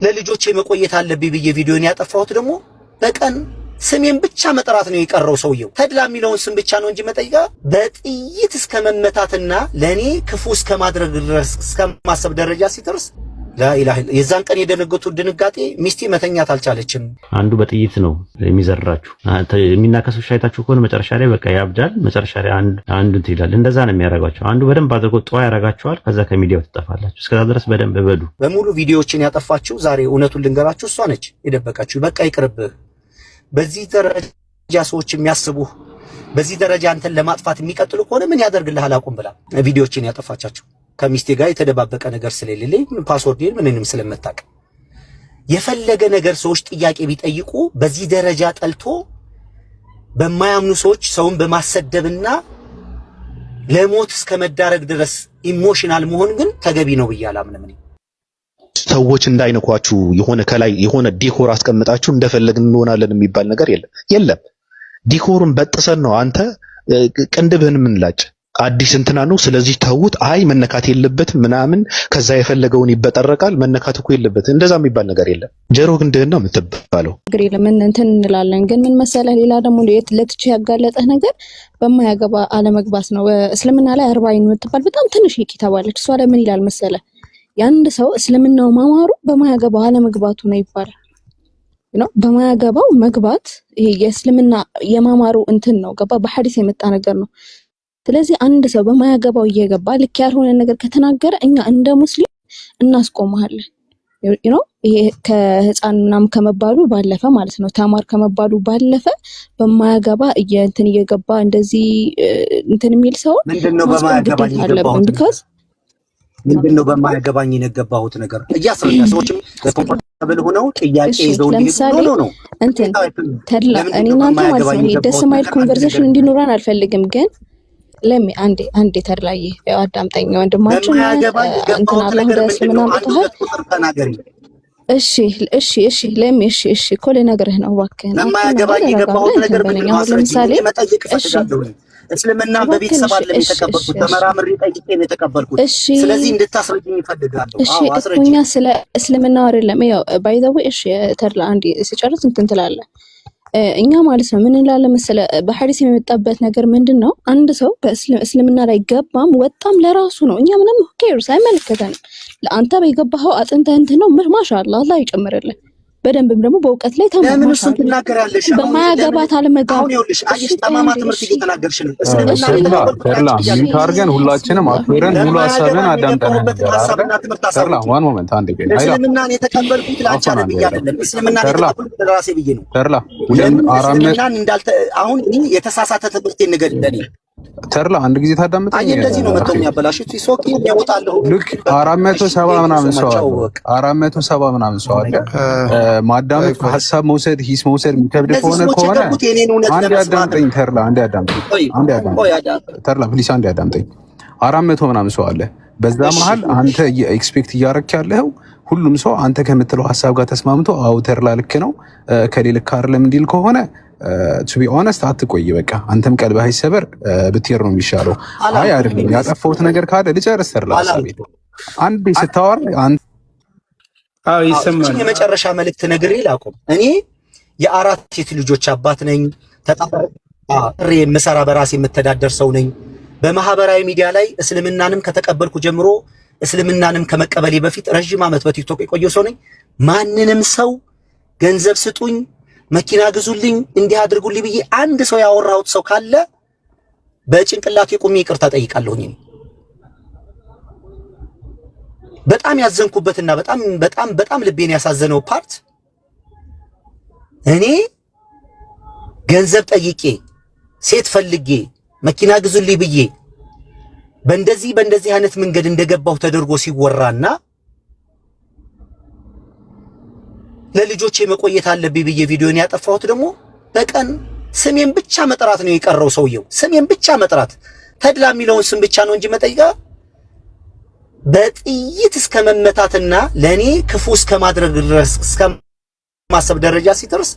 ለልጆቼ መቆየት አለብኝ ብዬ ቪዲዮን ያጠፋሁት ደግሞ በቀን ስሜን ብቻ መጥራት ነው የቀረው። ሰውየው ተድላ የሚለውን ስም ብቻ ነው እንጂ መጠይቃ በጥይት እስከ መመታትና ለኔ ክፉ እስከ ማድረግ ድረስ እስከ ማሰብ ደረጃ ሲደርስ ላኢላህ የዛን ቀን የደነገጡት ድንጋጤ ሚስቴ መተኛት አልቻለችም። አንዱ በጥይት ነው የሚዘራችሁ የሚናከሱ ሻይታችሁ ከሆነ መጨረሻ ላይ በቃ ያብዳል። መጨረሻ ላይ አንዱ ይላል። እንደዛ ነው የሚያረጋቸው። አንዱ በደንብ አድርጎ ጧ ያረጋቸዋል። ከዛ ከሚዲያው ትጠፋላችሁ። እስከዛ ድረስ በደንብ በዱ በሙሉ ቪዲዮዎችን ያጠፋችሁ ዛሬ እውነቱን ልንገራችሁ እሷ ነች የደበቃችሁ። በቃ ይቅርብህ። በዚህ ደረጃ ሰዎች የሚያስቡ በዚህ ደረጃ አንተን ለማጥፋት የሚቀጥሉ ከሆነ ምን ያደርግልሃል አቁም ብላ ቪዲዮዎችን ያጠፋቻቸው። ከሚስቴ ጋር የተደባበቀ ነገር ስለሌለኝ ፓስወርዴን ምንንም ስለመታቀ የፈለገ ነገር ሰዎች ጥያቄ ቢጠይቁ በዚህ ደረጃ ጠልቶ በማያምኑ ሰዎች ሰውን በማሰደብና ለሞት እስከመዳረግ ድረስ ኢሞሽናል መሆን ግን ተገቢ ነው ብዬ አላምንም። ሰዎች እንዳይነኳችሁ የሆነ ከላይ የሆነ ዲኮር አስቀምጣችሁ እንደፈለግን እንሆናለን የሚባል ነገር የለም። ዲኮሩን በጥሰን ነው አንተ ቅንድብህን ምንላጭ አዲስ እንትና ነው ስለዚህ ተውት፣ አይ መነካት የለበትም ምናምን ከዛ የፈለገውን ይበጠረቃል። መነካት እኮ የለበትም እንደዛ የሚባል ነገር የለም። ጀሮ ግንድህን ነው የምትባለው። ግሬ ለምን እንትን እንላለን። ግን ምን መሰለህ፣ ሌላ ደግሞ ለትቼ ያጋለጠህ ነገር በማያገባ አለመግባት ነው። እስልምና ላይ 40 የምትባል በጣም ትንሽ ኪታብ አለች። እሷ ላይ ምን ይላል መሰለህ፣ ያንድ ሰው እስልምናው ማማሩ በማያገባው አለመግባቱ ነው ይባላል። ነው በማያገባው መግባት ይሄ የእስልምና የማማሩ እንትን ነው። ገባ? በሐዲስ የመጣ ነገር ነው። ስለዚህ አንድ ሰው በማያገባው እየገባ ልክ ያልሆነ ነገር ከተናገረ እኛ እንደ ሙስሊም እናስቆማለን። ይሄ ከህፃንናም ከመባሉ ባለፈ ማለት ነው፣ ተማር ከመባሉ ባለፈ በማያገባ እንትን እየገባ እንደዚህ እንትን የሚል ሰው ምንድነው በማያገባኝ የገባሁት ምንድነው በማያገባኝ የገባሁት ነገር እያስረዳ ሰዎችም ኮምፎርታብል ሆነው ጥያቄ ይዘው ነው እንትን ተድላ እኔና አንተ ማለት ነው ደስ ማይል ኮንቨርሴሽን እንዲኖረን አልፈልግም። ግን ለሚ አንዴ ተድላዬ አዳምጠኝ ወንድማችን እንትና ለምደ እስልምና መጣህ። እሺ ለሚ እሺ ኮሌ ነገርህ ነው እባክህ። ለማያገባኝ የገባሁት ነገር ምንድነው? ለምሳሌ እስልምና በቤተሰብ አለ የተቀበልኩት ተመራምሬ ጠይቄ ነው የተቀበልኩት። ስለዚህ እንድታስረጅኝ ይፈልጋሉ። አስረጅኝ። እኛ ስለ እስልምና አይደለም ያው ባይ ዘ ዌይ እሺ ተድላ አንዴ ሲጨርስ እንትን ትላለህ። እኛ ማለት ነው ምን እንላለን መሰለ፣ በሐዲስ የመጣበት ነገር ምንድነው? አንድ ሰው በእስልምና ላይ ገባም ወጣም ለራሱ ነው። እኛ ምንም ኬርስ አይመለከተንም። ለአንተ በገባኸው አጥንተህ እንትን ነው ማሻአላህ አላህ ይጨምርልህ። በደንብም ደግሞ በእውቀት ላይ ለምን እሱን ትናገራለሽ? በማያገባት አለመጋባት አሁን ይኸውልሽ አየሽ ጠማማ ትምህርት እየተናገርሽ ነው። እስልምና አድርገን ሁላችንም አክብረን ሙሉ ሀሳብን አዳምጠን ተርላ ዋን ሞመንት አንድ ግን እስልምናን የተቀበልኩት ለአንቺ አይደለም አይደለም እስልምናን የተቀበልኩት ለራሴ ብዬ ነው። ተርላ እስልምናን እንዳልተ አሁን የተሳሳተ ትምህርት ንገሪኝ። ተርላ አንድ ጊዜ ታዳምጠኝ። አይ እንደዚህ ነው መጥተው የሚያበላሹት። ሶኪ ያወጣለሁ ልክ 470 ምናምን ሰው አለ 470 ምናምን ሰው አለ። ማዳመጥ ሀሳብ መውሰድ ሂስ መውሰድ የሚከብድ ከሆነ አንድ ያዳምጠኝ ተርላ አንድ ያዳምጠኝ ተርላ ፕሊስ አንድ ያዳምጠኝ። 400 ምናምን ሰው አለ። በዛ መሃል አንተ ኤክስፔክት እያረክ ያለው ሁሉም ሰው አንተ ከምትለው ሀሳብ ጋር ተስማምቶ አው ተርላ ልክ ነው ከሌልክ አይደለም እንዲል ከሆነ to be honest አትቆይ። በቃ አንተም ቀልብህ አይሰበር ብትሄድ ነው የሚሻለው። አይ አይደለም ያጠፋሁት ነገር ካለ ልጨርስ ተርላ ሀሳቤ አንዴ ስታወራ አንተ ይሰማል። የመጨረሻ መልእክት ነግሬ ላቁም። እኔ የአራት ሴት ልጆች አባት ነኝ። ተጣጣሪ የምሰራ በራሴ የምተዳደር ሰው ነኝ። በማህበራዊ ሚዲያ ላይ እስልምናንም ከተቀበልኩ ጀምሮ እስልምናንም ከመቀበሌ በፊት ረጅም ዓመት በቲክቶክ የቆየው ሰው ነኝ። ማንንም ሰው ገንዘብ ስጡኝ፣ መኪና ግዙልኝ፣ እንዲህ አድርጉልኝ ብዬ አንድ ሰው ያወራሁት ሰው ካለ በጭንቅላቴ ቆሜ ይቅርታ ጠይቃለሁኝ። በጣም ያዘንኩበትና በጣም ልቤን ያሳዘነው ፓርት እኔ ገንዘብ ጠይቄ ሴት ፈልጌ መኪና ግዙልኝ ብዬ በእንደዚህ አይነት መንገድ እንደገባው ተደርጎ ሲወራና ለልጆቼ መቆየት አለብኝ ብዬ ቪዲዮን ያጠፋሁት ደግሞ በቀን ስሜን ብቻ መጥራት ነው የቀረው። ሰውየው ስሜን ብቻ መጥራት ተድላ የሚለውን ስም ብቻ ነው እንጂ መጠይቃ በጥይት እስከ መመታትና ለኔ ክፉ እስከ ማድረግ ድረስ እስከ ማሰብ ደረጃ ሲደርስ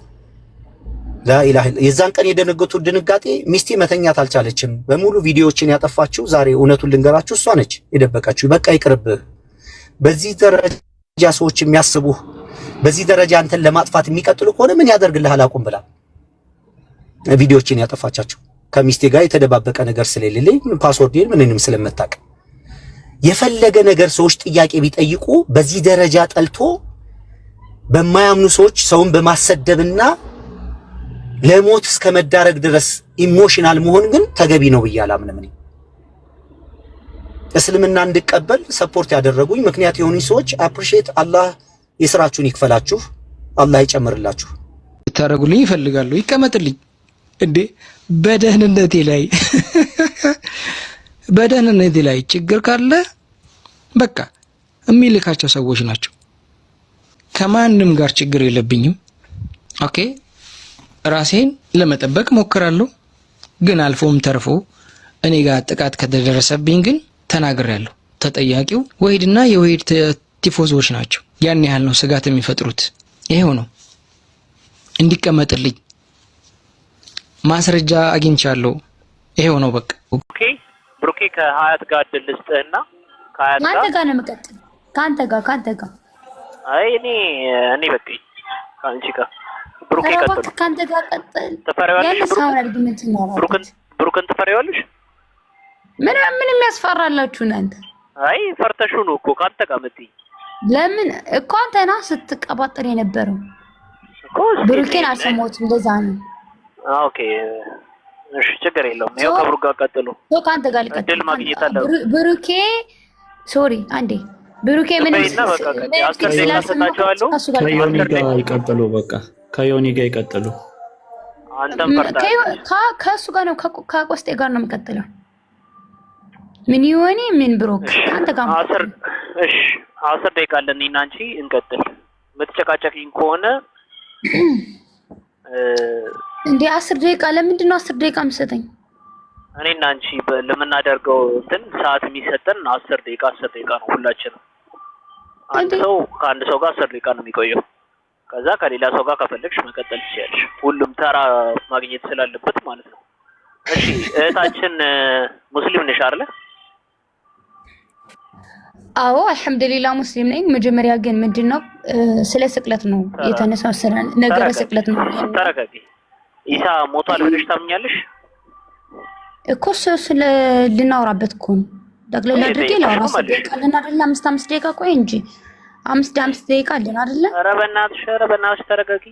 ላኢላህ የዛን ቀን የደነገጡት ድንጋጤ ሚስቴ መተኛት አልቻለችም። በሙሉ ቪዲዮዎችን ያጠፋችሁ ዛሬ እውነቱን ልንገራችሁ እሷ ነች የደበቃችሁ። በቃ ይቅርብህ። በዚህ ደረጃ ሰዎች የሚያስቡ በዚህ ደረጃ አንተን ለማጥፋት የሚቀጥሉ ከሆነ ምን ያደርግልሃል አቁም ብላ ቪዲዮዎችን ያጠፋቻቸው ከሚስቴ ጋር የተደባበቀ ነገር ስለሌለኝ ፓስወርዴን ምንንም ስለመታቀ የፈለገ ነገር ሰዎች ጥያቄ ቢጠይቁ በዚህ ደረጃ ጠልቶ በማያምኑ ሰዎች ሰውን በማሰደብና ለሞት እስከ መዳረግ ድረስ ኢሞሽናል መሆን ግን ተገቢ ነው ብዬ አላምንም። እኔ እስልምና እንድቀበል ሰፖርት ያደረጉኝ ምክንያት የሆኑኝ ሰዎች አፕሪሺየት አላህ የሥራችሁን ይክፈላችሁ፣ አላህ ይጨምርላችሁ። ታረጉልኝ ይፈልጋሉ ይቀመጥልኝ እንዴ በደህንነቴ ላይ ችግር ካለ በቃ የሚልካቸው ሰዎች ናቸው። ከማንም ጋር ችግር የለብኝም። ኦኬ ራሴን ለመጠበቅ ሞክራለሁ። ግን አልፎም ተርፎ እኔ ጋር ጥቃት ከተደረሰብኝ ግን ተናግሬያለሁ። ተጠያቂው ወሂድና የወሂድ ቲፎዞች ናቸው። ያን ያህል ነው ስጋት የሚፈጥሩት። ይሄው ነው እንዲቀመጥልኝ ማስረጃ አግኝቻለሁ። ይሄው ነው በቃ። ብሩኬ ከሀያት ጋር ድልስጥህና ከሀያት ጋር ካንተ ጋር ነው የምቀጥል። ካንተ ጋር አይ እኔ በቃ ካንቺ ጋር ብሩኬ ቀጥል። ካንተ ጋር ቀጥል። ተፈሪዋለሽ ብሩክን ተፈሪዋለሽ? ምን የሚያስፈራላችሁ እናንተ? አይ ፈርተሹ ነው እኮ ካንተ ጋር መጥተይ። ለምን እኮ አንተና ስትቀባጥር የነበረው እኮ ብሩኬን አልሰማሁትም። እንደዛ ነው። ኦኬ እሺ ችግር የለውም። ይኸው ከብሩክ ጋር ቀጥሉ። ካንተ ጋር ልቀጥል። እድል ማግኘት አለ ብሩኬ ሶሪ አንዴ ብሩኬ ምን ስላሰጣቸዋለሁ ከዮኒ ጋር ይቀጥሉ። በቃ ከዮኒ ጋር ይቀጥሉ። አንተም ፈርታ ከእሱ ጋር ነው ከቆስጤ ጋር ነው የምቀጥለው። ምን ይሆኔ ምን ብሩክ አንተ ጋር እሺ 10 ደቂቃ አለን እና አንቺ እንቀጥል። የምትጨቃጨቂኝ ከሆነ እንዴ 10 ደቂቃ ለምንድን ነው 10 ደቂቃ የምትሰጠኝ? እኔና አንቺ ለምናደርገው እንትን ሰዓት የሚሰጠን 10 ደቂቃ ነው ሁላችንም። አንድ ሰው ከአንድ ሰው ጋር 10 ደቂቃ ነው የሚቆየው። ከዛ ከሌላ ሰው ጋር ከፈለግሽ መቀጠል ትችያለሽ። ሁሉም ተራ ማግኘት ስላለበት ማለት ነው። እሺ እህታችን ሙስሊም ነሽ አይደል? አዎ አልሐምዱሊላህ ሙስሊም ነኝ። መጀመሪያ ግን ምንድነው ስለ ስቅለት ነው የተነሳው ነገረ ስቅለት ነው። ተረጋጊ። ኢሳ ሞቷል ብለሽ ታምኛለሽ? እኮ ስለ ልናወራበት እኮ ነው። ጠቅለል አድርጌ ላውራ ስለቀለና አይደል? 5 ደቂቃ ቆይ እንጂ 5 ደቂቃ አለን አይደል? ኧረ በእናትሽ ተረጋጊ።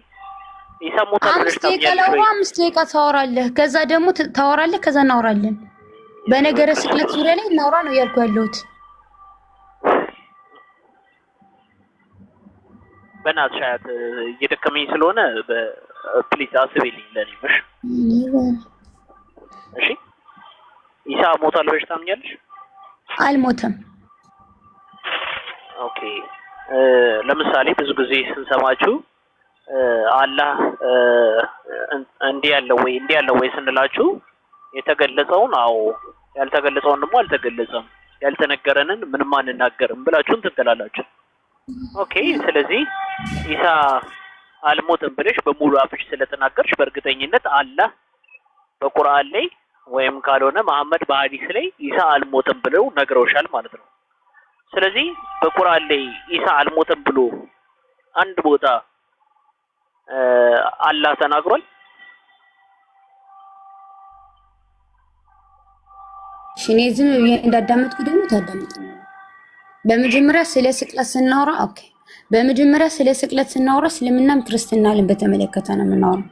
ኢሳ ሞቷል ብለሽ ታምኛለሽ? 5 ደቂቃ ታወራለህ፣ ከዛ ደግሞ ታወራለህ፣ ከዛ እናወራለን። በነገረ ስቅለት ዙሪያ ላይ እናወራ ነው ያልኩ ያለሁት። በእናትሽ አያት እየደከመኝ ስለሆነ ፕሊዝ አስቢልኝ ለኔ ምሽ። እሺ ኢሳ ሞቷል ብለሽ ታምኛለሽ? አልሞተም። ኦኬ ለምሳሌ ብዙ ጊዜ ስንሰማችሁ አላህ እንዲህ ያለው ወይ ስንላችሁ የተገለጸውን አዎ ያልተገለጸውን ደግሞ አልተገለጸም፣ ያልተነገረንን ምንም አንናገርም ብላችሁን ትንተላላችሁ። ኦኬ ስለዚህ ኢሳ አልሞተም ብለሽ በሙሉ አፍሽ ስለተናገርሽ በእርግጠኝነት አላህ በቁርአን ላይ ወይም ካልሆነ መሐመድ በሐዲስ ላይ ኢሳ አልሞተም ብለው ነግረውሻል ማለት ነው። ስለዚህ በቁርአን ላይ ኢሳ አልሞተም ብሎ አንድ ቦታ አላህ ተናግሯል? እኔ ዝም እንዳዳመጥኩ ደግሞ ታዳምጥ። በመጀመሪያ ስለ ስቅለት ስናወራ በመጀመሪያ ስለ ስቅለት ስናወራ እስልምናም ክርስትናንም በተመለከተ ነው የምናወራው።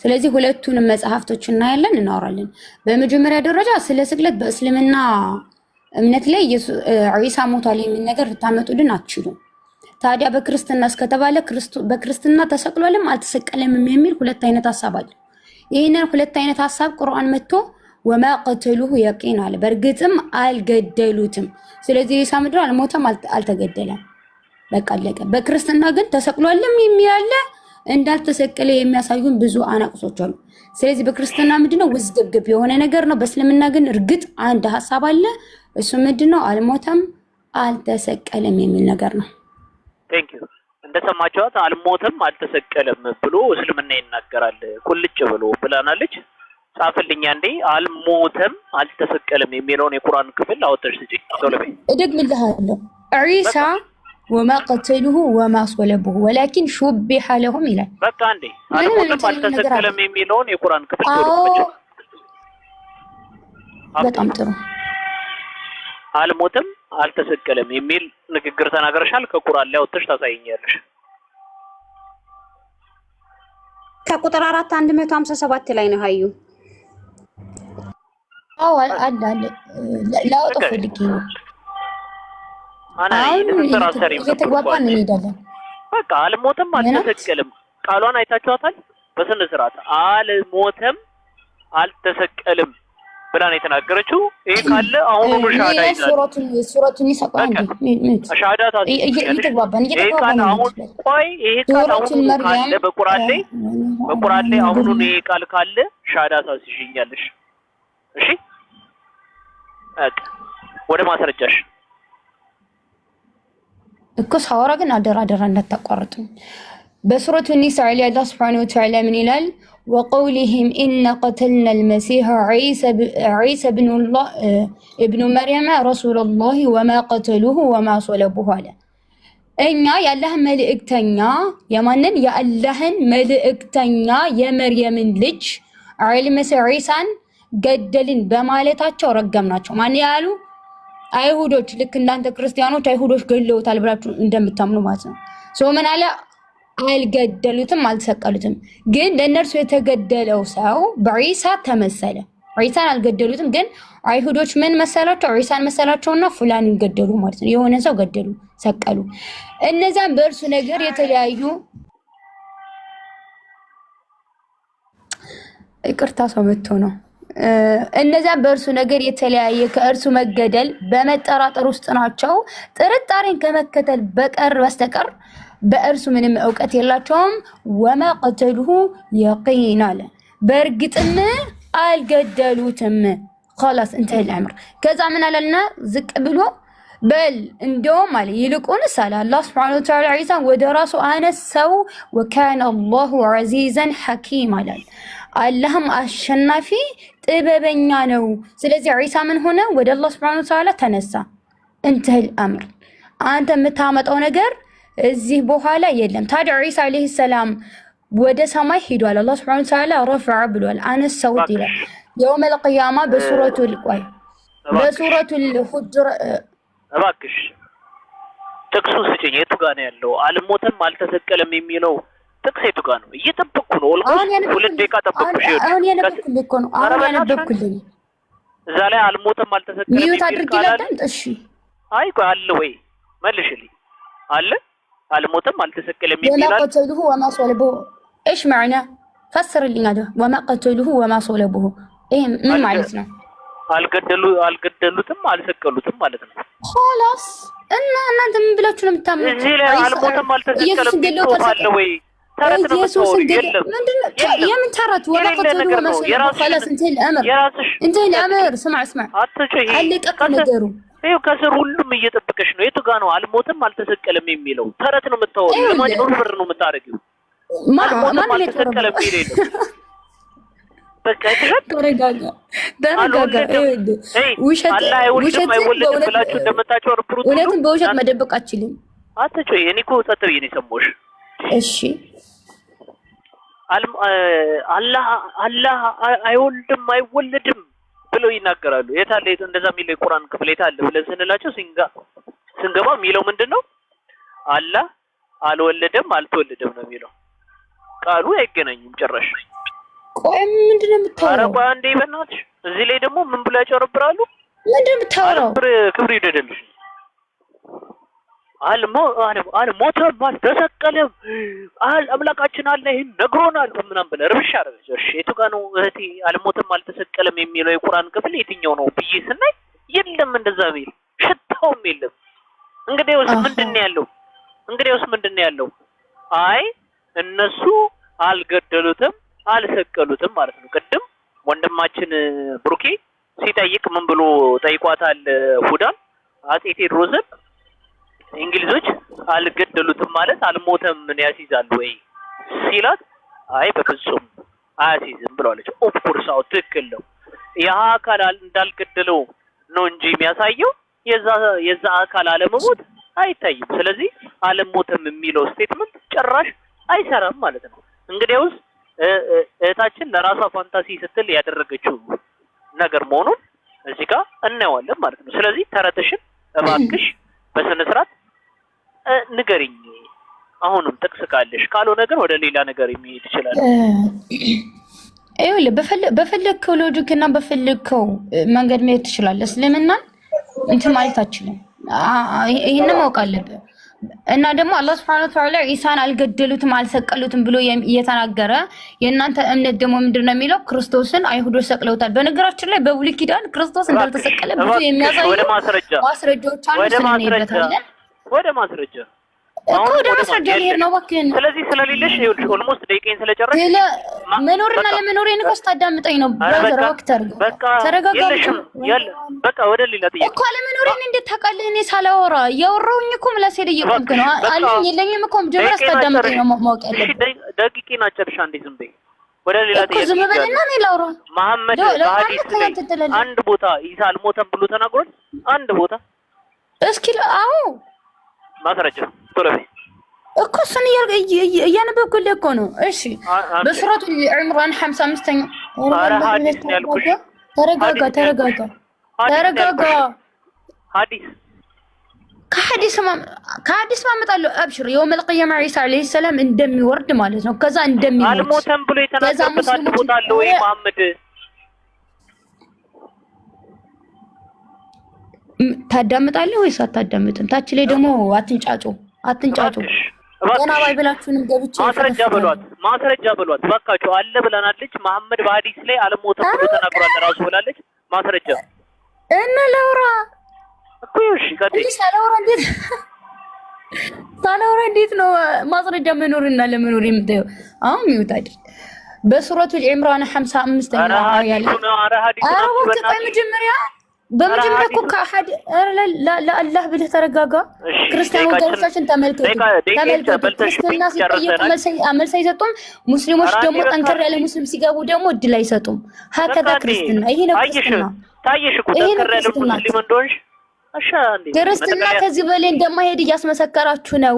ስለዚህ ሁለቱንም መጽሐፍቶች እናያለን፣ እናወራለን። በመጀመሪያ ደረጃ ስለ ስቅለት በእስልምና እምነት ላይ ኢሳ ሞቷል የሚል ነገር ልታመጡልን አትችሉም። ታዲያ በክርስትና እስከተባለ በክርስትና ተሰቅሏልም አልተሰቀለም የሚል ሁለት አይነት ሐሳብ አለ። ይሄንን ሁለት አይነት ሐሳብ ቁርአን መጥቶ ወማ ቀተሉሁ የቂን አለ። በእርግጥም አልገደሉትም። ስለዚህ ኢሳ ምድር አልሞተም፣ አልተገደለም። በቃ አለቀ። በክርስትና ግን ተሰቅሏልም የሚል አለ፣ እንዳልተሰቀለ የሚያሳዩን ብዙ አናቅሶች አሉ። ስለዚህ በክርስትና ምንድነው ውዝግብግብ የሆነ ነገር ነው። በእስልምና ግን እርግጥ አንድ ሐሳብ አለ። እሱ ምንድነው አልሞተም፣ አልተሰቀለም የሚል ነገር ነው። ቴንክ ዩ። እንደሰማችኋት አልሞተም አልተሰቀለም ብሎ እስልምና ይናገራል ቁልጭ ብሎ ብላናለች። ጻፍልኝ አንዴ አልሞተም አልተሰቀለም የሚለውን የቁርአን ክፍል አወጣሽ ስጪኝ። ሶለቤ እደግምልሃለሁ። ኢሳ وما قتلوه وما صلبوه ولكن شبه لهم ይላል። በቃ እንዴ አልሞተም አልተሰቀለም የሚለውን የቁርአን ክፍል ተወርቆች በጣም ጥሩ አልሞተም አልተሰቀለም የሚል ንግግር ተናገርሻል። ከቁርአን ላይ ወጥተሽ ታሳይኛለሽ። ከቁጥር 4 157 ላይ ነው ሀዩ። አዎ አለ ላውጣው ፈልጌ ነው። አና እየተግባባን እንሄዳለን። በቃ አልሞተም አልተሰቀለም ቃሏን አይታችኋታል። በስነ ስርዓት አልሞተም አልተሰቀለም ብላ ነው የተናገረችው። ይሄ ካለ አሁን ነው ሻሃዳ ይላል። ሱረቱን ይሰጣል እንዴ ሻሃዳ ታዲያ እየተግባባን አሁን ቆይ ይሄ ቃል አሁን ካለ በቁርአን ላይ አሁን ነው ይሄ ቃል ካለ ሻሃዳ ታስይኛለሽ። እሺ ወደ ማስረጃሽ እኮ ሳወራ ግን አደራ እንዳታቋርጡኝ። በሱረቱ ኒሳ ላይ አላህ ሱብሓነሁ ወተዓላ ምን ይላል? وقولهم إن قتلنا المسيح عيسى ابن مريم رسول الله وما قتلوه وما صلبوه على እኛ የአላህን መልእክተኛ የማንን የአላህን መልእክተኛ የመርየምን ልጅ ዒሳን ገደልን በማለታቸው ረገምናቸው። ማን ያሉ? አይሁዶች። ልክ እንዳንተ ክርስቲያኖች አይሁዶች ገለውታል ብላችሁ እንደምታምኑ ማለት ነው። ምን አለ? አልገደሉትም አልሰቀሉትም። ግን ለነርሱ የተገደለው ሰው በዒሳ ተመሰለ። ዒሳን አልገደሉትም፣ ግን አይሁዶች ምን መሰላቸው? ዒሳን መሰላቸውና ፉላንን ገደሉ ማለት ነው። የሆነ ሰው ገደሉ፣ ሰቀሉ። እነዛን በእርሱ ነገር የተለያዩ ይቅርታ ሰው መጥቶ ነው። እነዛን በእርሱ ነገር የተለያየ ከእርሱ መገደል በመጠራጠር ውስጥ ናቸው። ጥርጣሬን ከመከተል በስተቀር በእርሱ ምንም እውቀት የላቸውም። ወማ ቀተሉሁ የቂን አለ በእርግጥም አልገደሉትም። خلاص انتهى الامر። ከዛ ምን አለና ዝቅ ብሎ በል እንደውም አለ ይልቁንስ አለ አላህ Subhanahu Wa Ta'ala ዒሳን ወደ ራሱ አነሳው። وكان الله عزيزا حكيما አለ አላህም አሸናፊ ጥበበኛ ነው። ስለዚህ ዒሳ ምን ሆነ? ወደ አላህ Subhanahu Wa Ta'ala ተነሳ። انتهى الامر። አንተ የምታመጣው ነገር እዚህ በኋላ የለም። ታዲያ ዒሳ አለይሂ ሰላም ወደ ሰማይ ሄዷል። አላህ Subhanahu Wa Ta'ala ረፈዐ ብሏል፣ አነሳውት ይላል። የውም القيامة በሱረቱል ሁጅር እባክሽ ጥቅሱ ስጪኝ። የቱ ጋር ነው ያለው? አልሞተም አልተሰቀለም የሚለው ጥቅስ የቱ ጋር ነው? እየጠበቅኩ ነው። ሁለት ደቂቃ ጠበቅኩሽ። አሁን ያነበብኩልህ እኮ ነው። አሁን ያነበብኩልህ እዛ ላይ አልሞተም አልተሰቀለም የሚል ታድርጊ ይላል። እሺ አይ ቆይ አለ ወይ መልሽልኝ። አለ አልሞተም አልተሰቀለም የሚል ወማ ቀተሉሁ ወማ ሶለቡሁ ايش معنى فسرልኝ አለ። ወማ ቀተሉሁ ወማ ሶለቡሁ ይሄ ምን ማለት ነው? አልገደሉትም አልሰቀሉትም ማለት ነው። خلاص እና እናንተ ምን ብላችሁ ነው የምታምኑት? እዚህ ላይ አልሞተም አልተሰቀለም አለ ወይ? ተረት ነው የለም። የምን ተረት? ወላ ቀተሉሁ ወማ ሶለቡሁ خلاص انتهى الامر انتهى الامر اسمع አለቀ ነገሩ። ይሄው ከስር ሁሉም እየጠበቀሽ ነው። የቱ ጋር ነው አልሞተም አልተሰቀለም የሚለው? ተረት ነው የምታወሪው። ለማጭበርበር ነው የምታረጊው። አልሞተም አልተሰቀለም የሚለው በቃ ተረጋጋ። ውሸት ብላችሁ እንደምታጭበረብሩት እውነትን በውሸት መደበቅ አትችልም። አትጮይ። እኔ እኮ ጸጥ ብዬ ነው የሰማሁሽ። እሺ አላህ አይወልድም አይወለድም ብለው ይናገራሉ። የታለ እንደዛ የሚለው የቁርአን ክፍል የታለ ብለን ስንላቸው ስንገባ የሚለው ምንድነው? አላህ አልወለደም አልተወለደም ነው የሚለው። ቃሉ አይገናኝም ጭራሽ። ቆይ ምንድነው የምታወራው? ኧረ ቆይ አንዴ በእናትሽ። እዚህ ላይ ደግሞ ምን ብለው ያጨረብራሉ? ምንድነው የምታወራው? ክብር ይደደልሽ። አልሞተም አልተሰቀለም አምላካችን አለ ይሄን ነግሮናል ምናምን ብለህ ርብሻ አረገች። እሺ የቱ ጋር ነው እህቴ አልሞተም አልተሰቀለም የሚለው የቁርአን ክፍል የትኛው ነው ብዬ ስናይ የለም እንደዛ ቢል ሽታውም የለም። እንግዲያውስ ምንድነው ያለው? አይ እነሱ አልገደሉትም አልሰቀሉትም ማለት ነው። ቅድም ወንድማችን ብሩኬ ሲጠይቅ ምን ብሎ ጠይቋታል? ሁዳን አጼ ቴዎድሮስን እንግሊዞች አልገደሉትም ማለት አልሞተም ምን ያስይዛል ወይ ሲላት፣ አይ በፍጹም አያስይዝም ብለዋለች። ኦፍኮርስ አው ትክክል ነው። ያ አካል እንዳልገደለው ነው እንጂ የሚያሳየው የዛ አካል አለመሞት አይታይም። ስለዚህ አልሞተም የሚለው ስቴትመንት ጭራሽ አይሰራም ማለት ነው። እንግዲያውስ እህታችን ለራሷ ፋንታሲ ስትል ያደረገችው ነገር መሆኑን እዚህ ጋር እናየዋለን ማለት ነው። ስለዚህ ተረትሽን እባክሽ በስነ ስርዓት ንገሪኝ። አሁንም ጥቅስ ካለሽ፣ ካልሆነ ግን ወደ ሌላ ነገር የሚሄድ ይችላል። ይኸውልህ በፈለግከው ሎጂክና በፈለግከው መንገድ መሄድ ትችላለህ። እስልምናን እንትን ማለት አትችልም። ይሄንን ማወቅ አለብህ። እና ደግሞ አላህ Subhanahu Wa Ta'ala ኢሳን አልገደሉትም አልሰቀሉትም ብሎ እየተናገረ የእናንተ እምነት ደግሞ ምንድነው የሚለው? ክርስቶስን አይሁዶች ሰቅለውታል። በነገራችን ላይ በብሉይ ኪዳን ክርስቶስ እንዳልተሰቀለ ብዙ የሚያሳዩ ማስረጃዎች አሉ። ወደ ማስረጃ እኮ ወደ ማስረጃ ልሄድ ነው እባክህን። ስለዚህ ስለሌለሽ ይኸውልሽ ኦልሞስት ደቂቃዬን ስለጨረስሽ መኖርና ለመኖሬን እኮ ስታዳምጠኝ ነው ብራዘር። ወክተር ተረጋጋ። በቃ ወደ ሌላ ጥያቄ እኮ ለመኖሬን እንዴት ታውቃለህ? እኔ ሳላወራ እያወራሁኝ እኮ ምላስ ሄደ እየቆምክ ነው አለኝ። የለኝም እኮ ጀምራ ስታዳምጠኝ ነው ማወቅ ያለብህ። ደቂቃዬን አጨርሻ እንዴ ዝም በይ። ወደ ሌላ ጥያቄ ዝም በልና እኔ ላውራ። መሐመድ በሐዲስ ላይ አንድ ቦታ ኢሳ አልሞተም ብሎ ተናግሯል? አንድ ቦታ እስኪ አዎ ማስረጃ እኮ እሱን እያነበብኩልህ እኮ ነው። እሺ በሱረቱ ኢምራን 55ኛው ተረጋጋ። ከሐዲስ ማመጣለሁ። አብሽር የውመል ቂያማ ዒሳ አለይሂ ሰላም እንደሚወርድ ማለት ነው። ከዛ እንደሚሞት አልሞተም ብሎ የተናገረበት አንድ ቦታ አለ ወይ መሐመድ? ታዳምጣለህ ወይስ አታዳምጥም? ታች ላይ ደግሞ አትንጫጩ። ገና ባይብላችሁንም ገብቼ ማስረጃ በሏት ባካችሁ። አለ ብለናለች። መሐመድ በሐዲስ ላይ አልሞተም ብሎ ተናግሯል ራሱ ብላለች። ማስረጃ እና ለውራ እኮ እሺ፣ ከዚህ ሳላውራ እንዴት ነው ማስረጃ መኖርና ለመኖር የምታየው? አሁን ሚውት አይደል? በሱረቱ ኢምራን 55ኛው አያ ላይ በመጀመሪያ እኮ ከአሐድ ለአላህ ብለህ ተረጋጋ። ክርስቲያን ወገኖቻችን ተመልከቱ። ክርስትና ሲጠየቁ መልስ አይሰጡም። ሙስሊሞች ደግሞ ጠንከር ያለ ሙስሊም ሲገቡ ደግሞ እድል አይሰጡም። ሀከዛ ክርስትና ይሄ ነው ክርስትና። ታየሽ እኮ ጠንከር ያለ ሙስሊም እንደሆንሽ። ክርስትና ከዚህ በላይ እንደማይሄድ እያስመሰከራችሁ ነው።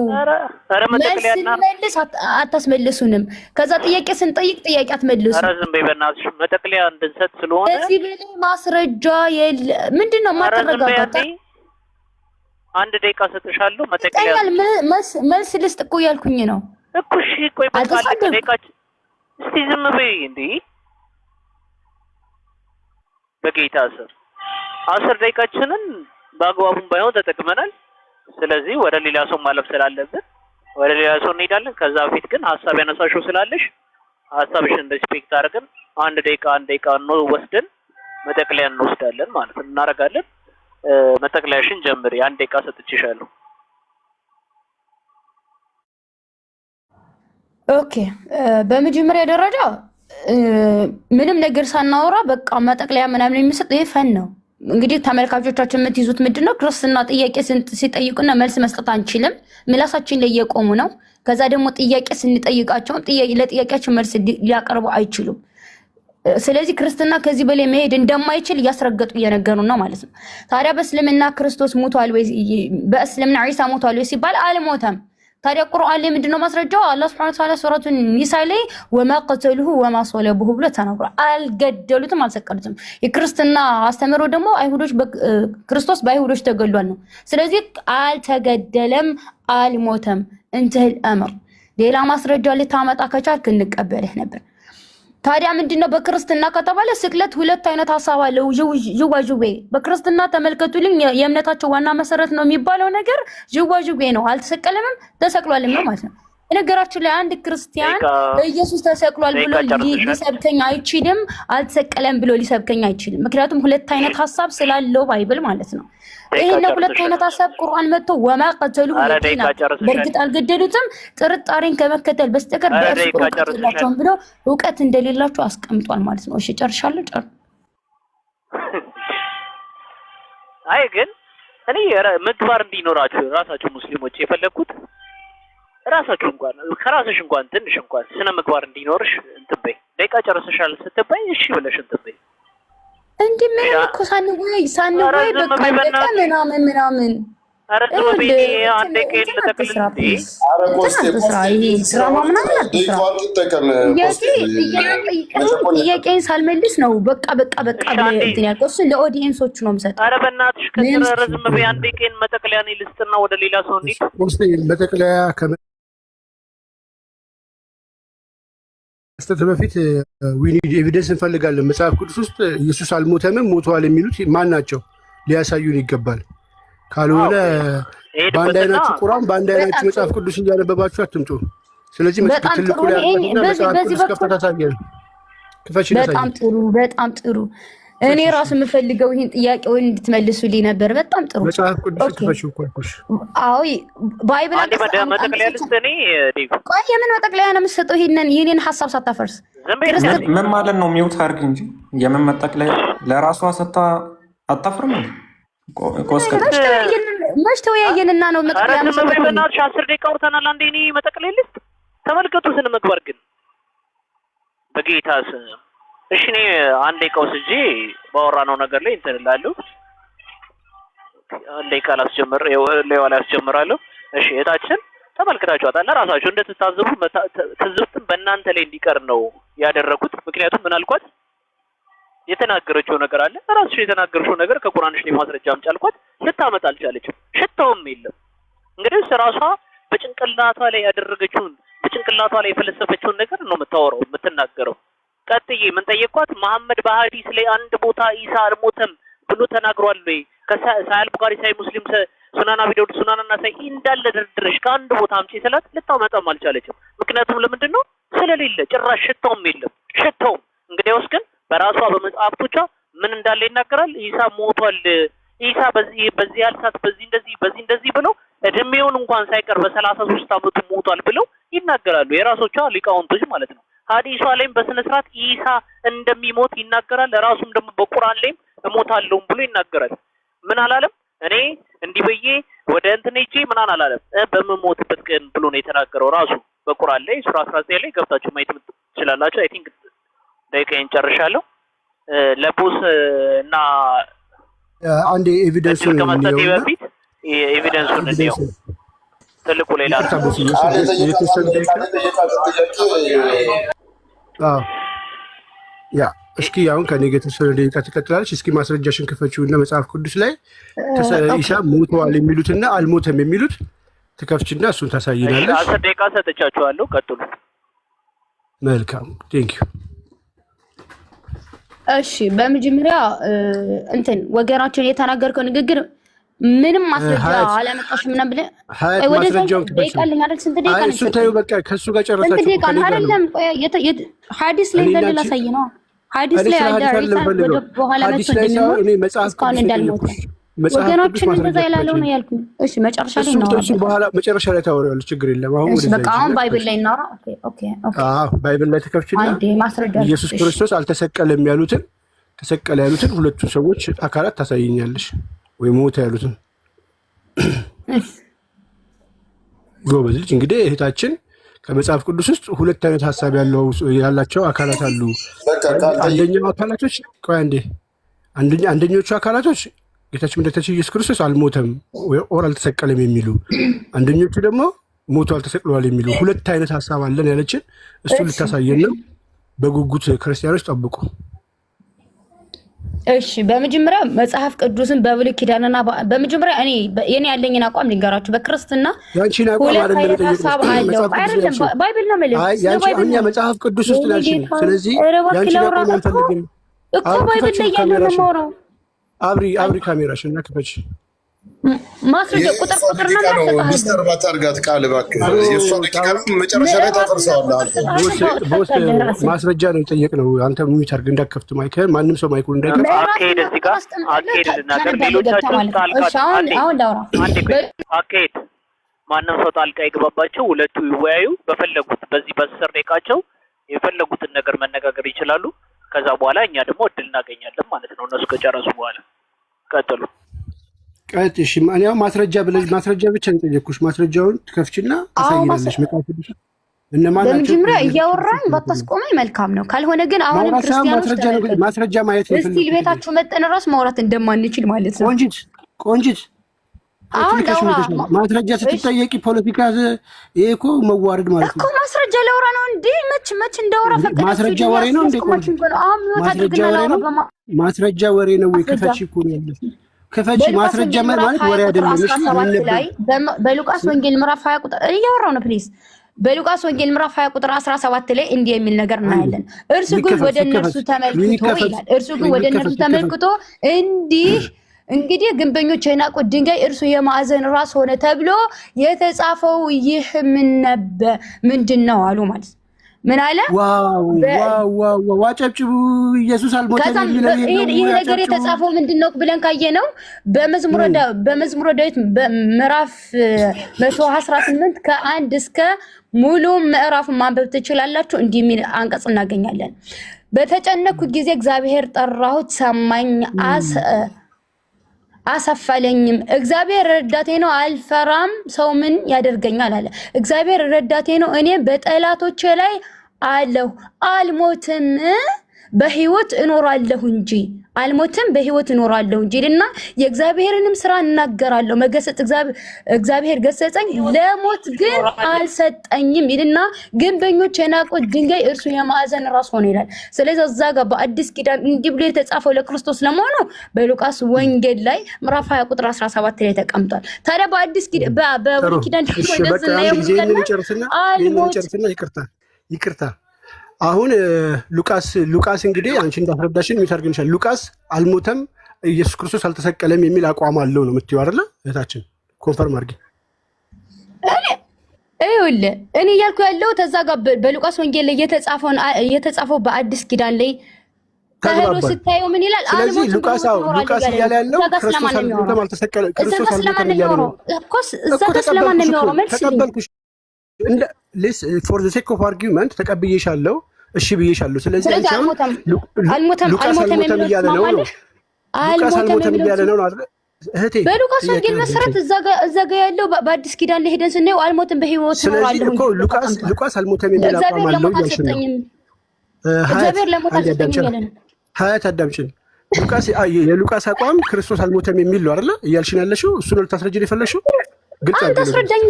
መልስ አታስመልሱንም። ከዛ ጥያቄ ስንጠይቅ ጥያቄ አትመልሱ። ኧረ ዝም በይ በእናትሽ። መጠቅለያ እንድንሰጥ ስለሆነ ከዚህ በላይ ማስረጃ የለ። ምንድነው ማተረጋጋት? አንድ ደቂቃ ሰጥሻለሁ። መጠቅለያ መልስ ልስጥ እኮ ያልኩኝ ነው እኮ። እሺ ቆይ በቃ ደቂቃች። እስቲ ዝም በይ እንዴ በጌታ ስር 10 ደቂቃችንን በአግባቡም ባይሆን ተጠቅመናል። ስለዚህ ወደ ሌላ ሰው ማለፍ ስላለብን ወደ ሌላ ሰው እንሄዳለን። ከዛ በፊት ግን ሀሳብ ያነሳሽው ስላለሽ ሀሳብሽን ሪስፔክት አድርገን አንድ ደቂቃ ነው ወስደን መጠቅለያ እንወስዳለን ማለት ነው። እናደርጋለን። መጠቅለያሽን ጀምሪ። አንድ ደቂቃ ሰጥቼሻለሁ። ኦኬ። በመጀመሪያ ደረጃ ምንም ነገር ሳናወራ በቃ መጠቅለያ ምናምን የሚሰጥ ይሄ ፈን ነው። እንግዲህ ተመልካቾቻችን የምትይዙት ምንድነው? ክርስትና ጥያቄ ሲጠይቁና መልስ መስጠት አንችልም። ምላሳችን ላይ የቆሙ ነው። ከዛ ደግሞ ጥያቄ ስንጠይቃቸው ለጥያቄያችን መልስ ሊያቀርቡ አይችሉም። ስለዚህ ክርስትና ከዚህ በላይ መሄድ እንደማይችል እያስረገጡ እየነገሩ ነው ማለት ነው። ታዲያ በእስልምና ክርስቶስ ሞቷል ወይ? በእስልምና ዒሳ ሞቷል ወይ ሲባል አልሞተም። ታዲያ ቁርአን ላይ ምንድነው ማስረጃው? አላህ Subhanahu Wa Ta'ala ሱረቱ ኒሳ ላይ ወማ ቀተሉሁ ወማ ሶለቡሁ ብሎ ተናግሯል። አልገደሉትም አልሰቀሉትም። የክርስትና አስተምሮ ደግሞ ክርስቶስ በአይሁዶች ተገሏል ነው። ስለዚህ አልተገደለም አልሞተም። እንተል አመር ሌላ ማስረጃ ልታመጣ ከቻልክ እንቀበልህ ነበር። ታዲያ ምንድነው በክርስትና ከተባለ ስቅለት ሁለት አይነት ሐሳብ አለው። ጅዋጅዌ በክርስትና ተመልከቱልኝ የእምነታቸው ዋና መሰረት ነው የሚባለው ነገር ጅዋጅዌ ነው። አልተሰቀለምም ተሰቅሏልም ነው ማለት ነው። ነገራችን ላይ አንድ ክርስቲያን ኢየሱስ ተሰቅሏል ብሎ ሊሰብከኝ አይችልም፣ አልተሰቀለም ብሎ ሊሰብከኝ አይችልም። ምክንያቱም ሁለት አይነት ሐሳብ ስላለው ባይብል ማለት ነው። ይሄን ሁለት አይነት ሐሳብ ቁርአን መጥቶ ወማ ቀተሉሁ በእርግጥ አልገደሉትም ጥርጣሬን ከመከተል በስተቀር በእርሱ ቀጥላቸውን ብሎ እውቀት እንደሌላቸው አስቀምጧል ማለት ነው። እሺ ጨርሻለሁ። አይ ግን እኔ ምግባር እንዲኖራችሁ ራሳችሁ ሙስሊሞች የፈለኩት ራሳችሁ እንኳን ከራስሽ እንኳን ትንሽ እንኳን ስነ ምግባር እንዲኖርሽ እንትን በይ። ደቂቃ ጨርሰሻል ስትባይ እሺ ብለሽ እንትን በይ። እንዴ ምን እኮ ሳንወይ በቃ ምናምን ኧረ ዝም በይ አንዴ ቀን ለተከልልኝ ጥያቄን ሳልመልስ ነው በቃ እንትን ያልከው እሱ ለኦዲየንሶቹ ነው የምሰጠው። ኧረ በእናትሽ ከስራ ዝም በይ አንዴ ቀን መጠቅለያ ነኝ ልስጥና ወደ ሌላ ሰው እንዴ መጠቅለያ ከመስጠት በፊት ዊኒድ ኤቪደንስ እንፈልጋለን። መጽሐፍ ቅዱስ ውስጥ ኢየሱስ አልሞተም ሞተዋል የሚሉት ማን ናቸው? ሊያሳዩን ይገባል። ካልሆነ በአንድ አይናችሁ ቁርአን በአንድ አይናችሁ መጽሐፍ ቅዱስ እያነበባችሁ አትምጡ። ስለዚህ ትልቁ ላይ ያለውና መጽሐፍ ቅዱስ ከፈታታየን ክፈችና በጣም ጥሩ እኔ ራሱ የምፈልገው ይሄን ጥያቄውን እንድትመልሱልኝ ነበር። በጣም ጥሩ መጽሐፍ ቅዱስ ክፈችው እኮ አልኩሽ። አዎ ባይብል አንዴ መጠቅለያ ልስጥኔ ዲቭ ቆይ የምን መጠቅለያ ነው የምትሰጠው? የኔን ሐሳብ ሳታፈርስ ምን ማለት ነው? ሚውት አድርግ እንጂ የምን መጠቅለያ ለራሷ ሰጣ አታፍርም እንዴ? መች ተወያየንና ነው መጠቅለያ ነው? በእናትሽ 10 ደቂቃ አውርተናል። አንዴ እኔ መጠቅለያ ልስጥ። ተመልከቱ ስነ ምግባር ግን በጌታ ስም እሺ። እኔ አንዴ ቀውስጂ ባወራነው ነገር ላይ እንትን እላለሁ። አንዴ ካላስጀምር ሌላ አስጀምራለሁ። እሺ እታችን ተመልክታችኋታል። ራሳችሁ እንደተታዘቡ ትዝብትም በእናንተ ላይ እንዲቀር ነው ያደረኩት። ምክንያቱም ምን አልኳት? የተናገረችው ነገር አለ። ራስሽ የተናገረችው ነገር ከቁርአንሽ ላይ ማስረጃ አምጪ አልኳት። ልታመጣ አልቻለችም። ሽታውም የለም። እንግዲህ ራሷ በጭንቅላቷ ላይ ያደረገችውን በጭንቅላቷ ላይ የፈለሰፈችውን ነገር ነው የምታወራው የምትናገረው። ቀጥዬ ምን ጠየቅኳት? መሐመድ በሐዲስ ላይ አንድ ቦታ ኢሳ አልሞተም ብሎ ተናግሯል ወይ? ከሳሂህ ቡኻሪ፣ ሳሂህ ሙስሊም፣ ሱናን አቢ ዳውድ፣ ሱናን ናሳኢ እንዳለ ደርድረሽ ከአንድ ቦታ አምጪ ስላት ልታመጣም አልቻለችም። ምክንያቱም ለምንድን ነው? ስለሌለ ጭራሽ ሽታውም የለም። ሽታውም እንግዲያውስ ግን በራሷ በመጽሐፍቶቿ ምን እንዳለ ይናገራል። ኢሳ ሞቷል፣ ኢሳ በዚህ ያልሳት በዚህ እንደዚህ ብለው እድሜውን እንኳን ሳይቀር በ33 ዓመቱ ሞቷል ብለው ይናገራሉ። የራሶቿ ሊቃውንቶች ማለት ነው። ሐዲሷ ላይም በስነ ስርዓት ኢሳ እንደሚሞት ይናገራል። ራሱም ደግሞ በቁርአን ላይም እሞታለሁ ብሎ ይናገራል። ምን አላለም? እኔ እንዲህ በዬ ወደ እንትን ሄጄ ምን አላለም? በመሞትበት ቀን ብሎ ነው የተናገረው ራሱ በቁርአን ላይ ሱራ 19 ላይ ገብታችሁ ማየት ትችላላችሁ። አይ ቲንክ ደቂቃዬን ጨርሻለሁ። ለቦስ እና አንድ ኤቪደንሱን ከመስጠቴ በፊት ኤቪደንሱን እንየው። ትልቁ ሌላ ያ እስኪ አሁን ከኔ ጋር የተወሰነ ደቂቃ ትቀጥላለች። እስኪ ማስረጃሽን ክፈችውና መጽሐፍ ቅዱስ ላይ ኢሳ ሞተዋል የሚሉትና አልሞተም የሚሉት ትከፍችና እሱን ታሳይናለች። 10 ደቂቃ ሰጥቻችኋለሁ። ቀጥሉ። መልካም ቴንክ ዩ። እሺ በመጀመሪያ እንትን ወገናችን የተናገርከው ንግግር ምንም ማስረጃ አላመጣሽም ምናምን ብለህ ማስረጃውን ትበልኝ አይደል? ስንት ደቂቃ ነው? እሱ ታዩ በቃ ከሱ ጋር ጨረሳችሁ። ስንት ደቂቃ ነው? አይደለም ሐዲስ ላይ እንዳለ ላሳይ ነው። ሐዲስ ላይ አይደለም ወደ በኋላ መጥቶ እንደሚሞት እኔ መጽሐፍ ቅዱስ እንዳልሞተ ወገናችን እንደዛ ይላለው ነው ያልኩኝ። እሺ መጨረሻ ላይ ነው። እሱ በኋላ መጨረሻ ላይ ታወራለች። ችግር የለም። አሁን ወደ በቃ አሁን ባይብል ላይ እናወራ። ኦኬ ባይብል ላይ ተከፍችና ኢየሱስ ክርስቶስ አልተሰቀለም ያሉትን ተሰቀለ ያሉትን ሁለቱን ሰዎች አካላት ታሳይኛለሽ ወይ ሞተ ያሉትን። ጎበዝ ልጅ። እንግዲህ እህታችን ከመጽሐፍ ቅዱስ ውስጥ ሁለት አይነት ሐሳብ ያላቸው አካላት አሉ። አንደኛው አካላቶች ቆይ አንዴ አንደኞቹ አካላቶች ጌታችን መድኃኒታችን ኢየሱስ ክርስቶስ አልሞተም ወይ አልተሰቀለም የሚሉ፣ አንደኞቹ ደግሞ ሞቷል ተሰቅሏል የሚሉ ሁለት አይነት ሐሳብ አለን ያለችን እሱ ልታሳየን ነው። በጉጉት ክርስቲያኖች ጠብቁ። እሺ በመጀመሪያ መጽሐፍ ቅዱስን በብሉይ ኪዳንና በመጀመሪያ እኔ የኔ ያለኝን አቋም ልንገራችሁ። በክርስትና ያንቺን አቋም አይደለም ሐሳብ አለው አይደለም ባይብል ነው ማለት አይ ያንቺ እኛ መጽሐፍ ቅዱስ ውስጥ ያልሽ። ስለዚህ ያንቺን አቋም አንፈልግም እኮ ባይብል ላይ ያለው ነው። አብሪ ካሜራሽን እና ክፈች። ማስረጃ ቁጥር ነው ማለት ሚስተር ባታርጋት ቃል እባክህ የሷ ደቂቃ መጨረሻ ላይ ታፈርሰዋለህ። ቦስ ማስረጃ ነው የጠየቅነው። አንተ ሚዩት አድርግ እንዳትከፍት ማይክህን። ማንም ሰው ማይኩን እንዳይከፍት። አካሄድ እዚህ ጋር አካሄድ ልናገር። ሌሎቻችሁ አካሄድ ማንም ሰው ጣልቃ ይገባባቸው። ሁለቱ ይወያዩ። በፈለጉት በዚህ በ10 ደቂቃቸው የፈለጉትን ነገር መነጋገር ይችላሉ። ከዛ በኋላ እኛ ደግሞ እድል እናገኛለን ማለት ነው። እነሱ ከጨረሱ በኋላ ቀጥሉ። እሺ ማንኛውም ማስረጃ ብለሽ ማስረጃ ብቻ ነው የጠየቅኩሽ። ማስረጃውን ትከፍቺና ታሳይናለሽ። መጽሐፍ ቅዱስ እነማን ናቸው? በመጀመሪያ እያወራን ባታስቆመኝ መልካም ነው። ካልሆነ ግን አሁንም ክርስቲያኖች ማስረጃ ማየት ነው። እስቲ ቤታችሁ መጠን ራስ ማውራት እንደማንችል ማለት ነው። ቆንጂት ማስረጃ ስትጠየቂ ፖለቲካ ይሄ እኮ መዋረድ ማለት ነው እኮ። ማስረጃ ለውራ ነው እንዴ? መች እንደወራ ፈቀደ። ማስረጃ ወሬ ነው እንዴ? ማስረጃ ወሬ ነው ወይ? ክፈች እኮ ነው ያለው። ክፈች። ማስረጃ ማለት ወሬ አይደለም። በሉቃስ ወንጌል ምዕራፍ 20 ቁጥር እያወራው ነው ፕሊዝ። በሉቃስ ወንጌል ምዕራፍ 20 ቁጥር 17 ላይ እንዲህ የሚል ነገር እናያለን። እርሱ ግን ወደ እነርሱ ተመልክቶ ይላል። እርሱ ግን ወደ እነርሱ ተመልክቶ እንግዲህ ግንበኞች የናቁት ድንጋይ እርሱ የማዕዘን ራስ ሆነ ተብሎ የተጻፈው ይህ ምንድን ነው አሉ ማለት ነው። ምን አለ? ዋው አጨብጭቡ። ኢየሱስ አልሞተም የሚለው ይሄ ነገር የተጻፈው ምንድነው ብለን ካየነው በመዝሙረ ዳዊት ምዕራፍ 118 ከ1 እስከ ሙሉ ምዕራፍ ማንበብ ትችላላችሁ። እንዲህ የሚል አንቀጽ እናገኛለን። በተጨነኩ ጊዜ እግዚአብሔር ጠራሁት፣ ሰማኝ፣ አሰፋለኝም። እግዚአብሔር ረዳቴ ነው፣ አልፈራም። ሰው ምን ያደርገኛል አለ። እግዚአብሔር ረዳቴ ነው፣ እኔ በጠላቶቼ ላይ አለሁ፣ አልሞትም፣ በህይወት እኖራለሁ እንጂ እና የእግዚአብሔርንም ስራ እናገራለሁ። መገሰጽ እግዚአብሔር ገሰጸኝ፣ ለሞት ግን አልሰጠኝም ይልና ግንበኞች የናቁት ድንጋይ እርሱ የማዕዘን ራስ ሆነ ይላል። ስለዚህ እዛ ጋር በአዲስ ኪዳን እንዲህ ብሎ የተጻፈው ለክርስቶስ ለመሆኑ በሉቃስ ወንጌል ላይ ምዕራፍ 20 ቁጥር 17 ላይ ተቀምጧል። ታዲያ በአዲስ ኪዳን በብሉይ ኪዳን ደግሞ እንደዚህ ነው የሚጨርስና ይቅርታ አሁን ሉቃስ እንግዲህ አንቺ እንዳስረዳሽን የሚታርግንሻል። ሉቃስ አልሞተም፣ ኢየሱስ ክርስቶስ አልተሰቀለም የሚል አቋም አለው ነው የምትይው አይደለ እህታችን? ኮንፈርም አድርጊ። እኔ እያልኩ ያለው ተዛ ጋር በሉቃስ ወንጌል ላይ የተጻፈው በአዲስ ኪዳን ላይ ተሄዶ ስታየው ምን ይላል? ስለዚህ ሉቃስ እያለ ያለው ክርስቶስ አልተሰቀለም፣ ክርስቶስ አልሞተም እያለ ነው እኮ። እዛ ጋር ስለማን ነው የሚያወራው? መልስ ተቀበልኩሽ። ፎር ዘ ሴክ ኦፍ አርጊውመንት ተቀብዬሻለሁ፣ እሺ ብዬሻለሁ። ስለዚህ አልሞተም እያለ ነው። ሉቃስ አልሞተም እያለ ነው እህቴ። በሉቃስ ወንጌል መሰረት እዛ ጋ ያለው በአዲስ ኪዳን ላይ ሄደን ስናየው አልሞተም በህይወት ነው አለ። ስለዚህ እኮ ሉቃስ አልሞተም የሚል አቋም አለው እያልሽ ነው። እግዚአብሔር ለሞት አልሰጠኝም እያለ ነው። ሀያት አዳምጪኝ። የሉቃስ አቋም ክርስቶስ አልሞተም የሚል ነው አይደለ እያልሽን ያለሽው? እሱ ነው ልታስረጅን የፈለግሽው? አንተ አስረዳኝ።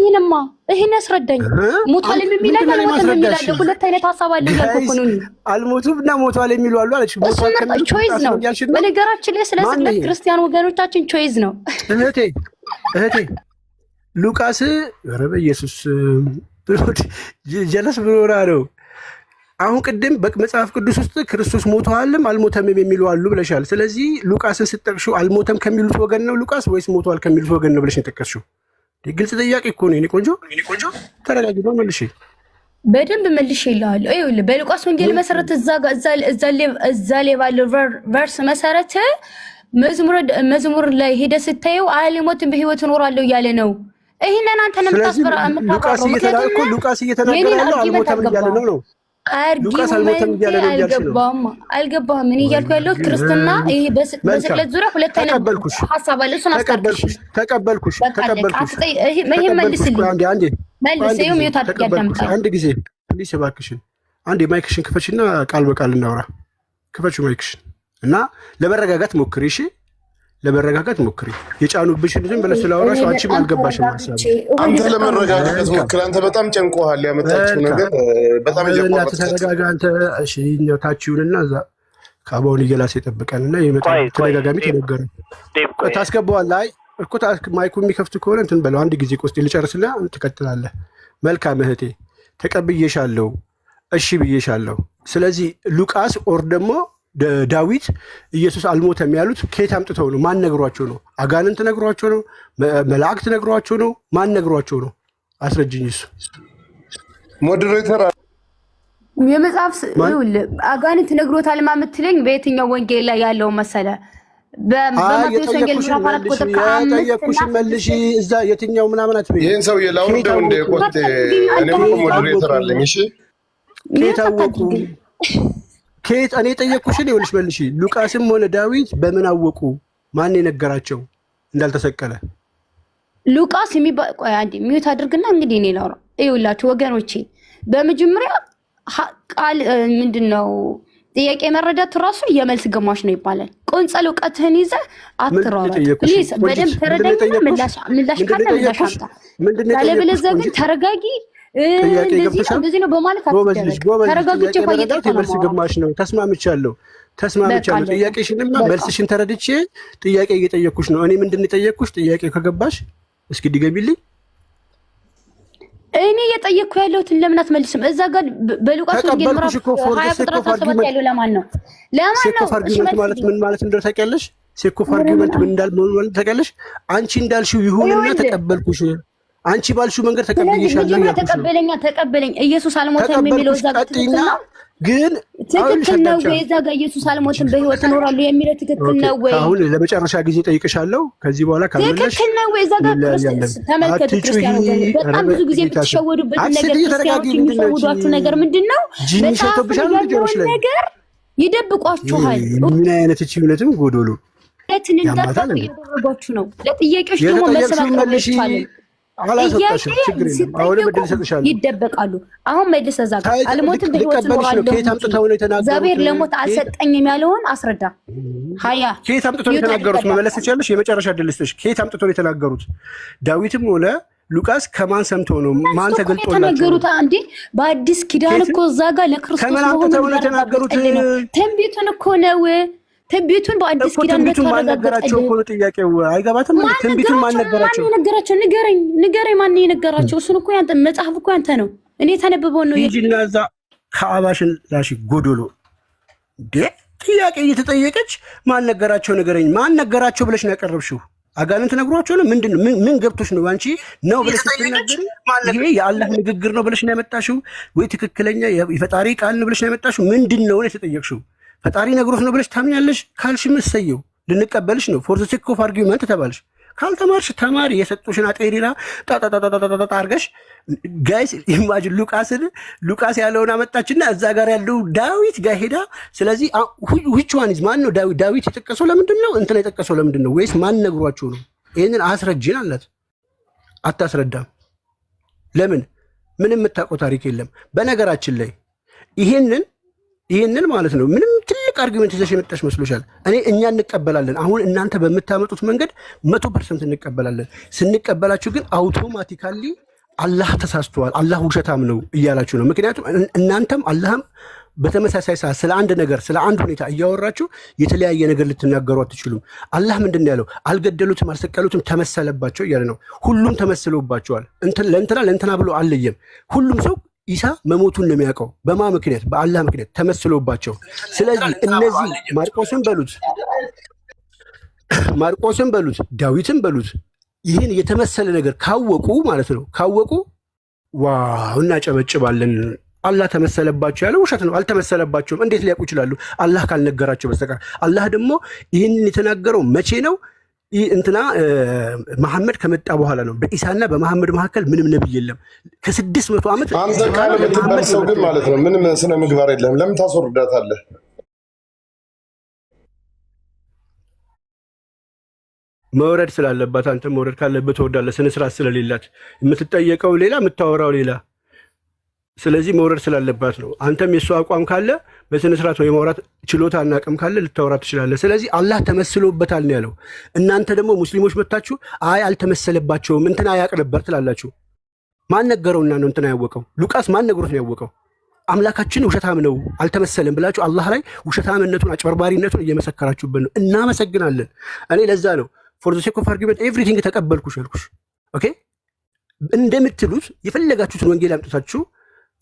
ይሄን አስረዳኝ። ሞቷል የሚላል አልሞተም የሚላል ሁለት አይነት ሀሳብ አለ እያልኩ እኮ ነው። አልሞቱም እና ሞቷል የሚሉ አሉ አለች። ሞቷል ከሚሉ ቾይዝ ነው። በነገራችን ላይ ስለ ስቅለት ክርስቲያን ወገኖቻችን ቾይዝ ነው። እህቴ ሉቃስ ኧረ በኢየሱስ ጀለስ ብሎና ነው። አሁን ቅድም በመጽሐፍ ቅዱስ ውስጥ ክርስቶስ ሞቷልም አልሞተም የሚሉ አሉ ብለሻል። ስለዚህ ሉቃስን ስትጠቅሺው አልሞተም ከሚሉት ወገን ነው ሉቃስ ወይስ ሞቷል ከሚሉት ወገን ነው ብለሽ የጠቀስሽው? ግልጽ ጥያቄ እኮ ነው። የእኔ ቆንጆ ተረጋጊ ነው። መልሼ በደንብ መልሼ ይልሃለሁ። ይኸውልህ በሉቃስ ወንጌል መሰረት እዛ ላይ ባለው ቨርስ መሰረት መዝሙር ላይ ሄደህ ስታየው አልሞትም በህይወት እኖራለሁ እያለ ነው። ይሄንን አንተ ነው የምታስበራው። ሉቃስ እየተናገረ ያለው አልሞተም እያለ ነው። አልገባህም? እኔ እያልኩ ያለሁት ክርስትና ይሄ በስቅለት ዙሪያ ሁለት አይነት ሀሳብ አለ። እሱን አስቀርኩሽ። ተቀበልኩሽ። ይሄን መልስልኝ። ይኸው ሚዩት አድርጌ አዳምጣለሁ። አንድ ጊዜ ፕሊስ እባክሽን፣ አንዴ ማይክሽን ክፈችና ቃል በቃል እናውራ። ክፈች ማይክሽን እና ለመረጋጋት ሞክሪ። እሺ ለመረጋጋት ሞክሪ። የጫኑብሽን ዝም ብለሽ ስላወራሽ አንቺም አልገባሽም ሀሳብ። አንተ ለመረጋጋት ሞክሪ። አንተ በጣም ጨንቆሃል። ያመጣችው ነገር በጣም ተረጋጋ አንተ። እሺ እኛው ታችሁንና እዛ ከአባውን እየላስ ይጠብቀንና የመጣው ተደጋጋሚ ተነገረ ታስገባዋለህ። አይ እኮ ማይኩ የሚከፍት ከሆነ እንትን በለው። አንድ ጊዜ ቆስጤ ልጨርስና ትቀጥላለህ። መልካም እህቴ ተቀብዬሻለሁ፣ እሺ ብዬሻለሁ። ስለዚህ ሉቃስ ኦር ደግሞ ዳዊት ኢየሱስ አልሞተም ያሉት ከየት አምጥተው ነው? ማን ነግሯቸው ነው? አጋንንት ነግሯቸው ነው? መላእክት ነግሯቸው ነው? ማን ነግሯቸው ነው? አስረጅኝ። እሱ ሞዴሬተር የመጽሐፍ አጋንንት ነግሮታል የምትለኝ በየትኛው ወንጌል ላይ ያለው መሰለ? በማቴዎስ ወንጌል ምዕራፍ 4 ቁጥር 5 ጠየቅኩሽ መልሺ። እዛ የትኛው ምናምን አትበይ። ይሄን ሰው የላውን እንደው እንደ ቆጥ እኔም ሞዴሬተር አለኝ። እሺ ከታወቁ ከየት እኔ ጠየቅኩሽን ይኸውልሽ መልሺ። ሉቃስም ሆነ ዳዊት በምን አወቁ? ማን የነገራቸው እንዳልተሰቀለ? ሉቃስ የሚባል ቆይ አንዴ ሚዩት አድርግና እንግዲህ እኔ ላውራ። ይኸውላችሁ ወገኖቼ በመጀመሪያ ቃል ምንድነው ጥያቄ መረዳት ራሱ የመልስ ግማሽ ነው ይባላል። ቆንጸል እውቀትህን ይዘህ አትሯሯጥ። ፕሊዝ በደንብ ተረዳኝና ምላሽ ካለ ምላሽ አምጣ። ያለበለዚያ ግን ተረጋጊ። እንደዚህ ነው በማለት ተረጋግቼ እየጠየቅኩ ነው። መልስ ግማሽ ነው። ተስማምቻለሁ። ጥያቄሽንና መልስሽን ተረድቼ ጥያቄ እየጠየቅኩሽ ነው። እኔ ምንድን ነው የጠየቅኩሽ? ጥያቄው ከገባሽ እስኪ ድገሚልኝ። እኔ እየጠየቅኩ ያለሁትን ለምን አትመልስም? እዛ ጋር በሉቃስ ወንጌል ምዕራፍ 20 ቁጥር 17 ያለው ለማን ነው? ሴኮፍ አርጊመንት ማለት ምን ማለት እንደሆነ ታውቂያለሽ? ሴኮፍ አርጊመንት ምን እንዳልሆነ ታውቂያለሽ? አንቺ እንዳልሽው ይሁንና ተቀበልኩሽ። አንቺ ባልሽው መንገድ ተቀብዬሻለሁ። ተቀበለኝ። ኢየሱስ አልሞተም የሚለው እዛ ጋር ትክክል ነው፣ ግን ትክክል ነው ወይ? እዛ ጋር ኢየሱስ አልሞተም በህይወት እኖራለሁ የሚለው ትክክል ነው ወይ? አሁን ለመጨረሻ ጊዜ ጠይቅሻለሁ። ከዚህ በኋላ ካመለሽ ትክክል ነው ወይ? እዛ ጋር ተመልከቱ፣ ክርስቲያኖች በጣም ብዙ ጊዜ የምትሸወዱበት ነገር፣ ክርስቲያኖች የሚሸውዷችሁ ነገር ምንድነው? ነገር ይደብቋችኋል። ምን አይነት እቺነትም ጎዶሎ ለትን እንዳታውቁ እያደረጓችሁ ነው። ለጥያቄዎች ደግሞ መልስ ማቅረብ ይቻላል። ይደበቃሉ። አሁን መልስ እዛ ጋር አልሞትም በህይወት እኖራለሁ እግዚአብሔር ለሞት አልሰጠኝም ያለውን አስረዳ። ሀያ ከየት አምጥተው ነው የተናገሩት? መመለስ ትችያለሽ። የመጨረሻ ዕድል ልስጥሽ። ከየት አምጥተው ነው የተናገሩት? ዳዊትም ሆነ ሉቃስ ከማን ሰምተው ነው? ማን ተገልጦላቸው የተናገሩት? አንዴ በአዲስ ኪዳን እኮ እዛ ጋር ለክርስቶስ ከማን አምጥተው ነው የተናገሩት? ትንቢቱን እኮ ነው። ትንቢቱን በአዲስ ኪዳን ማን ነገራቸው እኮ ነው ጥያቄው። አይገባትም። ትንቢቱን ማን ነገራቸው? ንገረኝ። ማን የነገራቸው? እሱን እኮ ያንተ መጽሐፍ እኮ ያንተ ነው። እኔ ተነበበው ነው እንጂ እና እዛ ከአባሽን ላሽ ጎዶሎ ጥያቄ እየተጠየቀች ማን ነገራቸው? ንገረኝ። ማን ነገራቸው ብለሽ ነው ያቀረብሽው? አጋንንት ነግሯቸው ነው? ምንድን ነው? ምን ገብቶሽ ነው አንቺ ነው ብለሽ ስትናገሪ ይሄ የአላህ ንግግር ነው ብለሽ ነው ያመጣሽው ወይ ትክክለኛ የፈጣሪ ቃል ነው ብለሽ ነው ያመጣሽው? ምንድን ነው የተጠየቅሽው? ፈጣሪ ነግሮት ነው ብለሽ ታምኛለሽ? ካልሽ መሰየው ልንቀበልሽ ነው። ፎር ዘ ሴክ ኦፍ አርጊመንት ተባልሽ። ካልተማርሽ ተማሪ። የሰጡሽን አጤሪራ ጣጣጣጣጣ አርገሽ ጋይስ ኢማጂን ሉቃስ ያለውን አመጣችና እዛ ጋር ያለው ዳዊት ጋር ሄዳ። ስለዚህ which one is ማን ነው ዳዊት የጠቀሰው? ለምንድን ነው እንትና የጠቀሰው? ለምንድን ነው? ወይስ ማን ነግሯቸው ነው? ይሄንን አስረጅን አላት። አታስረዳም። ለምን? ምንም የምታውቀው ታሪክ የለም። በነገራችን ላይ ይሄንን ማለት ነው ምንም ትልቅ አርጊመንት ይዘሽ የመጣሽ መስሎሻል? እኛ እንቀበላለን። አሁን እናንተ በምታመጡት መንገድ 100% እንቀበላለን። ስንቀበላችሁ ግን አውቶማቲካሊ አላህ ተሳስተዋል፣ አላህ ውሸታም ነው እያላችሁ ነው። ምክንያቱም እናንተም አላህም በተመሳሳይ ሰዓት ስለ አንድ ነገር ስለ አንድ ሁኔታ እያወራችሁ የተለያየ ነገር ልትናገሩ አትችሉም። አላህ ምንድን ያለው? አልገደሉትም፣ አልሰቀሉትም፣ ተመሰለባቸው እያለ ነው። ሁሉም ተመስሎባቸዋል። ለእንትና ብሎ አልለየም። ሁሉም ሰው ኢሳ መሞቱን ነው የሚያውቀው። በማ ምክንያት? በአላህ ምክንያት ተመስሎባቸው። ስለዚህ እነዚህ ማርቆስን በሉት ዳዊትን በሉት ይህን የተመሰለ ነገር ካወቁ ማለት ነው ዋው እናጨበጭባለን። አላህ ተመሰለባቸው ያለው ውሸት ነው። አልተመሰለባቸውም። እንዴት ሊያውቁ ይችላሉ? አላህ ካልነገራቸው በስተቀር። አላህ ደግሞ ይህንን የተናገረው መቼ ነው? እንትና መሐመድ ከመጣ በኋላ ነው። በኢሳና በመሐመድ መካከል ምንም ነብይ የለም። ከ600 ዓመት አንተ ካለ የምትባል ሰው ግን ማለት ነው ምንም ስነ ምግባር የለም። ለምን ታስወርዳታለህ? መውረድ ስላለባት አንተ መውረድ ካለበት ትወርዳለህ። ስነ ስርዓት ስለሌላት የምትጠየቀው ሌላ የምታወራው ሌላ። ስለዚህ መውረድ ስላለባት ነው። አንተም የእሱ አቋም ካለ በስነ ስርዓት ወይ ማውራት ችሎታ እና አቅም ካለ ልታወራ ትችላለህ። ስለዚህ አላህ ተመስሎበታል ነው ያለው። እናንተ ደግሞ ሙስሊሞች መታችሁ አይ አልተመሰለባቸውም እንትና ያውቅ ነበር ትላላችሁ። ማን ነገረውና ነው እንትና ያወቀው? ሉቃስ ማን ነግሮት ነው ያወቀው? አምላካችን ውሸታም ነው አልተመሰለም ብላችሁ አላህ ላይ ውሸታምነቱን አጭበርባሪነቱን እየመሰከራችሁበት ነው። እናመሰግናለን። እኔ ለዛ ነው ፎር ዘ ሴክ ኦፍ አርጊመንት ኤቭሪቲንግ ተቀበልኩሽ ያልኩሽ። ኦኬ እንደምትሉት የፈለጋችሁትን ወንጌል አምጥታችሁ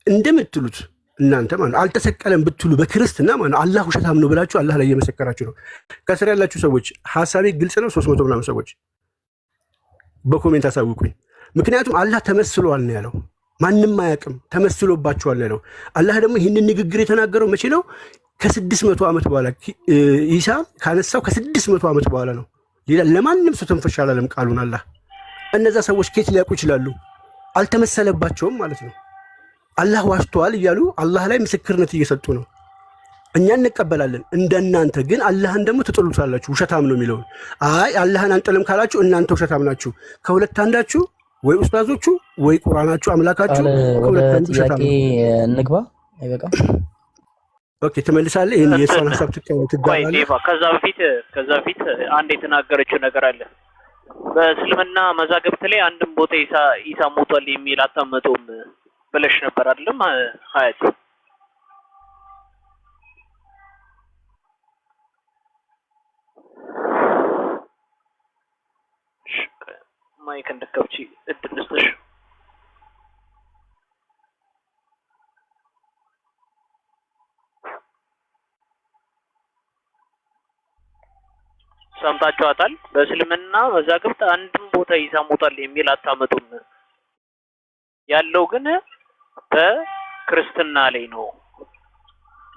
እንደምትሉት እናንተ ማለት አልተሰቀለም ብትሉ በክርስትና ማለት አላህ ውሸታም ነው ብላችሁ አላህ ላይ እየመሰከራችሁ ነው። ከስር ያላችሁ ሰዎች ሐሳቤ ግልጽ ነው። 300 ምናምን ሰዎች በኮሜንት አሳውቁኝ። ምክንያቱም አላህ ተመስሏል ነው ያለው። ማንም አያውቅም፣ ተመስሎባችኋል ነው ያለው። አላህ ደግሞ ይህንን ንግግር የተናገረው መቼ ነው? ከ600 ዓመት በኋላ ኢሳ ካነሳው ከ600 ዓመት በኋላ ነው። ሌላ ለማንም ሰው ተንፈሽ አላለም ቃሉን አላህ። እነዛ ሰዎች ከየት ሊያውቁ ይችላሉ? አልተመሰለባቸውም ማለት ነው። አላህ ዋሽቷል እያሉ አላህ ላይ ምስክርነት እየሰጡ ነው። እኛ እንቀበላለን። እንደናንተ ግን አላህን ደግሞ ትጥሉታላችሁ። ውሸታም ነው የሚለውን አይ አላህን አንጥልም ካላችሁ እናንተ ውሸታም ናችሁ። ከሁለት አንዳችሁ ወይ ኡስታዞቹ ወይ ቁርአናችሁ አምላካችሁ ከሁለት አንዱ ውሸታም ነው። እንግባ አይበቃም። ኦኬ ትመልሳለህ። ይሄን የሷን ሐሳብ ትጋራለህ። ከዛ በፊት አንድ የተናገረችው ነገር አለ። በእስልምና መዛግብት ላይ አንድም ቦታ ኢሳ ሞቷል የሚል አታመጡም ብለሽ ነበር አይደለም ሀያት? ማይክ እንደከብቺ እድል ልስጥሽ። ሰምታችኋታል። በእስልምና መዛግብት አንድም ቦታ ኢሳ ሞቷል የሚል አታመጡም። ያለው ግን በክርስትና ላይ ነው።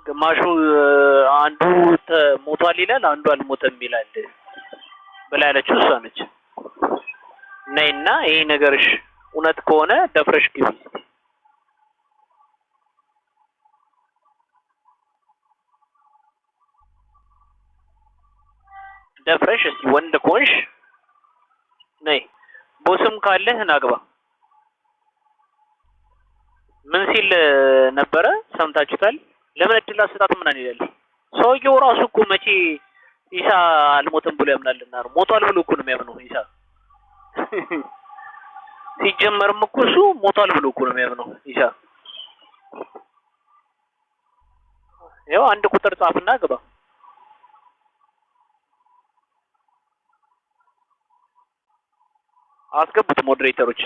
ግማሹ አንዱ ሞቷል ይላል፣ አንዱ አልሞተም ይላል ብላ ያለችው እሷ ነች። ነይና ይሄ ነገርሽ እውነት ከሆነ ደፍረሽ ግቢ። ደፍረሽ እስቲ ወንድ ከሆንሽ ነይ። ቦስም ካለህ ናግባ። ምን ሲል ነበረ ሰምታችሁታል? ለምን እድል አሰጣጥ ምናምን ይላል ሰውየው። ራሱ እኮ መቼ ኢሳ አልሞተም ብሎ ያምናልና ነው። ሞቷል ብሎ እኮ ነው የሚያምነው ኢሳ። ሲጀመርም እኮ እሱ ሞቷል ብሎ እኮ ነው የሚያምነው ኢሳ። ያው አንድ ቁጥር ጻፍና ግባ። አስገቡት ሞዴሬተሮች።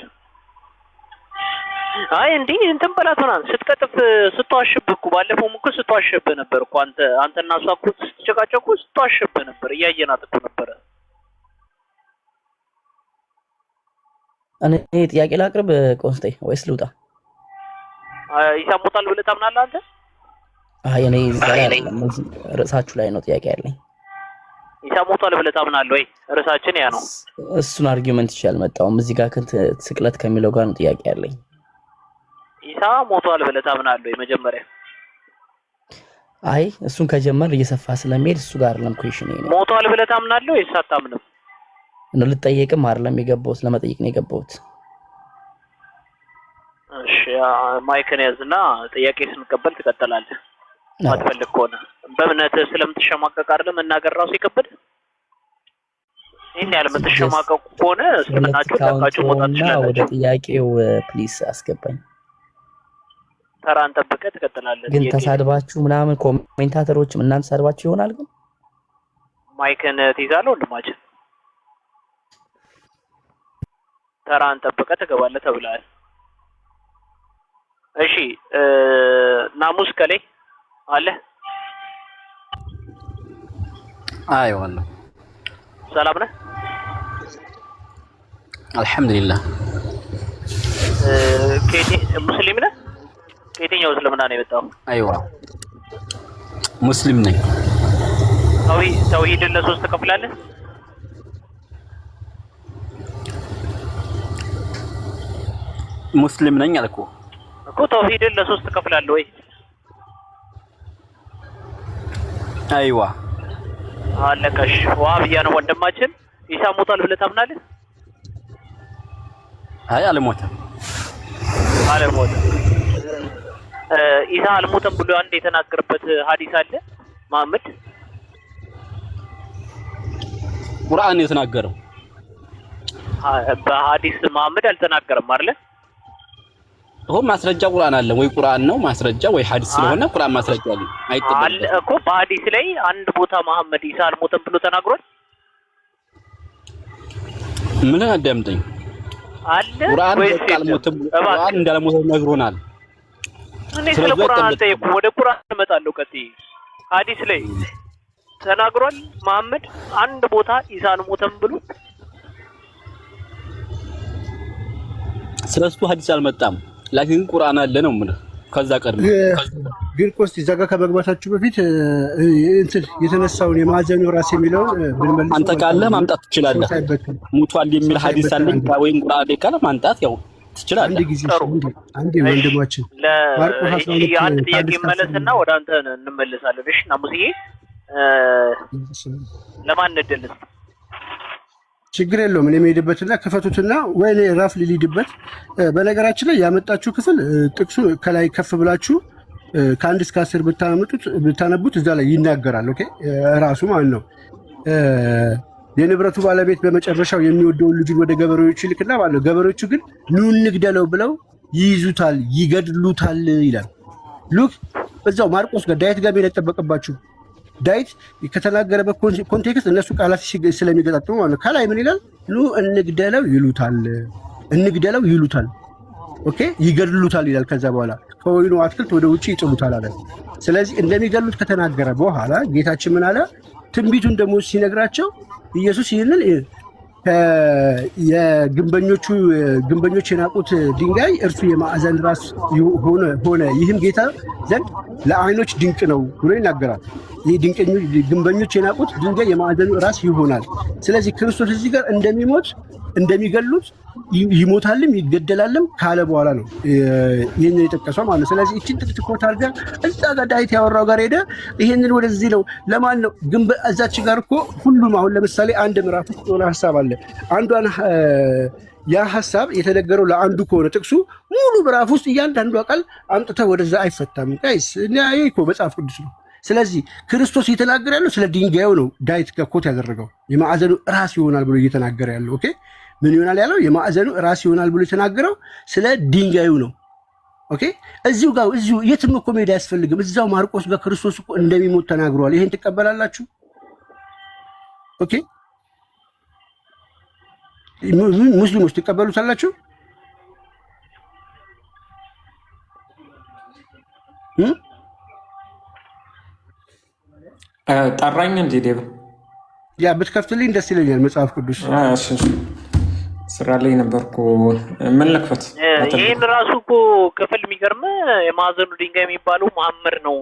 አይ እንዴ እንትን በላት ምናምን ስትቀጥፍ ስትዋሽብህ እኮ ባለፈውም እኮ ስትዋሽብህ ነበር እኮ አንተና እሷ እኮ ስትጨቃጨቁ ስትዋሽብህ ነበር። እያየናት እኮ ነበረ። እኔ ጥያቄ ላቅርብ ቆንስቴ ወይስ ልውጣ? ኢሳ ሞቷል ብለህ ታምናለህ አንተ? አይ እኔ ርዕሳችሁ ላይ ነው ጥያቄ ያለኝ። ኢሳ ሞቷል ብለህ ታምናለህ ወይ? ርዕሳችን ያ ነው። እሱን አርጊውመንት ይችላል መጣው እዚህ ጋር ስቅለት ከሚለው ጋር ነው ጥያቄ ያለኝ። ኢሳ ሞቷል ብለህ ታምናለህ ወይ? መጀመሪያ አይ እሱን ከጀመር እየሰፋ ስለሚሄድ እሱ ጋር አይደለም ኩዌሽን ይሄ ነው። ሞቷል ብለህ ታምናለህ ወይስ አታምንም? ነው ልጠየቅም አይደለም የገባሁት ለመጠየቅ ነው የገባሁት። እሺ ማይክን ያዝና ጥያቄ ስንቀበል ትቀጥላለህ። ማትፈልግ ከሆነ በእምነት ስለምትሸማቀቅ አይደለም መናገር ራሱ ይከብድ። ይሄን ያለ የምትሸማቀቁ ከሆነ እስልምናችሁ ለቃችሁ መውጣት ትችላላችሁ። ወደ ጥያቄው ፕሊስ አስገባኝ። ተራን ጠብቀህ ትቀጥላለህ። ግን ተሳድባችሁ ምናምን ኮሜንታተሮች እናንተ ተሳድባችሁ ይሆናል። ግን ማይክን ትይዛለህ ወንድማችን። ተራን ጠብቀህ ትገባለህ ተብለሃል። እሺ ናሙስ ከላይ አለ? አይ والله ሰላም ነህ? አልহামዱሊላህ። ሙስሊም ነህ? ከየትኛው እስልምና ነው የመጣው? አይዋ ሙስሊም ነኝ። ተውሂድን ለሶስት ትከፍላለህ? ሙስሊም ነኝ አልኩህ እኮ። ተውሂድን ለሶስት ትከፍላለህ ወይ? አይዋ አለቀሽ። ዋህብያ ነው ወንድማችን። ኢሳ ሞቷል ብለህ ታምናለህ? አይ አልሞተም። ኢሳ አልሞተም ብሎ አንድ የተናገረበት ሐዲስ አለ መሐመድ? ቁርአን የተናገረው በሐዲስ መሐመድ አልተናገረም አይደል? ማስረጃ ቁርአን አለ ወይ? ቁርአን ነው ማስረጃ ወይ ሐዲስ ስለሆነ ቁርአን ማስረጃ አለ አይተባለ እኮ። በሐዲስ ላይ አንድ ቦታ መሐመድ ኢሳ አልሞተም ብሎ ተናግሯል? ምን አዳምጠኝ አለ ቁርአን አልሞተም ቁርአን እንዳልሞተ ነግሮናል። እኔ ስለ ቁርአን አልጠየቁ ወደ ቁርአን እመጣለሁ። ቀጥይ። ሐዲስ ላይ ተናግሯል መሐመድ አንድ ቦታ ኢሳ አልሞተም ብሎ? ስለሱ ሐዲስ አልመጣም። ላኪን ቁርአን አለ ነው ምን ከዛ ቀርም ግን ቆስቲ እዛ ጋር ከመግባታችሁ በፊት እንትን የተነሳውን የማዕዘኑ ራስ የሚለውን ብንመልስ አንተ ካለ ማምጣት ትችላለህ። ሙቷል የሚል ሐዲስ አለኝ ወይም ቁርአን ላይ ካለ ማምጣት ያው ትችላለህ። አንድ ጊዜ አንድ ወንድማችን ማርቆስ አንድ ጥያቄ መለስና ወደ አንተ እንመለሳለን። እሺ ናሙስዬ ለማን እንደልስ ችግር የለውም። እኔ የምሄድበትና ክፈቱትና ወይ ራፍ ሊሊድበት። በነገራችን ላይ ያመጣችሁ ክፍል ጥቅሱ ከላይ ከፍ ብላችሁ ከ1 እስከ 10 ብታነቡት እዛ ላይ ይናገራል። ኦኬ ራሱ ማለት ነው። የንብረቱ ባለቤት በመጨረሻው የሚወደውን ልጁን ወደ ገበሬዎቹ ይልክና ማለት ነው። ገበሬዎቹ ግን ኑ እንግደለው ብለው ይይዙታል፣ ይገድሉታል ይላል። ሉክ እዛው ማርቆስ ጋር ዳዊት ጋር የጠበቀባችሁ ዳዊት ከተናገረበት ኮንቴክስት እነሱ ቃላት ስለሚገጣጥሙ ማለት ነው። ከላይ ምን ይላል? ኑ እንግደለው ይሉታል። ኦኬ ይገድሉታል ይላል። ከዛ በኋላ ከወይኑ አትክልት ወደ ውጭ ይጥሉታል አለ። ስለዚህ እንደሚገድሉት ከተናገረ በኋላ ጌታችን ምን አለ? ትንቢቱን ደግሞ ሲነግራቸው ኢየሱስ ይህንን ግንበኞች የናቁት ድንጋይ እርሱ የማዕዘን ራስ ሆነ፣ ይህም ጌታ ዘንድ ለዓይኖች ድንቅ ነው ብሎ ይናገራል። ይህ ግንበኞች የናቁት ድንጋይ የማዕዘኑ ራስ ይሆናል። ስለዚህ ክርስቶስ እዚህ ጋር እንደሚገሉት ይሞታልም ይገደላልም ካለ በኋላ ነው ይህንን የጠቀሰው ማለት ነው። ስለዚህ እችን ጥቅስ ኮት አድርገህ እዛ ጋር ዳዊት ያወራው ጋር ሄደ ይህንን ወደዚህ ነው ለማን ነው ግን እዛች ጋር እኮ ሁሉም አሁን ለምሳሌ አንድ ምዕራፍ ውስጥ የሆነ ሀሳብ አለ። አንዷን ያ ሀሳብ የተነገረው ለአንዱ ከሆነ ጥቅሱ ሙሉ ምዕራፍ ውስጥ እያንዳንዱ ቃል አምጥተህ ወደዛ አይፈታም። ጋይስ ይሄ እኮ መጽሐፍ ቅዱስ ነው። ስለዚህ ክርስቶስ እየተናገረ ያለው ስለ ድንጋዩ ነው። ዳዊት ኮት ያደረገው የማዕዘኑ ራስ ይሆናል ብሎ እየተናገረ ያለው ኦኬ ምን ይሆናል ያለው? የማዕዘኑ ራስ ይሆናል ብሎ የተናገረው ስለ ድንጋዩ ነው። ኦኬ እዚሁ የትም እኮ መሄድ አያስፈልግም። እዛው ማርቆስ ጋር ክርስቶስ እኮ እንደሚሞት ተናግሯል። ይሄን ትቀበላላችሁ? ኦኬ ሙስሊሞች ትቀበሉታላችሁ? ጠራኝ እንዴ ዴቭ? ያ ብትከፍትልኝ ደስ ይለኛል። መጽሐፍ ቅዱስ ስራ ላይ ነበርኩ። ምን ልክፈት? ይህን ራሱ እኮ ክፍል የሚገርም የማዕዘኑ ድንጋይ የሚባለው መሐመድ ነው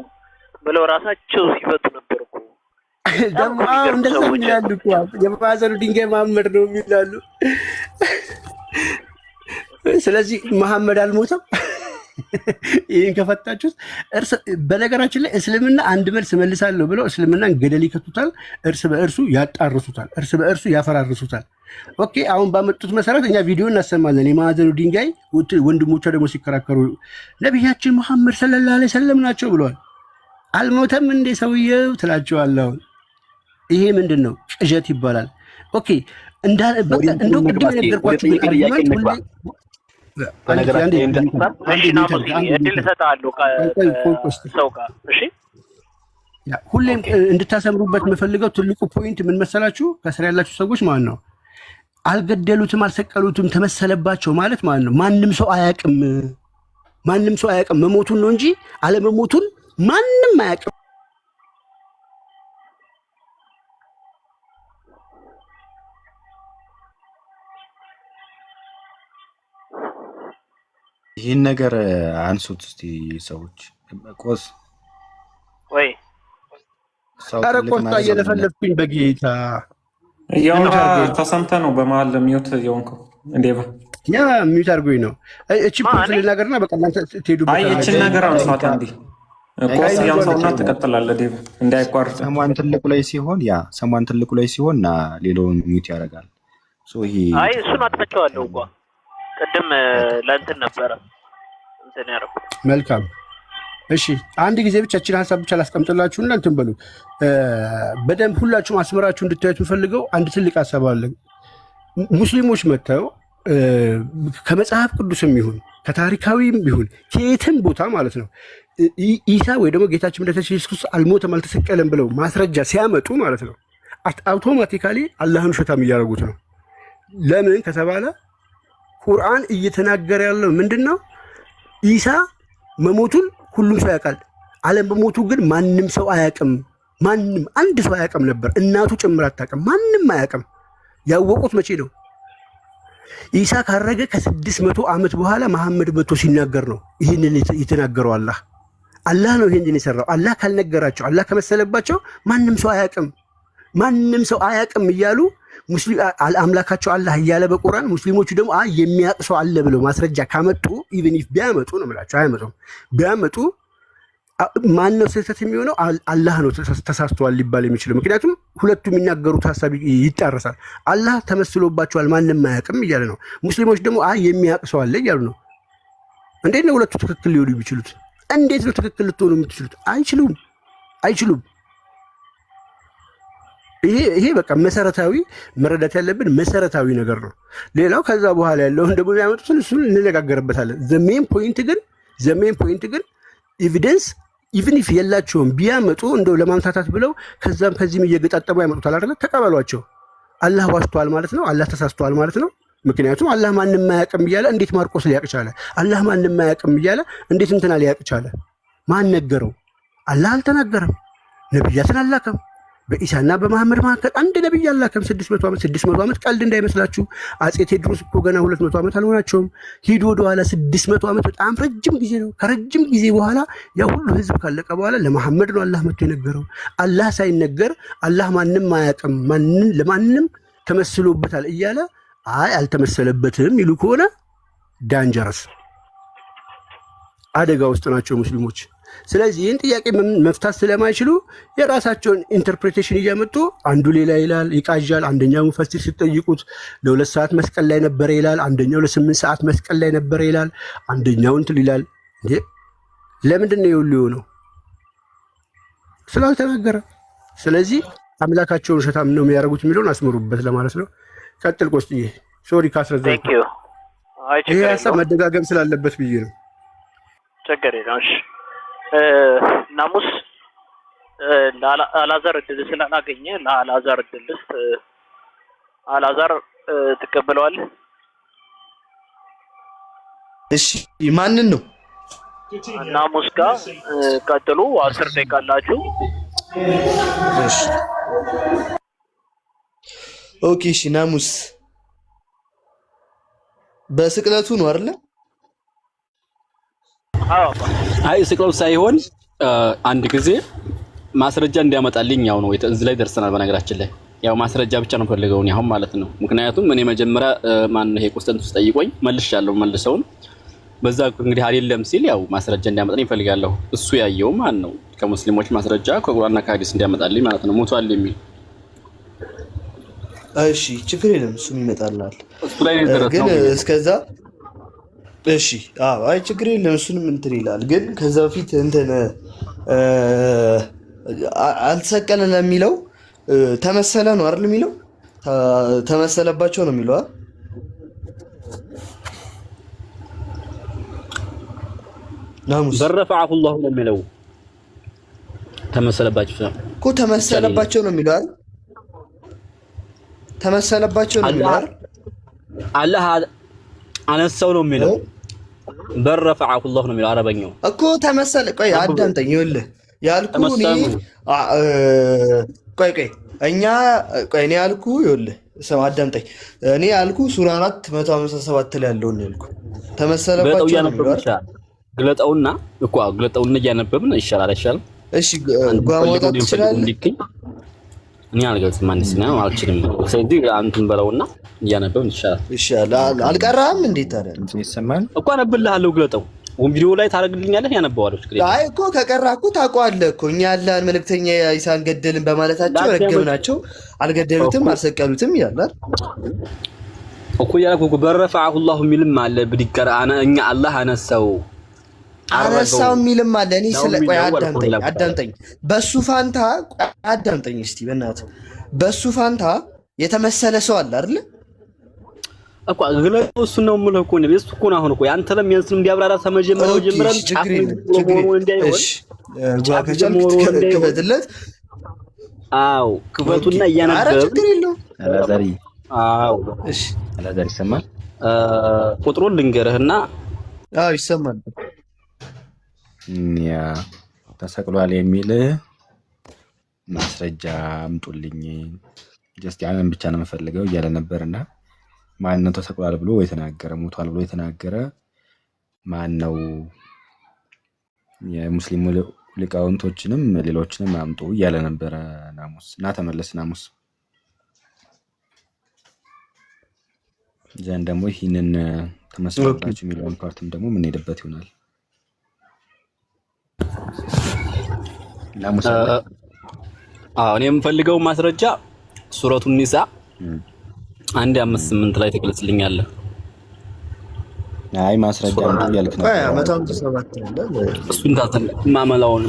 ብለው ራሳቸው ሲፈቱ ነበር እኮ። ደግሞ እንደዛ ይላሉ እኮ የማዕዘኑ ድንጋይ መሐመድ ነው የሚላሉ። ስለዚህ መሐመድ አልሞተም። ይህን ከፈታችሁት በነገራችን ላይ እስልምና አንድ መልስ መልሳለሁ ብለው እስልምናን ገደል ይከቱታል፣ እርስ በእርሱ ያጣርሱታል፣ እርስ በእርሱ ያፈራርሱታል። ኦኬ አሁን ባመጡት መሰረት እኛ ቪዲዮ እናሰማለን። የማዕዘኑ ድንጋይ ወንድሞቿ ደግሞ ሲከራከሩ ነቢያችን መሐመድ ሰለላሁ ዐለይሂ ወሰለም ናቸው ብለዋል። አልሞተም እንዴ ሰውየው ትላቸዋለህ። አሁን ይሄ ምንድን ነው? ቅዠት ይባላል። ኦኬ እንደው ቅድም የነገርኳችሁ ሁሌም እንድታሰምሩበት የምፈልገው ትልቁ ፖይንት ምን መሰላችሁ? ከስራ ያላችሁ ሰዎች ማለት ነው አልገደሉትም፣ አልሰቀሉትም፣ ተመሰለባቸው ማለት ማለት ነው። ማንም ሰው አያውቅም መሞቱን ነው እንጂ አለመሞቱን ማንም አያውቅም። ይህን ነገር አንሱት እስቲ ሰዎች። ቆስ ወይ ኧረ ቆስጣ እየለፈለፍኩኝ በጌታ ያውራ ተሰምተህ ነው በመሀል ሚዩት የሆንከው እንዴ? ያ ሚዩት አድርጎኝ ነው። እቺ ፖርት ልናገርና በቃ እናንተ ትሄዱበት። አይ እቺን ነገር አንሷት እንዴ ቆስ ያንሳውና ትቀጥላለህ ዴቭ እንዳይቋርጥ። ሰማን ትልቁ ላይ ሲሆን ሌላውን ሚዩት ያደርጋል። አይ እሱን አጥፍቼዋለሁ እኮ ቅድም ለእንትን ነበረ እንትን ያደረኩት። መልካም እሺ፣ አንድ ጊዜ ብቻ እችን ሀሳብ ብቻ ላስቀምጥላችሁና እንትን በሉ። በደንብ ሁላችሁም አስመራችሁ እንድታዩት የምፈልገው አንድ ትልቅ ሀሳብ አለ። ሙስሊሞች መጥተው ከመጽሐፍ ቅዱስም ይሁን ከታሪካዊም ይሁን ከየትም ቦታ ማለት ነው ኢሳ ወይ ደግሞ ጌታችን መድኃኒታችን ኢየሱስ ክርስቶስ አልሞተም አልተሰቀለም ብለው ማስረጃ ሲያመጡ ማለት ነው አውቶማቲካሊ አላህን ውሸታም እያደረጉት ነው። ለምን ከተባለ ቁርአን እየተናገረ ያለው ምንድን ነው? ኢሳ መሞቱን ሁሉም ሰው ያውቃል። አለመሞቱ ግን ማንም ሰው አያውቅም። ማንም አንድ ሰው አያውቅም ነበር። እናቱ ጭምር አታውቅም። ማንም አያውቅም። ያወቁት መቼ ነው? ኢሳ ካረገ ከ600 ዓመት በኋላ መሐመድ መጥቶ ሲናገር ነው ይህንን የተናገረው። አላህ ነው ይህንን የሰራው። አላህ ካልነገራቸው፣ አላህ ከመሰለባቸው ማንም ሰው አያውቅም እያሉ አምላካቸው አላህ እያለ በቁርአን ሙስሊሞቹ ደግሞ የሚያውቅ ሰው አለ ብለው ማስረጃ ካመጡ ኢቭን ኢፍ ቢያመጡ ነው የምላቸው፣ አያመጡም። ቢያመጡ ማን ነው ስህተት የሚሆነው? አላህ ነው ተሳስተዋል ሊባል የሚችለው። ምክንያቱም ሁለቱ የሚናገሩት ሀሳብ ይጣረሳል። አላህ ተመስሎባቸዋል ማንም አያውቅም እያለ ነው። ሙስሊሞች ደግሞ የሚያውቅ ሰው አለ እያሉ ነው። እንዴት ነው ሁለቱ ትክክል ሊሆኑ የሚችሉት? እንዴት ነው ትክክል ልትሆኑ የምትችሉት? አይችሉም። ይሄ በቃ መሰረታዊ መረዳት ያለብን መሰረታዊ ነገር ነው። ሌላው ከዛ በኋላ ያለውን ደግሞ የሚያመጡትን እሱን እንነጋገርበታለን። ዘሜን ፖይንት ግን ኤቪደንስ ኢቭን ኢፍ የላቸውም ቢያመጡ እንደው ለማምታታት ብለው ከዛም ከዚህም እየገጣጠሙ ያመጡታል አይደለ? ተቀበሏቸው። አላህ ዋሽቷል ማለት ነው። አላህ ተሳስቷል ማለት ነው። ምክንያቱም አላህ ማንንም አያውቅም እያለ እንዴት ማርቆስ ሊያውቅ ቻለ? አላህ ማንንም አያውቅም እያለ እንዴት እንትና ሊያውቅ ቻለ? ማን ነገረው? አላህ አልተናገረም። ነብያትን አላከም። በኢሳና በመሐመድ መካከል አንድ ነብይ አላከም። 600 ዓመት ቀልድ እንዳይመስላችሁ። አጼ ቴዎድሮስ እኮ ገና 200 ዓመት አልሆናቸውም። ሂዶ ወደ ኋላ 600 ዓመት በጣም ረጅም ጊዜ ነው። ከረጅም ጊዜ በኋላ ያ ሁሉ ህዝብ ካለቀ በኋላ ለመሐመድ ነው አላህ መጥቶ የነገረው። አላህ ሳይነገር አላህ ማንንም አያውቅም፣ ለማንም ተመስሎበታል እያለ አይ አልተመሰለበትም ይሉ ከሆነ ዳንጀረስ አደጋ ውስጥ ናቸው ሙስሊሞች። ስለዚህ ይህን ጥያቄ መፍታት ስለማይችሉ የራሳቸውን ኢንተርፕሬቴሽን እያመጡ አንዱ ሌላ ይላል፣ ይቃዣል። አንደኛው ሙፈሲር ሲጠይቁት ለ2 ሰዓት መስቀል ላይ ነበረ ይላል፣ አንደኛው ለ8 ሰዓት መስቀል ላይ ነበረ ይላል፣ አንደኛው እንትን ይላል። እንዴ ለምንድን ነው ይሁሉ የሆነው? ስላልተናገረ። ስለዚህ አምላካቸውን ሸታም ነው የሚያደርጉት የሚለውን አስምሩበት ለማለት ነው። ቀጥል ቆስጥዬ። ሶሪ ካስረዘኝ። ይሄ ሀሳብ መደጋገም ስላለበት ብዬ ነው። ችግር የለውም። እሺ ናሙስ ለአላዛር እድል ስላላገኘ ለአላዛር እድል ልስጥ። አላዛር ትቀበለዋለህ? እሺ ማንን ነው? ናሙስ ጋር ቀጥሉ። 10 ደቂቃ አላችሁ። እሺ ኦኬ። እሺ ናሙስ በስቅለቱ ነው አይደል? አይ ስቅለቱ ሳይሆን አንድ ጊዜ ማስረጃ እንዲያመጣልኝ ያው ነው እዚህ ላይ ደርሰናል። በነገራችን ላይ ያው ማስረጃ ብቻ ነው ፈልገው ነው አሁን ማለት ነው። ምክንያቱም እኔ መጀመሪያ ማን ነው ይሄ ቆስጠንጢኖስ ጠይቆኝ መልሻለሁ። መልሰውን በዛ እንግዲህ አይደለም ሲል ያው ማስረጃ እንዲያመጣልኝ ፈልጋለሁ። እሱ ያየው ማን ነው ከሙስሊሞች ማስረጃ ከቁርአንና ከሐዲስ እንዲያመጣልኝ ማለት ነው። ሞቷል የሚል እሺ ችግር የለም እሱም ይመጣልናል። እሱ ላይ ነው ግን እስከዛ እሺ አይ ችግር የለም እሱንም እንትን ይላል። ግን ከዛ በፊት እንትን አልተሰቀለ ለሚለው ተመሰለ ነው አይደል የሚለው? ተመሰለባቸው ነው የሚለው አይደል? ናሙስ በረፈዐሁ الله ነው የሚለው። ተመሰለባቸው እኮ ተመሰለባቸው ነው የሚለው አይደል? ተመሰለባቸው ነው የሚለው አይደል? አላህ አነሳው ነው የሚለው። በረፈዐሁ الله ነው የሚለው አረበኛው እኮ ተመሰለ። ቆይ አዳምጠኝ። ይኸውልህ ያልኩህ እኔ እኔ ያልኩህ ይኸውልህ ሰው አዳምጠኝ። እኔ ያልኩህ ሱራ 457 ላይ ያለውን ያልኩህ ተመሰለባቸው ነው የሚለው አይደል? ግለጠውና እኮ ግለጠውና እያነበብን ይሻላል አይሻልም? እሺ ጓማውጣት ትችላለህ? እኔ አልገልጽም ማንስ ነው አልችልም። ስለዚህ አንተን በለውና እያነበብን ይሻላል። ይሻላል። አልቀራም እንዴት ታዲያ ይሰማል እኮ አነብልሃለሁ። ግለጠው ቪዲዮ ላይ ታረግልኛለህ? ያነበዋለሁ። ችግር የለም። አይ እኮ ከቀራኩ ታውቀዋለህ እኮ እኛ ያለን መልእክተኛ ኢሳን ገደልን በማለታቸው ረገምናቸው። አልገደሉትም አልሰቀሉትም ይላል እኮ ያልኩህ። በረፈዐሁ الله የሚልም አለ ብድቀር እኛ አላህ አነሳው የሚልም አለ። እኔ ስለ ቆይ አዳምጠኝ። በሱ ፋንታ አዳምጠኝ እስቲ በእናትህ። በሱ ፋንታ የተመሰለ ሰው አለ አይደል እኮ ግለጠው። እሱ ነው የምልህ እኮ ነው። እሱ እኮ ነው አሁን እኮ አንተ ለሚያንስም እንዲያብራራ ተመጀመረው ጀምረን ጫፍ ነው እንዳይሆን ክፈትለት። አዎ ክፈቱና እያነበብን ችግር የለውም። አላዛሪ አዎ እሺ አላዛሪ ይሰማል። ቁጥሩን ልንገርህና አዎ ይሰማል። ያ ተሰቅሏል የሚል ማስረጃ አምጡልኝ፣ ጀስት ያንን ብቻ ነው የምፈልገው እያለ ነበርና ማን ነው ተሰቅሏል ብሎ የተናገረ ሞቷል ብሎ የተናገረ ማን ነው? የሙስሊሙ ሊቃውንቶችንም ሌሎችንም አምጡ እያለ ነበረ ናሙስ። እና ተመለስ ናሙስ ዘን ደግሞ ይህንን ተመስሎባችሁ የሚለውን ፓርትም ደግሞ የምንሄድበት ይሆናል። እኔ የምፈልገው ማስረጃ ሱረቱ ኒሳ 1:5-8 ላይ ተገልጽልኛለህ። አይ ማስረጃ ነው ያልክ ነው። 157 አለ እሱን ታተን ማመላውን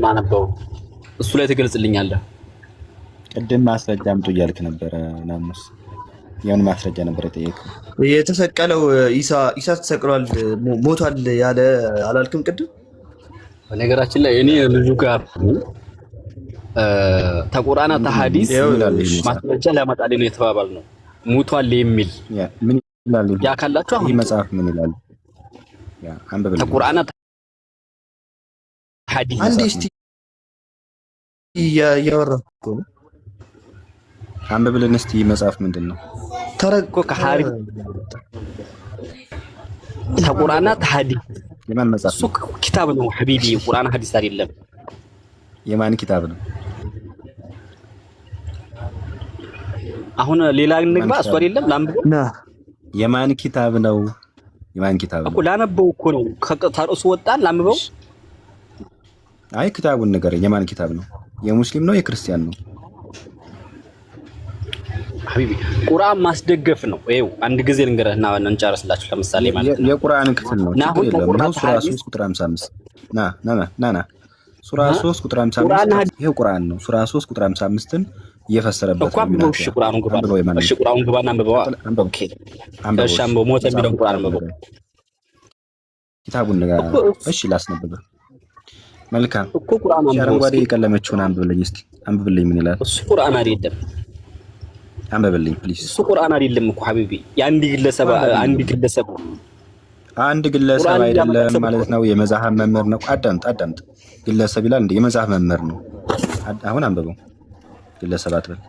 ማነበው እሱ ላይ ትገልጽልኛለህ። ቅድም ማስረጃ አምጡ እያልክ ነበረ ናሙስ። የሆነ ማስረጃ ነበር የጠየቀው። የተሰቀለው ኢሳ ተሰቅሏል ሞቷል ያለ አላልክም ቅድም? በነገራችን ላይ እኔ ልጁ ጋር ተቁርአን ተሐዲስ ማስረጃ ሊያመጣልኝ ነው የተባባል ነው። ሞቷል የሚል ምን ይላል? ያ ካላችሁ አሁን መጽሐፍ ምን ይላል? ያ አንብበል። ተቁርአን ተሐዲስ አንዴ እስቲ ያወራኩ ነው። አንብበልን እስቲ መጽሐፍ ምንድነው? ተረቆ ከሐሪ ተቁርአን ተሐዲስ የማን መጽሐፍ? እሱ ኪታብ ነው ሐቢቢ፣ ቁርአን ሐዲስ አይደለም። የማን ኪታብ ነው? አሁን ሌላ እንግባ። እሱ አይደለም ላንብበው። የማን ኪታብ ነው? የማን ኪታብ ነው? እኮ ላነበው እኮ ነው። ከታርሱ ወጣን ላንብበው። አይ ኪታቡን ንገረኝ። የማን ኪታብ ነው? የሙስሊም ነው የክርስቲያን ነው? ሐቢቢ ቁርአን ማስደገፍ ነው። ይኸው አንድ ጊዜ ልንገርህና እንጨርስላችሁ። ለምሳሌ ማለት ነው የቁርአን ክፍል ነው። ችግር የለም። ነው ሱራ 3 ቁጥር 55 ና ሱራ 3 ቁጥር 55 ይሄው ቁርአን ነው። ሱራ 3 ቁጥር 55ን እየፈሰረበት ነው። እሺ ቁርአኑን ግባ። እሺ ቁርአኑን ግባና አንብበው። ኦኬ እሺ አንብበው። ሞተ የሚለውን ቁርአን አንብበው። ኪታቡን ንገር። እሺ ላስነብበው። መልካም እኮ ቁርአን አንብበው። አረንጓዴ የቀለመችውን አንብብልኝ እስኪ። አንብብልኝ። ምን ይላል? እሱ ቁርአን አይደለም። አንብብልኝ ፕሊዝ። እሱ ቁርአን አይደለም እኮ ሐቢቢ። የአንድ ግለሰብ አንድ ግለሰብ አይደለም ማለት ነው። የመዛሃብ መምህር ነው። አዳምጥ። ግለሰብ ይላል እንዴ? የመዛሃብ መምህር ነው። አሁን አንብበው። ግለሰብ አትበል።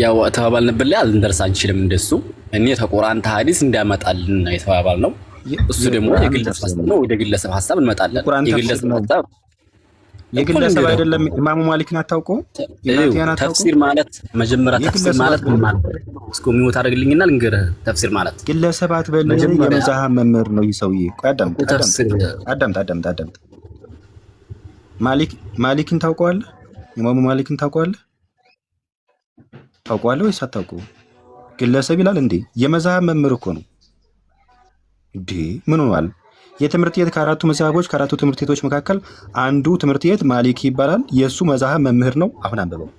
ያው ተባባልንበት ላይ አልንደርስ አንችልም። እንደሱ እኔ ተቁርአን ተሐዲስ እንዲያመጣልን ነው የተባባልነው። እሱ ደግሞ የግለሰብ ሐሳብ ነው። ወደ ግለሰብ ሐሳብ እንመጣለን። የግለሰብ አይደለም። ኢማሙ ማሊክን አታውቀው? ተፍሲር ማለት መጀመሪያ ተፍሲር ማለት ምን ማለት ነው? እስኪ ሚውት አድርግልኝና ልንገርህ። ተፍሲር ማለት ግለሰብ አትበል። የመዛሃብ መምህር ነው ይህ ሰውዬ። ቆይ አዳምጥ። ማሊክን ታውቀዋለህ? ኢማሙ ማሊክን ታውቀዋለህ? ታውቀዋለህ ወይስ አታውቀውም? ግለሰብ ይላል እንዴ? የመዛሃብ መምህር እኮ ነው እንዴ። ምን ሆኗል? የትምህርት ቤት ከአራቱ ትምህርት ቤቶች መካከል አንዱ ትምህርት ቤት ማሊኪ ይባላል። የእሱ መዛሃብ መምህር ነው። አሁን አንብበው።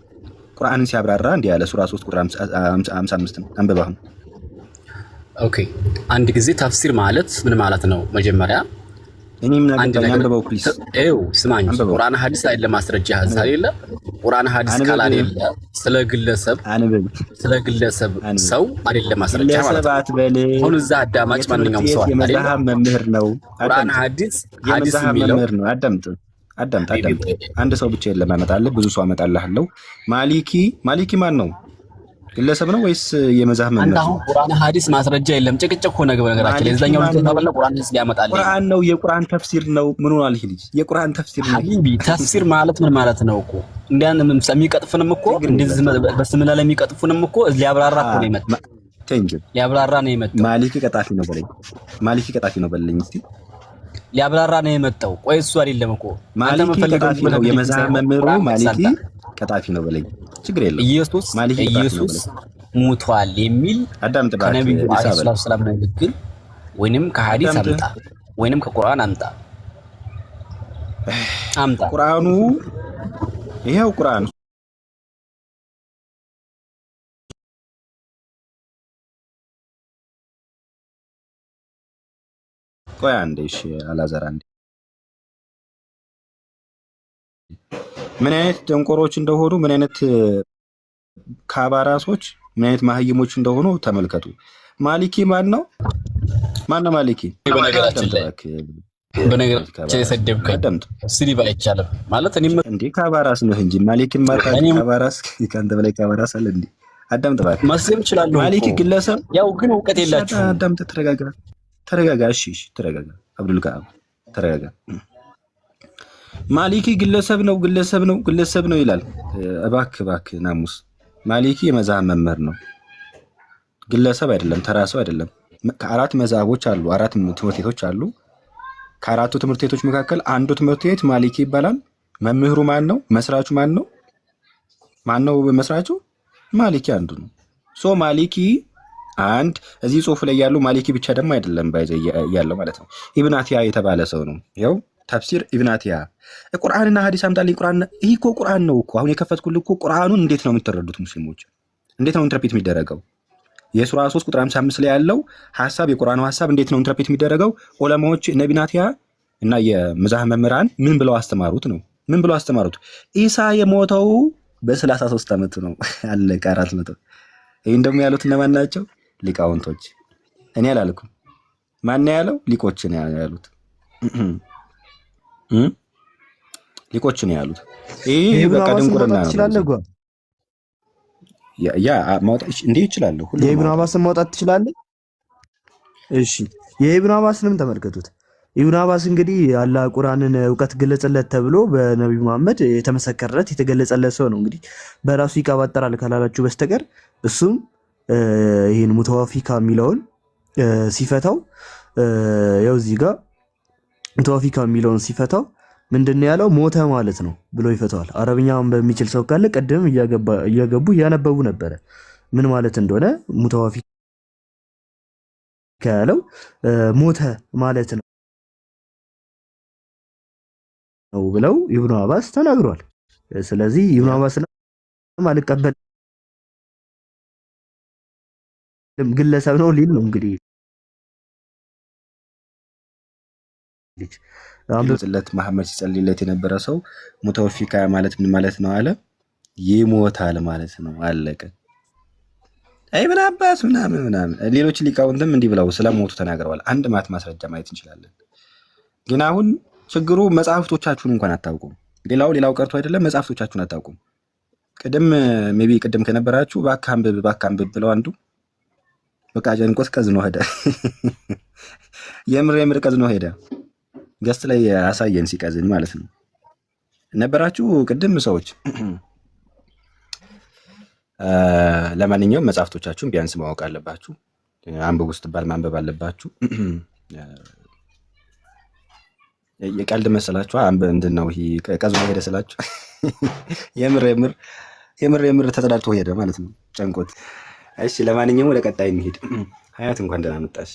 ቁርአንን ሲያብራራ እንዲህ ያለ ሱራ 3 ቁጥር 55 አንብበው። አሁን ኦኬ። አንድ ጊዜ ተፍሲር ማለት ምን ማለት ነው? መጀመሪያ እኔም ነገር አንብበው ፕሊዝ። ስማኝ። ቁርአን ሐዲስ አይደለም ማስረጃ አይደለ? ቁርአን ሐዲስ ካላለ ስለ ግለሰብ ሰው አይደለም ማስረጃ ማለት ነው። አሁን እዛ አዳማጭ ማንኛውም ሰው አይደለም የመዛሃብ መምህር ነው። ቁርአን ሐዲስ የሚለው ነው። አዳምጥ። አንድ ሰው ብቻ የለም አመጣለህ፣ ብዙ ሰው አመጣልሃለሁ። ማሊኪ ማን ነው? ግለሰብ ነው ወይስ የመዛሃብ መምህር? አሁን ቁርአን ሐዲስ ማስረጃ የለም። ጭቅጭቅ ሆነ ነገራችን። ለዛኛው ልጅ ተባለ ቁርአን ሐዲስ ሊያመጣልኝ ቁርአን ነው። የቁርአን ተፍሲር ነው። ምን ሆኗል ይሄ ልጅ? የቁርአን ተፍሲር ነው ሐቢቢ። ተፍሲር ማለት ምን ማለት ነው እኮ? እንዲያን የሚቀጥፉንም እኮ እንደዚህ በስምላ ላይ የሚቀጥፉንም እኮ ሊያብራራ እኮ ነው የመጣው። ሊያብራራ ነው የመጣው። ማሊኪ ቀጣፊ ነው በለኝ እስቲ። ሊያብራራ ነው የመጣው። ቆይ እሱ አይደለም እኮ ማሊኪ ቀጣፊ ነው። የመዛሃብ መምህሩ ማሊኪ ቀጣፊ ነው በለኝ። ችግር የለም። ኢየሱስ ሙቷል የሚል ከነብዩ አለይሂ ሰላም ንግግር ወይንም ከሐዲስ አምጣ ወይንም ከቁርአን አምጣ። ቁርአኑ ይሄው ቁርአኑ ቆይ አንዴ። እሺ አላዛር አንዴ። ምን አይነት ደንቆሮች እንደሆኑ፣ ምን አይነት ካባራሶች፣ ምን አይነት ማህይሞች እንደሆኑ ተመልከቱ። ማሊኪ ማን ነው? ማሊኪ? በነገራችን የሰደብከኝ ስድብ አይቻልም ማለት እኔም እንዴ ካባራስ ነው እንጂ ማሊኪን ማታ ካባራስ ከአንተ በላይ ካባራስ አለ እንዴ? አዳምጥ እባክህ። መስለም ይችላል። ማሊኪ ግለሰብ ያው ግን እውቀት የላችሁ። አዳምጥ፣ ተረጋጋ። እሺ ተረጋጋ። አብዱልቃም ተረጋጋ። ማሊኪ ግለሰብ ነው ይላል። እባክህ ናሙስ። ማሊኪ የመዛሃብ መምህር ነው፣ ግለሰብ አይደለም፣ ተራ ሰው አይደለም። ከአራት መዛሃቦች አሉ፣ አራት ትምህርት ቤቶች አሉ። ከአራቱ ትምህርት ቤቶች መካከል አንዱ ትምህርት ቤት ማሊኪ ይባላል። መምህሩ ማን ነው? መስራቹ ማን ነው? መስራቹ? ማሊኪ አንዱ ነው። ሶ ማሊኪ አንድ እዚህ ጽሁፍ ላይ ያለው ማሊኪ ብቻ ደግሞ አይደለም ባይዘ ያለው ማለት ነው። ኢብን አቲያ የተባለ ሰው ነው። ይኸው ተፍሲር ኢብን አቲያ ቁርአንና ሐዲስ አምጣልኝ። ቁርአን ይህ እኮ ቁርአን ነው እኮ አሁን የከፈትኩልህ እኮ ቁርአኑን እንዴት ነው የምትረዱት ሙስሊሞች? እንዴት ነው ኢንተርፕሬት የሚደረገው? የሱራ 3 ቁጥር 55 ላይ ያለው ሐሳብ የቁርአኑ ሐሳብ እንዴት ነው ኢንተርፕሬት የሚደረገው? ዑለማዎች እነ ኢብን አቲያ እና የመዛህ መምህራን ምን ብለው አስተማሩት ነው? ምን ብለው አስተማሩት? ኢሳ የሞተው በ33 ዓመቱ ነው። አለቀ 400። ይሄን ደግሞ ያሉት እነማን ናቸው? ሊቃውንቶች። እኔ አላልኩም። ማን ያለው? ሊቆች ነው ያሉት። ሊቆች ነው ያሉት። ይሄ በቃ ድንቁርና ነው። ያ ማውጣት እንዴ ይችላል። ሁሉ የኢብኑ አባስን ማውጣት ትችላለህ? እሺ የኢብኑ አባስንም ተመልከቱት። ኢብኑ አባስ እንግዲህ አላህ ቁርአንን እውቀት ገለጸለት ተብሎ በነብዩ መሐመድ የተመሰከረለት የተገለጸለት ሰው ነው። እንግዲህ በራሱ ይቀባጠራል ካላላችሁ በስተቀር እሱም ይሄን ሙተዋፊካ የሚለውን ሲፈታው ያው እዚህ ጋር ሙተዋፊካ የሚለውን ሲፈታው ምንድነው ያለው? ሞተ ማለት ነው ብሎ ይፈታዋል። አረብኛውን በሚችል ሰው ካለ ቀደም እያገቡ እያነበቡ ነበረ ምን ማለት እንደሆነ። ሙተዋፊካ ያለው ሞተ ማለት ነው ብለው ኢብኑ አባስ ተናግሯል። ስለዚህ ኢብኑ አባስ አልቀበል ግለሰብ ነው ሊል ነው እንግዲህ አምጥለት መሐመድ ሲጸልይለት የነበረ ሰው ሙተወፊካ ማለት ምን ማለት ነው አለ? ይሞታል ማለት ነው። አለቀ። አይ ምን አባስ ምናምን ሌሎች ሊቃውንትም እንዲህ ብለው ስለሞቱ ተናግረዋል። አንድ ማስረጃ ማየት እንችላለን። ግን አሁን ችግሩ መጽሐፍቶቻችሁን እንኳን አታውቁም። ሌላው ቀርቶ አይደለም መጽሐፍቶቻችሁን አታውቁም። ቅድም ከነበራችሁ ባካንብብ ብለው አንዱ በቃ ጀንቆት ቀዝኖ ሄደ። የምር ቀዝኖ ሄደ። ገስት ላይ አሳየን ሲቀዝን ማለት ነው። ነበራችሁ ቅድም ሰዎች። ለማንኛውም መጽሐፍቶቻችሁን ቢያንስ ማወቅ አለባችሁ። አንብቡ ስትባል ማንበብ አለባችሁ። የቀልድ መሰላችሁ? ምንድን ነው ይሄ? ቀዝኖ ሄደ ስላችሁ የምር ተጠዳድቶ ሄደ ማለት ነው፣ ጨንቆት። እሺ ለማንኛውም ወደ ቀጣይ እንሂድ። ሀያት እንኳን ደህና መጣሽ።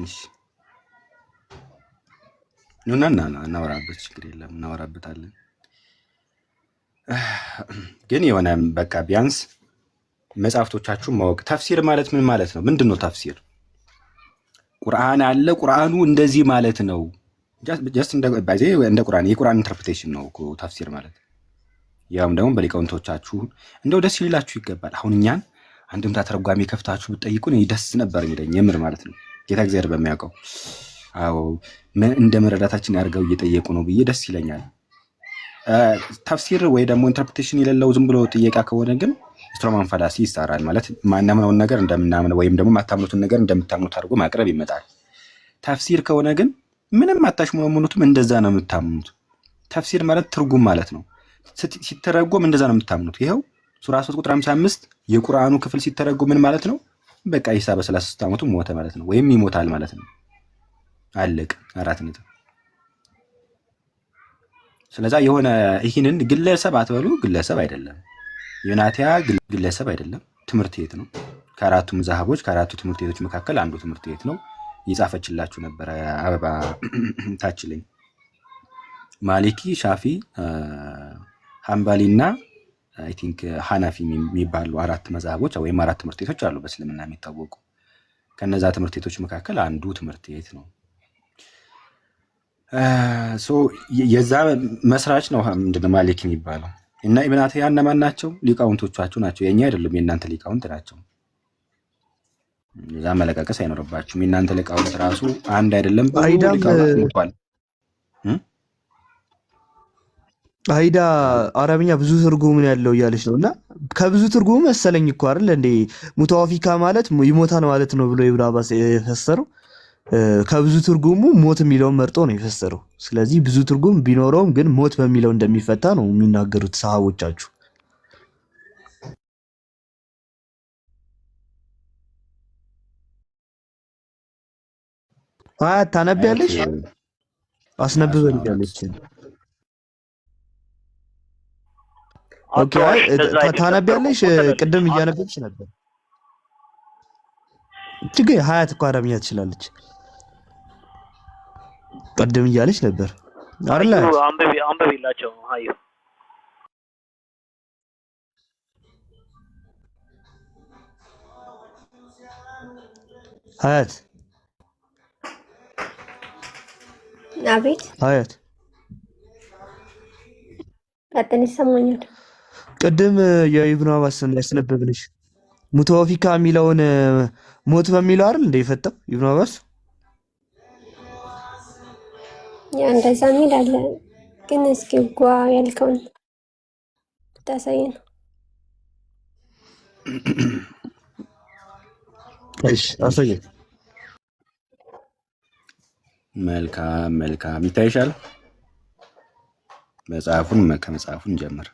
እሺ ኑና እናወራበት፣ ችግር የለም እናወራበታለን። ግን የሆነ በቃ ቢያንስ መጽሐፍቶቻችሁን ማወቅ። ተፍሲር ማለት ምን ማለት ነው? ምንድን ነው ተፍሲር? ቁርአን አለ፣ ቁርአኑ እንደዚህ ማለት ነው። ጀስት እንደ ቁርአን የቁርአን ኢንተርፕሬቴሽን ነው እኮ ተፍሲር ማለት። ያውም ደግሞ በሊቃውንቶቻችሁ እንደው ደስ ሊላችሁ ይገባል። አሁን እኛን አንድምታ ተረጓሚ ከፍታችሁ ብትጠይቁን ደስ ነበር የሚለኝ የምር ማለት ነው። ጌታ እግዚአብሔር በሚያውቀው አዎ እንደ መረዳታችን ያድርገው እየጠየቁ ነው ብዬ ደስ ይለኛል። ተፍሲር ወይ ደግሞ ኢንተርፕሬቴሽን የሌለው ዝም ብሎ ጥየቃ ከሆነ ግን ስትሮማን ፋላሲ ይሰራል ማለት ማናምነውን ነገር እንደምናምን ወይም ደግሞ ማታምኑትን ነገር እንደምታምኑት አድርጎ ማቅረብ ይመጣል። ተፍሲር ከሆነ ግን ምንም አታሽሞኑትም፣ እንደዛ ነው የምታምኑት። ተፍሲር ማለት ትርጉም ማለት ነው። ሲተረጎም እንደዛ ነው የምታምኑት። ይኸው ሱራ 3 ቁጥር 55 የቁርአኑ ክፍል ሲተረጎም ምን ማለት ነው? በቃ ኢሳ በ33 ዓመቱ ሞተ ማለት ነው፣ ወይም ይሞታል ማለት ነው። አለቅ 4 ነጥብ። ስለዛ የሆነ ይህንን ግለሰብ አትበሉ። ግለሰብ አይደለም፣ ዩናቲያ ግለሰብ አይደለም፣ ትምህርት ቤት ነው። ከአራቱ መዛህቦች ከአራቱ ትምህርት ቤቶች መካከል አንዱ ትምህርት ቤት ነው። የጻፈችላችሁ ነበረ አበባ ታችልኝ። ማሊኪ፣ ሻፊ፣ ሐንባሊና አይ ቲንክ ሐናፊ የሚባሉ አራት መዛህቦች ወይም አራት ትምህርት ቤቶች አሉ በእስልምና የሚታወቁ። ከነዛ ትምህርት ቤቶች መካከል አንዱ ትምህርት ቤት ነው። የዛ መስራች ነው ምንድነው ማሊክ የሚባለው። እና ኢብን አቲያ እነማን ናቸው? ሊቃውንቶቻችሁ ናቸው። የኛ አይደሉም፣ የእናንተ ሊቃውንት ናቸው። እዛ መለቀቀስ አይኖርባችሁም። የእናንተ ሊቃውንት ራሱ አንድ አይደለም። አይዳ አረብኛ ብዙ ትርጉም ያለው እያለች ነው። እና ከብዙ ትርጉም መሰለኝ እኮ አይደል እንዴ ሙተዋፊካ ማለት ይሞታል ማለት ነው ብሎ ኢብኑ አባስ የፈሰረው። ከብዙ ትርጉሙ ሞት የሚለውን መርጦ ነው የፈሰረው። ስለዚህ ብዙ ትርጉም ቢኖረውም ግን ሞት በሚለው እንደሚፈታ ነው የሚናገሩት ሰሃቦቻችሁ። አያት ታነቢያለሽ? አስነብበልኛለች። ኦኬ አይ ታነቢያለሽ? ቅድም እያነበብሽ ነበር። ችግር ሀያት እኮ አረብኛ ትችላለች። ቅድም እያለች ነበር አይደል? አንብቢላቸው አዩ። ሀያት አቤት ሀያት ቀጥል፣ ይሰማኛል። ቅድም የኢብኑ አባስን ያስነበብልሽ ሙተወፊካ የሚለውን ሞት በሚለው አይደል እንደ የፈታው ኢብኑ አባስ? ያ እንደዛ የሚል አለ፣ ግን እስኪ ጓ ያልከውን ብታሳየን። እሺ አሳየን። መልካም ይታይሻል። ከመጽሐፉን ጀምር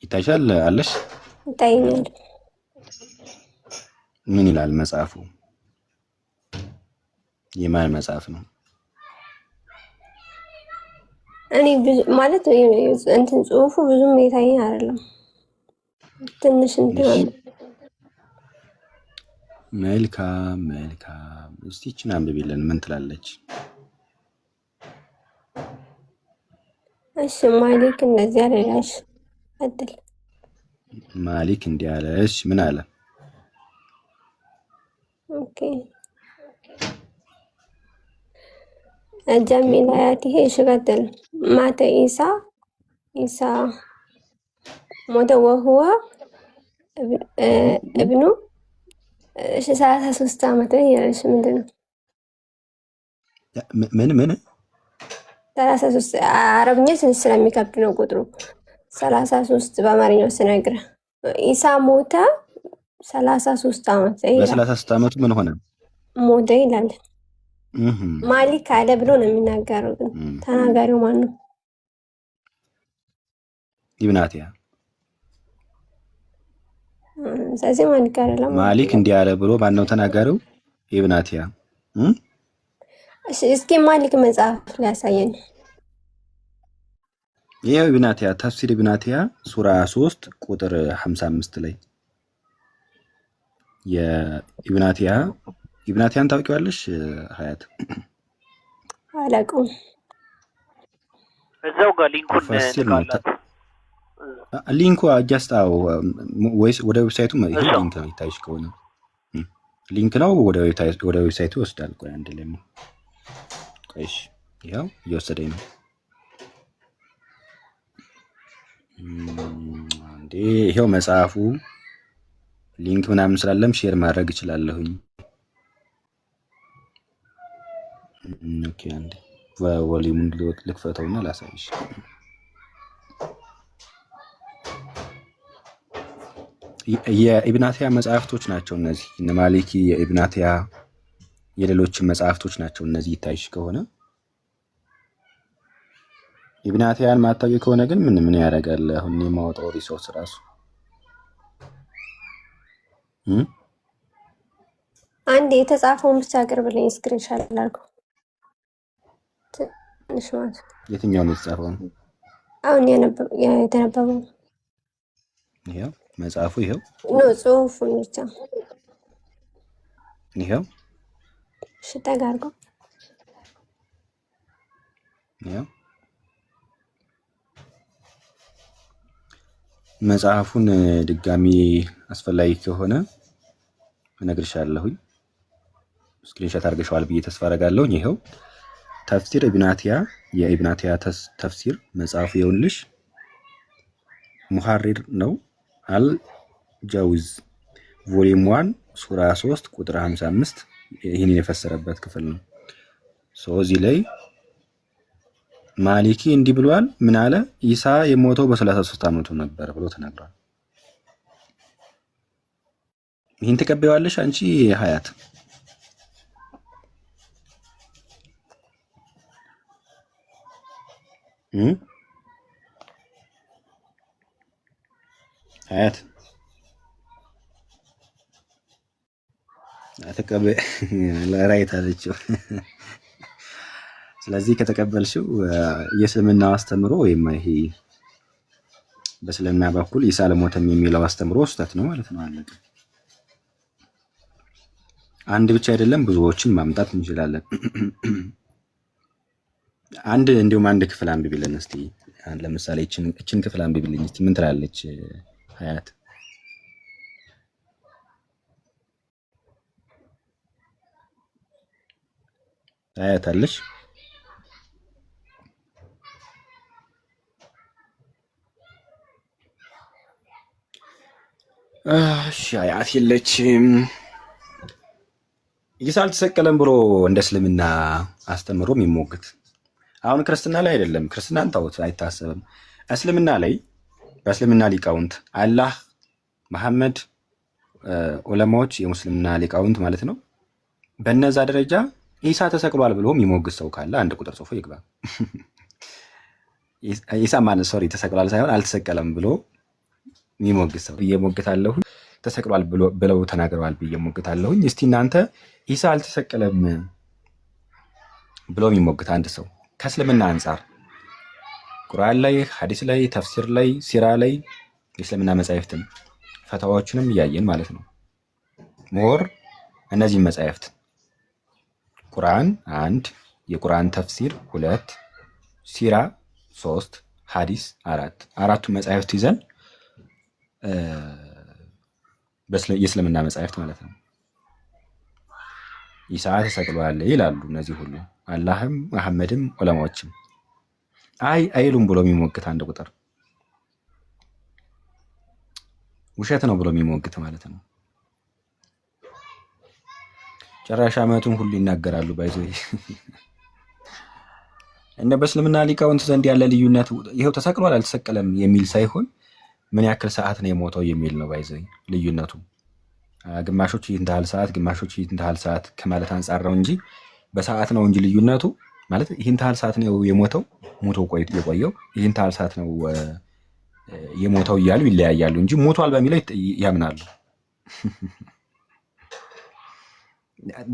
ይታይሻል አለሽ? ይታየኛል። ምን ይላል መጽሐፉ? የማን መጽሐፍ ነው? እኔ ማለት እንትን ጽሁፉ ብዙም የታየኝ አይደለም፣ ትንሽ እንትን። መልካም እስቲ ይህችን አንብቢልን፣ ምን ትላለች? እሺ ማሊክ እንደዚህ አለሽ አይደል? ማሊክ እንዲህ አለሽ። ምን አለ? ኦኬ الجميل آياته شغل مات عيسى موت وهو ابنه 33 ዓመት ያለሽ ምንድነው? ምን 33 አረብኛ ስለሚከብድ ነው ቁጥሩ። 33 በአማርኛው ስነግርህ ኢሳ ሞተ 33 ዓመት። በ33 ዓመቱ ምን ሆነ? ሞተ ይላል። ማሊክ አለ ብሎ ነው የሚናገረው፣ ግን ተናጋሪው ማን ነው? ኢብኑ አቲያ። ስለዚህ ማሊክ አይደለም። ማሊክ እንዲህ አለ ብሎ ማን ነው ተናጋሪው? ኢብኑ አቲያ። እሺ እስኪ ማሊክ መጽሐፍ ሊያሳየን። ይሄው ኢብኑ አቲያ ተፍሲር ኢብኑ አቲያ ሱራ 3 ቁጥር 55 ላይ የኢብኑ አቲያ ኢብኑ አቲያን ታውቂዋለሽ ሀያት? አላውቀውም። እዛው ጋር ሊንኩን ልካላት። ሊንኩ አጃስታው ወይስ ወደ ዌብሳይቱ ይሄ ሊንክ ነው ይታይሽ ከሆነ ሊንክ ነው ወደ ዌብሳይቱ ይወስዳል። ቆይ አንድ ላይ ነው። ቆይሽ ያው እየወሰደኝ ነው። እንዴ ይሄው መጽሐፉ ሊንክ ምናምን ስላለም ሼር ማድረግ እችላለሁኝ። ኦኬ አንዴ ወሊሙን ልክፈተውና ላሳይሽ። የኢብኑ አቲያ መጽሐፍቶች ናቸው እነዚህ። እነ ማሊኪ የኢብኑ አቲያ የሌሎች መጽሐፍቶች ናቸው እነዚህ። ይታይሽ ከሆነ ኢብኑ አቲያን ማታውቂ ከሆነ ግን ምን ያደርጋል? አሁን የማወጣው ሪሶርስ ራሱ አንድ የተጻፈውን ብቻ አቅርብልኝ፣ ስክሪንሻት ላድርገው። ትንሽ ማለት የትኛው ነው የተጻፈው? አሁን የተነበበው ይሄው መጽሐፉ ይሄው ነው፣ ጽሁፉን ብቻ ይሄው። እሺ ተጋርገው ይሄው መጽሐፉን ድጋሚ አስፈላጊ ከሆነ እነግርሻለሁኝ። ስክሪንሾት አድርገሽዋል ብዬ ተስፋ አደርጋለሁ። ይሄው ተፍሲር ኢብኑ አቲያ የኢብኑ አቲያ ተፍሲር መጽሐፉ ይኸውልሽ። ሙሐሪር ነው አልጃውዝ ቮሊዩም 1 ሱራ 3 ቁጥር 55 ይህንን የፈሰረበት ክፍል ነው። እዚህ ላይ ማሊኪ እንዲህ ብሏል። ምን አለ? ኢሳ የሞተው በ33 ዓመቱ ነበር ብሎ ተናግሯል። ይህን ተቀበያለሽ አንቺ ሀያት? ሀያት አተቀበ ለራይት አለችው። ስለዚህ ከተቀበልሽው የእስልምና አስተምሮ ወይም ይሄ በእስልምና በኩል ኢሳ አልሞተም የሚለው አስተምሮ ስህተት ነው ማለት ነው። አለቀ። አንድ ብቻ አይደለም ብዙዎችን ማምጣት እንችላለን። እንዲሁም አንድ ክፍል አንብቢልን እስቲ። ለምሳሌ እችን ክፍል አንብቢልኝ እስቲ። ምን ትላለች ሀያት? ሀያት አለሽ? እሺ ሀያት የለችም። ኢሳ አልተሰቀለም ብሎ እንደ እስልምና አስተምሮ የሚሞግት አሁን ክርስትና ላይ አይደለም። ክርስትናን ተውት፣ አይታሰብም። እስልምና ላይ በእስልምና ሊቃውንት አላህ፣ መሐመድ፣ ዑለማዎች፣ የሙስሊምና ሊቃውንት ማለት ነው። በነዛ ደረጃ ኢሳ ተሰቅሏል ብሎ የሚሞግት ሰው ካለ አንድ ቁጥር ጽፎ ይግባ። ኢሳ ማለት ሶሪ ተሰቅሏል ሳይሆን አልተሰቀለም ብሎ የሚሞግት ሰው እየሞግታለሁ ተሰቅሏል ብለው ተናግረዋል ብዬ ሞግታለሁኝ። እስቲ እናንተ ኢሳ አልተሰቀለም ብሎ የሚሞግት አንድ ሰው ከእስልምና አንጻር ቁርአን ላይ፣ ሐዲስ ላይ፣ ተፍሲር ላይ፣ ሲራ ላይ የእስልምና መጻሕፍትን ፈተዋዎችንም እያየን ማለት ነው። ሞር እነዚህ መጻሕፍት ቁርአን 1፣ የቁርአን ተፍሲር 2፣ ሲራ 3፣ ሐዲስ 4 አራቱ መጻሕፍት ይዘን የእስልምና መጻሕፍት ማለት ነው ኢሳ ተሰቅሏል ይላሉ። እነዚህ ሁሉ አላህም መሐመድም ዑለማዎችም አይሉም ብሎ የሚሞግት አንድ ቁጥር ውሸት ነው ብሎ የሚሞግት ማለት ነው። ጭራሽ ዓመቱን ሁሉ ይናገራሉ። ባይዞ እነ በእስልምና ሊቃውንት ዘንድ ያለ ልዩነት ይሄው ተሰቅሏል አልተሰቀለም የሚል ሳይሆን ምን ያክል ሰዓት ነው የሞተው የሚል ነው። ባይዞ ልዩነቱ ግማሾች ይህን ታህል ሰዓት፣ ግማሾች ይህን ታህል ሰዓት ከማለት አንጻር ነው እንጂ በሰዓት ነው እንጂ ልዩነቱ ማለት ይህን ታህል ሰዓት ነው የሞተው ሞቶ የቆየው ይህን ታህል ሰዓት ነው የሞተው እያሉ ይለያያሉ እንጂ ሞቷል በሚለው ያምናሉ።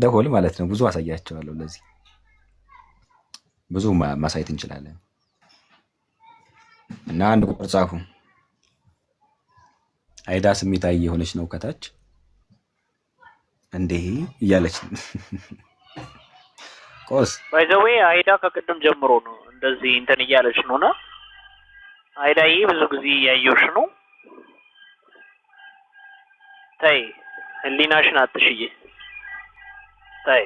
ደሆል ማለት ነው። ብዙ አሳያቸዋለሁ። ለዚህ ብዙ ማሳየት እንችላለን። እና አንድ ቁጥር ጻፉ። አይዳ ስሜታዊ የሆነች ነው ከታች እንዴ እያለች ቆስ ባይ ዘ ዌይ አይዳ ከቅድም ጀምሮ ነው እንደዚህ እንትን እያለች ነውና አይዳዬ ብዙ ጊዜ ያየውሽ ነው። ታይ ህሊናሽን አትሽዬ ታይ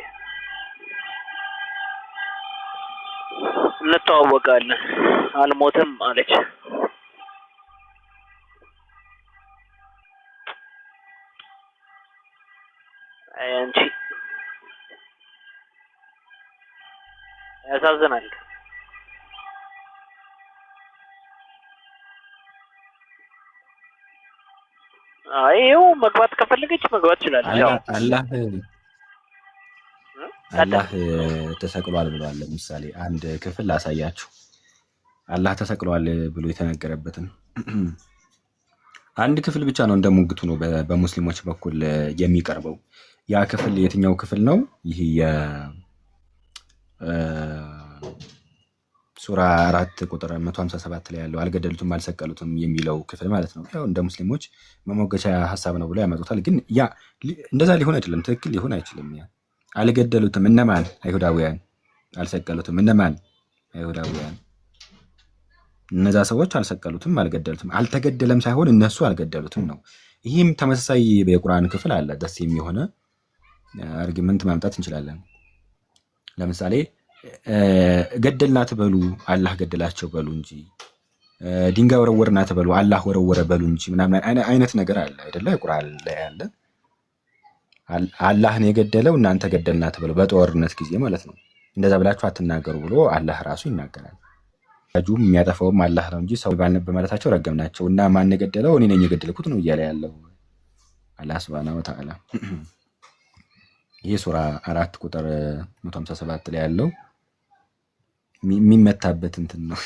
እንተዋወቃለን አልሞትም አለች። አንቺ ያሳዝናል። አይው መግባት ከፈለገች መግባት ትችላለች። አላህ ተሰቅሏል ብሏል። ለምሳሌ አንድ ክፍል ላሳያችሁ። አላህ ተሰቅሏል ብሎ የተነገረበትን አንድ ክፍል ብቻ ነው እንደሙግቱ ነው በሙስሊሞች በኩል የሚቀርበው። ያ ክፍል የትኛው ክፍል ነው? ይህ ሱራ 4 ቁጥር 157 ላይ ያለው አልገደሉትም አልሰቀሉትም የሚለው ክፍል ማለት ነው። ያው እንደ ሙስሊሞች መሞገቻ ሀሳብ ነው ብሎ ያመጡታል። ግን ያ እንደዛ ሊሆን አይችልም፣ ትክክል ሊሆን አይችልም። ያ አልገደሉትም እነማን? አይሁዳውያን። አልሰቀሉትም እነማን? አይሁዳውያን። እነዛ ሰዎች አልሰቀሉትም አልገደሉትም። አልተገደለም ሳይሆን እነሱ አልገደሉትም ነው። ይህም ተመሳሳይ በቁርአን ክፍል አለ። ደስ የሚሆነ አርጊመንት ማምጣት እንችላለን። ለምሳሌ ገደልናት በሉ አላህ ገደላቸው በሉ እንጂ፣ ድንጋይ ወረወርናት በሉ አላህ ወረወረ በሉ እንጂ ምናምን አይነት ነገር አለ አይደለ? ቁርአን ላይ አለ። አላህን የገደለው እናንተ ገደልናት በሉ በጦርነት ጊዜ ማለት ነው። እንደዛ ብላችሁ አትናገሩ ብሎ አላህ ራሱ ይናገራል። ጁም የሚያጠፋውም አላህ ነው እንጂ ሰው በማለታቸው ረገምናቸው እና ማን የገደለው እኔ ነኝ የገደልኩት ነው እያለ ያለው አላህ ሱብሃነሁ ወተዓላ። ይህ ሱራ 4 ቁጥር 157 ላይ ያለው የሚመታበት እንትን ነው።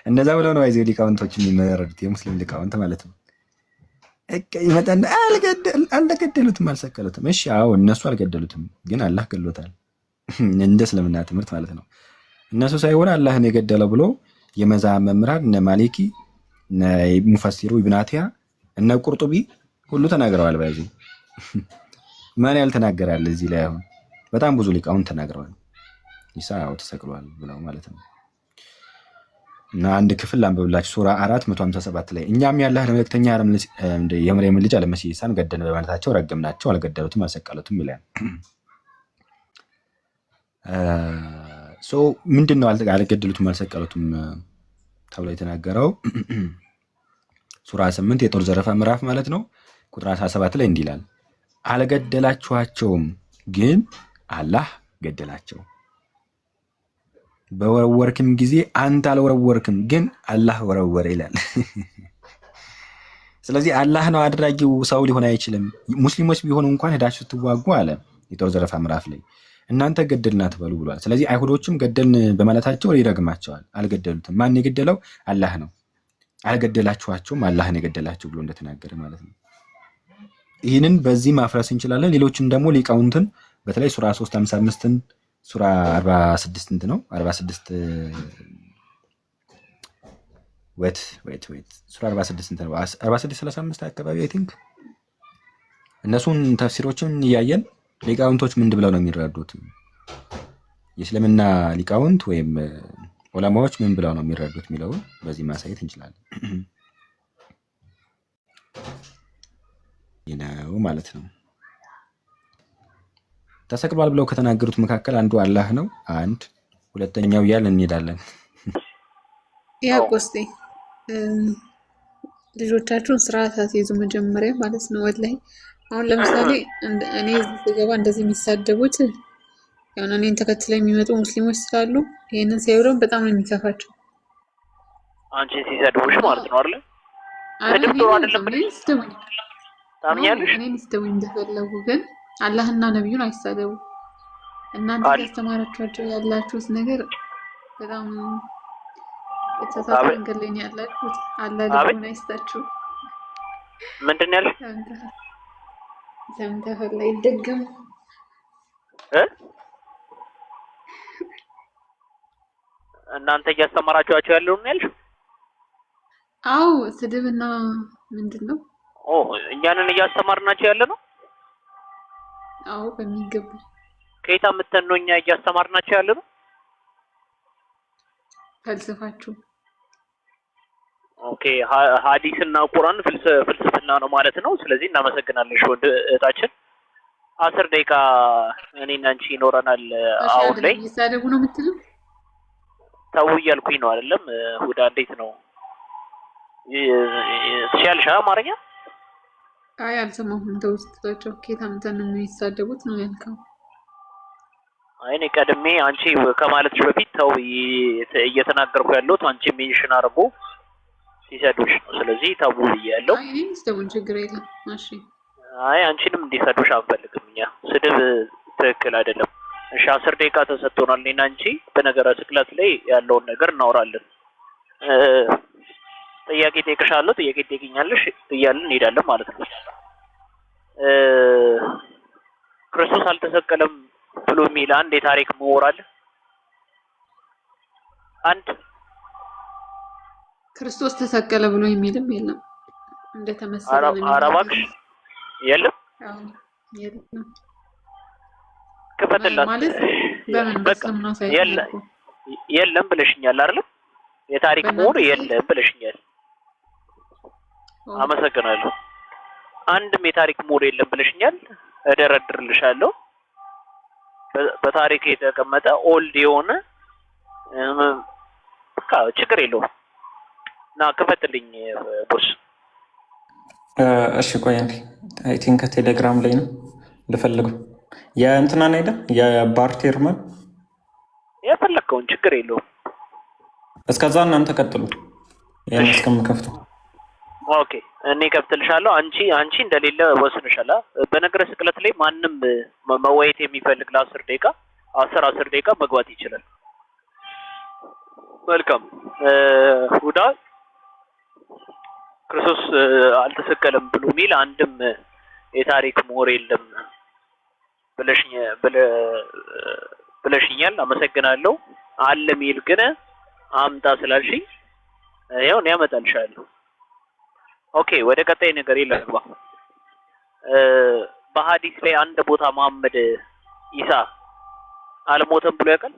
እንደዛ ብለው ነው አይዘው ሊቃውንቶች የሚመረዱት የሙስሊም ሊቃውንት ማለት ነው። ይመጣና አልገደሉትም አልሰቀሉትም። እሺ አዎ እነሱ አልገደሉትም፣ ግን አላህ ገሎታል። እንደ እስልምና ትምህርት ማለት ነው። እነሱ ሳይሆን አላህን የገደለው ብሎ የመዛህብ መምህራን እነ ማሊኪ እነ ሙፈሲሩ ኢብኑ አቲያ እነ ቁርጡቢ ሁሉ ተናግረዋል። በዚህ ማን ያልተናገራል? እዚህ ላይ አሁን በጣም ብዙ ሊቃውንት ተናግረዋል። ኢሳ ተሰቅሏል ብለው ማለት ነው። እና አንድ ክፍል አንብብላችሁ ሱራ 457 ላይ እኛም የአላህ መልእክተኛ የመርየም ልጅ አልመሲህ ኢሳን ገደልን በማለታቸው ረገምናቸው፣ አልገደሉትም፣ አልሰቀሉትም ይላል። ምንድን ነው አልገደሉትም አልሰቀሉትም ተብሎ የተናገረው? ሱራ 8 የጦር ዘረፋ ምዕራፍ ማለት ነው። ቁጥር 17 ላይ እንዲህ ይላል፣ አልገደላችኋቸውም ግን አላህ ገደላቸው። በወረወርክም ጊዜ አንተ አልወረወርክም ግን አላህ ወረወረ ይላል። ስለዚህ አላህ ነው አድራጊው፣ ሰው ሊሆን አይችልም። ሙስሊሞች ቢሆኑ እንኳን ሄዳችሁ ስትዋጉ አለ የጦር ዘረፋ ምዕራፍ ላይ እናንተ ገደልና ትበሉ ብሏል። ስለዚህ አይሁዶችም ገደልን በማለታቸው ይረግማቸዋል። አልገደሉትም። ማን የገደለው? አላህ ነው። አልገደላችኋቸውም አላህን የገደላቸው ብሎ እንደተናገረ ማለት ነው። ይህንን በዚህ ማፍረስ እንችላለን። ሌሎችም ደግሞ ሊቃውንትን በተለይ ሱራ 355ን ሱራ 46 ነው 46 ሱራ 46 ነው 4635 አካባቢ አይ ቲንክ እነሱን ተፍሲሮችን እያየን ሊቃውንቶች ምን ብለው ነው የሚረዱት? የእስልምና ሊቃውንት ወይም ዑለማዎች ምን ብለው ነው የሚረዱት የሚለውን በዚህ ማሳየት እንችላለን። ይነው ማለት ነው። ተሰቅሏል ብለው ከተናገሩት መካከል አንዱ አላህ ነው። አንድ ሁለተኛው እያልን እንሄዳለን። ያ ቆስጤ ልጆቻችሁን ስርዓት አስይዙ መጀመሪያ ማለት ነው። ወላሂ አሁን ለምሳሌ እኔ ስገባ እንደዚህ የሚሳደቡት ያው እኔን ተከትለው የሚመጡ ሙስሊሞች ስላሉ ይሄንን ሲያዩ ደግሞ በጣም ነው የሚከፋቸው። አንቺ ሲሰድቡሽ ማለት ነው አይደል? ስድብ ጥሩ አይደለም ብለሽ ታምኛለሽ? እኔን ይስደቡኝ እንደፈለጉ ግን አላህና ነብዩን አይሳደቡ። እናንተ ያስተማራችኋቸው ያላችሁት ነገር በጣም የተሳሳተ መንገድ ላይ ነው ያላችሁት። አላህ ልቡን አይስጣችሁ። ምንድን ያልሽ? ሰምተህ ላይ ይደገም እናንተ እያስተማራችኋቸው ያለውን ያልሽው? አዎ ስድብና ምንድን ነው? እኛንን እያስተማርናቸው ያለ ነው። አዎ በሚገባ ከየት አምጥተን ነው እኛ እያስተማርናቸው ያለ ነው? ፈልስፋችሁ። ኦኬ ሐዲስና ቁርአን ፍልስፍና ነው ማለት ነው። ስለዚህ እናመሰግናለን ወንድ እህታችን። 10 ደቂቃ እኔና አንቺ ይኖረናል። አሁን ላይ ይሳደቡ ነው የምትለው? ተው እያልኩኝ ነው አይደለም? ሁዳ እንዴት ነው ትችያለሽ አማርኛ? አይ አልሰማሁም። ተው ስትላቸው ከየት አምጥተን ነው የሚሳደቡት ነው ያልከው? አይ እኔ ቀድሜ አንቺ ከማለትሽ በፊት ተው እየተናገርኩ ያለሁት አንቺ ሜንሽን አድርጎ ሲሰዱሽ ነው። ስለዚህ ተው ብያለሁ። አይ እኔ ስተውን ችግር የለም። እሺ አይ አንቺንም እንዲሰዱሽ አንፈልግም እኛ። ስድብ ትክክል አይደለም። እሺ 10 ደቂቃ ተሰጥቶናል። እኔና አንቺ በነገረ ስቅለት ላይ ያለውን ነገር እናወራለን። ጥያቄ ጠይቅሻለሁ፣ ጥያቄ ጠይቅኛለሽ እያልን እንሄዳለን ማለት ነው። ክርስቶስ አልተሰቀለም ብሎ የሚል አንድ የታሪክ ምሁር አለ። አንድ ክርስቶስ ተሰቀለ ብሎ የሚልም የለም። እንደተመሰለ ነው። አረባክሽ የለም። አዎ የለም። ከፈተላት ማለት በምን በሰምና ሳይሆን የለም ብለሽኛል አይደል? የታሪክ ምሁር የለም ብለሽኛል። አመሰግናለሁ። አንድም የታሪክ ምሁር የለም ብለሽኛል። እደረድርልሻለሁ። በታሪክ የተቀመጠ ኦልድ የሆነ በቃ ችግር የለውም። እና ክፈትልኝ ቦስ። እሺ ቆይ አንዴ። አይ ቲንክ ቴሌግራም ላይ ነው ልፈልገው። የእንትናን አይደል? የባርቴርመን የፈለከውን ችግር የለውም። እስከዛ እናንተ ቀጥሉ። ያን እስከምከፍተው ኦኬ እኔ ከፍትልሻለሁ። አንቺ እንደሌለ ወስንሻላ። በነገረ ስቅለት ላይ ማንም መወያየት የሚፈልግ ለ10 ደቂቃ 10 ደቂቃ መግባት ይችላል። መልካም ሁዳ ክርስቶስ አልተሰቀለም ብሎ የሚል አንድም የታሪክ ምሁር የለም ብለሽኛል፣ አመሰግናለሁ። አለ ሚል ግን አምጣ ስላልሽኝ ያው እኔ አመጣልሻለሁ። ኦኬ ወደ ቀጣይ ነገር ይላልባ። በሐዲስ ላይ አንድ ቦታ መሐመድ ኢሳ አልሞተም ብሎ ያውቃል?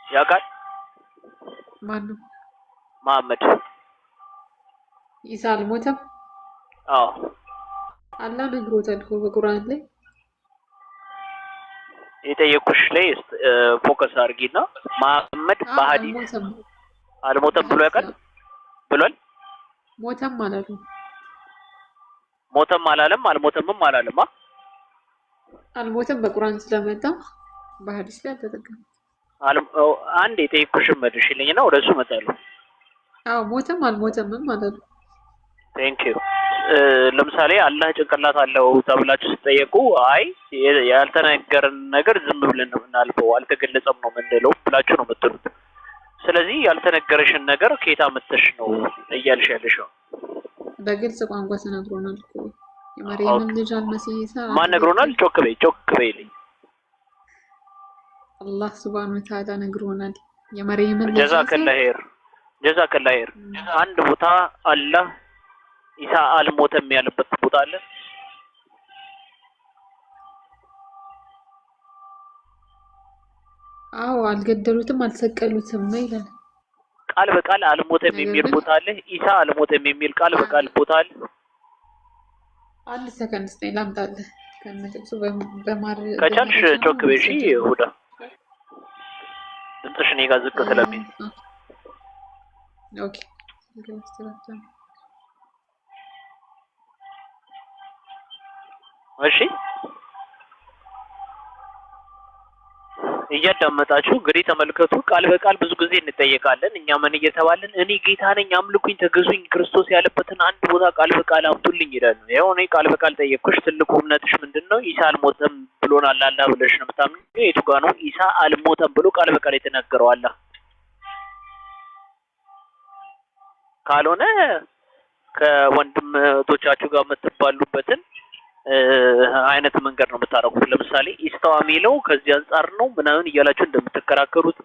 ያውቃል? ማነው? መሐመድ ኢሳ አልሞተም? አዎ አላህ ነግሮታል እኮ በቁርአን ላይ። የጠየቁሽ ላይ ፎከስ አድርጊና መሐመድ በሐዲስ አልሞተም ብሎ ያውቃል? ብሏል? ሞተም አላለም። ሞተም አላለም፣ አልሞተምም አላለም። አልሞተም በቁርአን ስለመጣ በሐዲስ ላይ አልተጠቀመም። አንድ የጠየቁሽን መልሽልኝና ወደሱ እመጣለሁ። አዎ ሞተም አልሞተምም ማለት ነው። ቴንክ ዩ። ለምሳሌ አላህ ጭንቅላት አለው ተብላችሁ ስትጠየቁ አይ ያልተነገረን ነገር ዝም ብለን ነው የምናልፈው፣ አልተገለጸም ነው የምንለው ብላችሁ ነው የምትሉት። ስለዚህ ያልተነገረሽን ነገር ከየት አመጣሽ ነው እያልሽ ያለሽው? በግልጽ ቋንቋ ተነግሮናል እኮ የመርየምን ልጅ አልመሲህ ኢሳ ማን ነግሮናል? ጮክ በይልኝ። አላህ ሱብሃነሁ ወተዓላ ነግሮናል። የመርየምን ልጅ ጀዛከላህ ኸይር። አንድ ቦታ አላህ ኢሳ አልሞተም ያለበት ቦታ አለ? አዎ አልገደሉትም አልሰቀሉትም ይላል። ቃል በቃል አልሞተም የሚል ቦታ አለ? ኢሳ አልሞተም የሚል ቃል በቃል ቦታ አለ? አንድ ሰከንድ እስኪ ላምጣልህ ከነጥቅሱ በማር ከቻልሽ ጮክ በይ። እሺ ሁዳ ድምፅሽ እኔ ጋር ዝቅ ስለሚል ኦኬ እሺ እያዳመጣችሁ እንግዲህ ተመልከቱ። ቃል በቃል ብዙ ጊዜ እንጠየቃለን። እኛ ምን እየተባለን እኔ ጌታ ነኝ አምልኩኝ ተገዙኝ ክርስቶስ ያለበትን አንድ ቦታ ቃል በቃል አምጡልኝ ይላል። ያው እኔ ቃል በቃል ጠየቅኩሽ። ትልቁ እምነትሽ ምንድነው? ኢሳ አልሞተም ብሎናል አላህ ብለሽ ነው የምታምኚው? የቱ ጋር ነው ኢሳ አልሞተም ብሎ ቃል በቃል የተናገረው አላህ? ካልሆነ ከወንድም እህቶቻችሁ ጋር የምትባሉበትን አይነት መንገድ ነው የምታረጉት። ለምሳሌ ኢስተዋ የሚለው ከዚህ አንጻር ነው ምናምን እያላችሁ እንደምትከራከሩት፣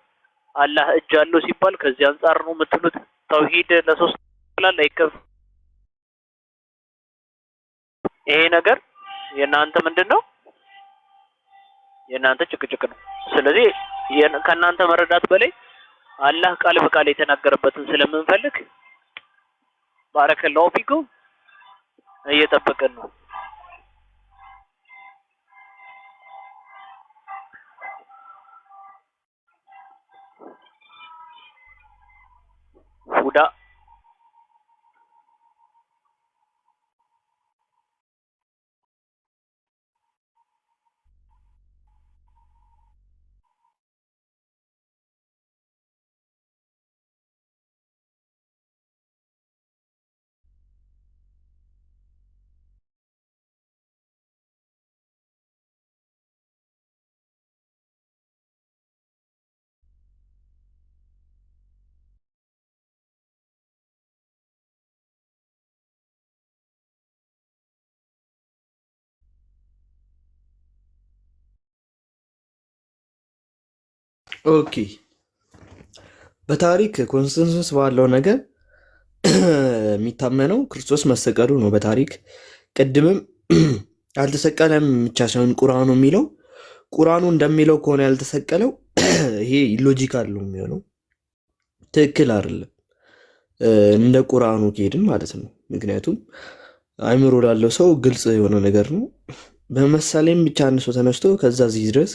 አላህ እጅ አለው ሲባል ከዚህ አንጻር ነው የምትሉት። ተውሂድ ለሶስት ይላል አይከፍ። ይሄ ነገር የእናንተ ምንድነው? የእናንተ ጭቅጭቅ ነው። ስለዚህ ከእናንተ መረዳት በላይ አላህ ቃል በቃል የተናገረበትን ስለምንፈልግ ባረከላሁ ፊኩም እየጠበቅን ነው። ሁዳ ኦኬ በታሪክ ኮንሰንሰስ ባለው ነገር የሚታመነው ክርስቶስ መሰቀሉ ነው። በታሪክ ቅድምም አልተሰቀለም ብቻ ሳይሆን ቁርአኑ የሚለው ቁርአኑ እንደሚለው ከሆነ ያልተሰቀለው ይሄ ኢሎጂካል ነው የሚሆነው፣ ትክክል አይደለም እንደ ቁርአኑ ከሄድን ማለት ነው። ምክንያቱም አይምሮ ላለው ሰው ግልጽ የሆነ ነገር ነው። በመሳሌም ብቻ አንድ ሰው ተነስቶ ከዛ እዚህ ድረስ